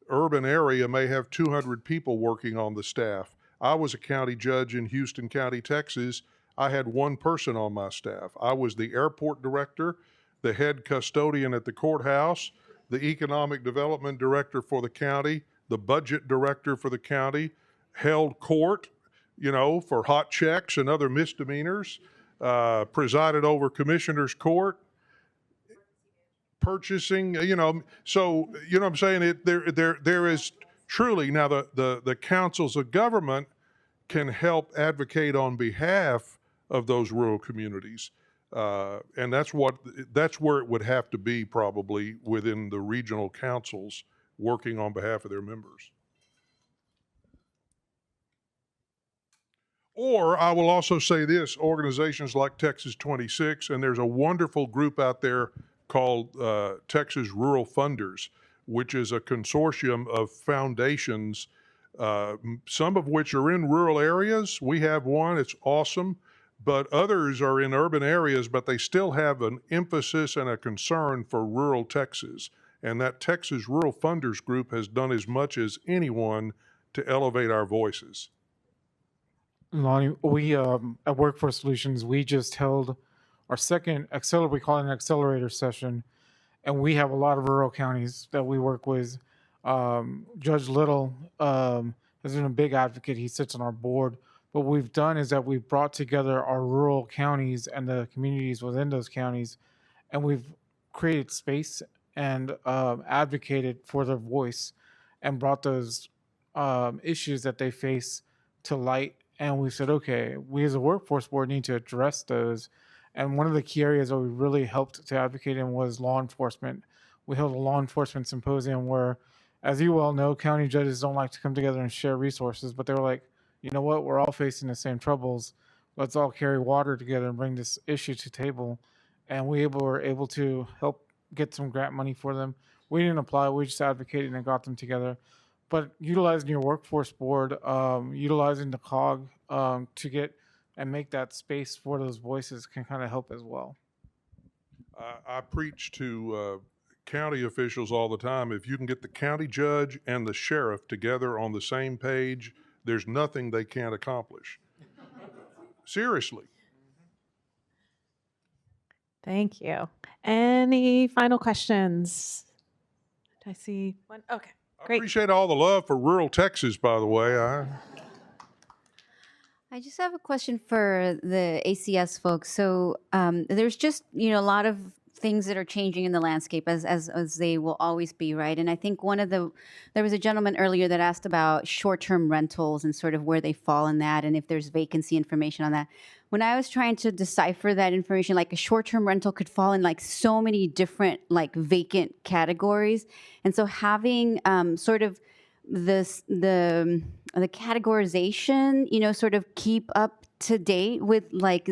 [SPEAKER 20] urban area may have 200 people working on the staff. I was a county judge in Houston County, Texas. I had one person on my staff. I was the airport director, the head custodian at the courthouse, the economic development director for the county, the budget director for the county, held court, for hot checks and other misdemeanors, presided over commissioner's court, purchasing, so, what I'm saying? There is truly, now the councils of government can help advocate on behalf of those rural communities. And that's where it would have to be, probably within the regional councils working on behalf of their members. Or I will also say this, organizations like Texas 26, and there's a wonderful group out there called Texas Rural Funders, which is a consortium of foundations, some of which are in rural areas. We have one, it's awesome, but others are in urban areas, but they still have an emphasis and a concern for rural Texas. And that Texas Rural Funders group has done as much as anyone to elevate our voices.
[SPEAKER 5] Lonnie, we at Workforce Solutions, we just held our second we call it an accelerator session, and we have a lot of rural counties that we work with. Judge Little has been a big advocate. He sits on our board. What we've done is that we've brought together our rural counties and the communities within those counties, and we've created space and advocated for their voice and brought those issues that they face to light. And we said, okay, we as a workforce board need to address those. And one of the key areas that we really helped to advocate in was law enforcement. We held a law enforcement symposium where, as you well know, county judges don't like to come together and share resources, but they were like, you know what, we're all facing the same troubles. Let's all carry water together and bring this issue to table. And we were able to help get some grant money for them. We didn't apply, we just advocated and got them together. But utilizing your workforce board, utilizing the COG to get and make that space for those voices can kind of help as well.
[SPEAKER 20] I preach to county officials all the time. If you can get the county judge and the sheriff together on the same page, there's nothing they can't accomplish. Seriously.
[SPEAKER 2] Thank you. Any final questions? Did I see one? Okay.
[SPEAKER 20] I appreciate all the love for rural Texas, by the way.
[SPEAKER 1] I just have a question for the ACS folks. So there's just, a lot of things that are changing in the landscape as they will always be, right? And I think there was a gentleman earlier that asked about short-term rentals and sort of where they fall in that and if there's vacancy information on that. When I was trying to decipher that information, like a short-term rental could fall in like so many different like vacant categories. And so having sort of the categorization, sort of keep up to date with like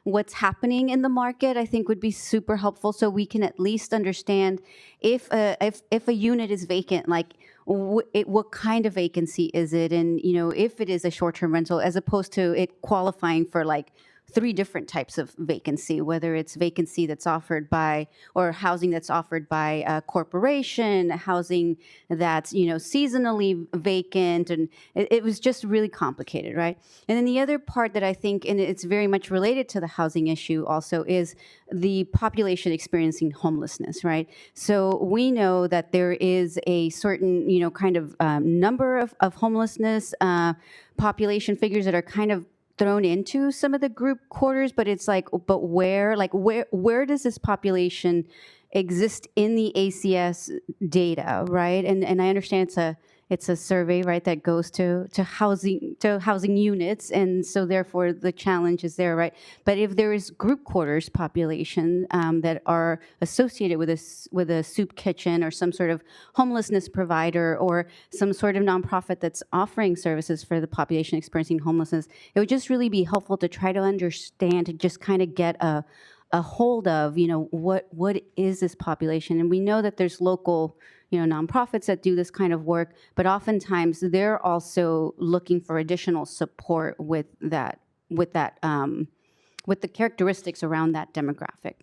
[SPEAKER 1] what's happening in the market, I think would be super helpful, so we can at least understand if a unit is vacant, like what kind of vacancy is it, and if it is a short-term rental, as opposed to it qualifying for like 3 different types of vacancy, whether it's vacancy that's offered by, or housing that's offered by a corporation, housing that's, seasonally vacant, and it was just really complicated, right? And then the other part that I think, and it's very much related to the housing issue also, is the population experiencing homelessness, right? So we know that there is a certain, kind of number of homelessness population figures that are kind of thrown into some of the group quarters, but it's like, but where does this population exist in the ACS data, right? And I understand it's a survey, right, that goes to housing units, and so therefore the challenge is there, right? But if there is group quarters population that are associated with a soup kitchen or some sort of homelessness provider or some sort of nonprofit that's offering services for the population experiencing homelessness, it would just really be helpful to try to understand, to just kind of get a hold of, what is this population? And we know that there's local nonprofits that do this kind of work, but oftentimes they're also looking for additional support with the characteristics around that demographic.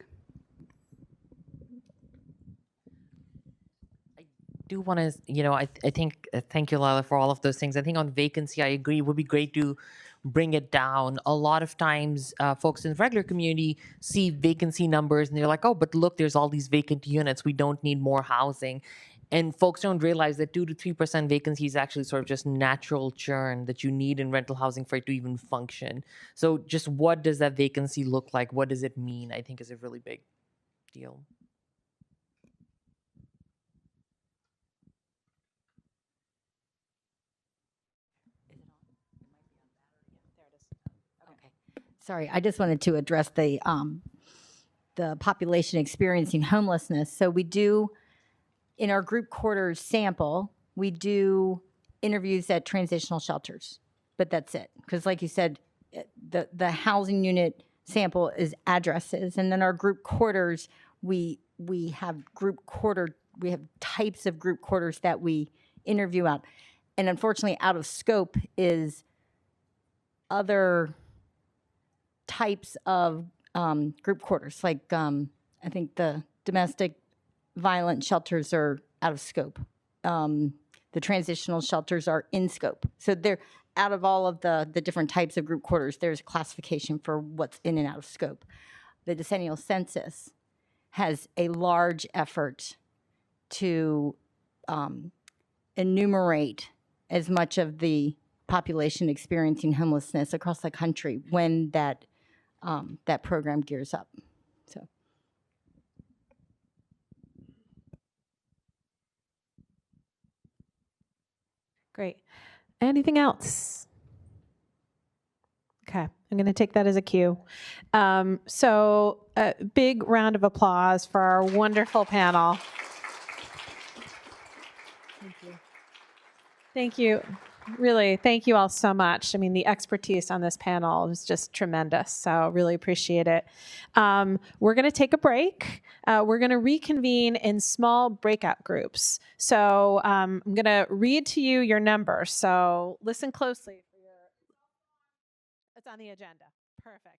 [SPEAKER 18] Do want to, I think, thank you, Lila, for all of those things. I think on vacancy, I agree, it would be great to bring it down. A lot of times, folks in the regular community see vacancy numbers and they're like, oh, but look, there's all these vacant units. We don't need more housing. And folks don't realize that 2 to 3% vacancy is actually sort of just natural churn that you need in rental housing for it to even function. So just what does that vacancy look like? What does it mean? I think is a really big deal.
[SPEAKER 3] Sorry, I just wanted to address the population experiencing homelessness. So we do, in our group quarters sample, we do interviews at transitional shelters, but that's it. Because like you said, the housing unit sample is addresses, and then our group quarters, we have types of group quarters that we interview out. And unfortunately, out of scope is other types of group quarters, like I think the domestic violent shelters are out of scope. The transitional shelters are in scope. So they're out of all of the different types of group quarters, there's a classification for what's in and out of scope. The decennial census has a large effort to enumerate as much of the population experiencing homelessness across the country when that program gears up. So.
[SPEAKER 2] Great. Anything else? Okay, I'm going to take that as a cue. So a big round of applause for our wonderful panel. Thank you. Thank you. Really, thank you all so much. I mean, the expertise on this panel is just tremendous, so really appreciate it. We're going to take a break. We're going to reconvene in small breakout groups. So I'm going to read to you your numbers, so listen closely. It's on the agenda. Perfect.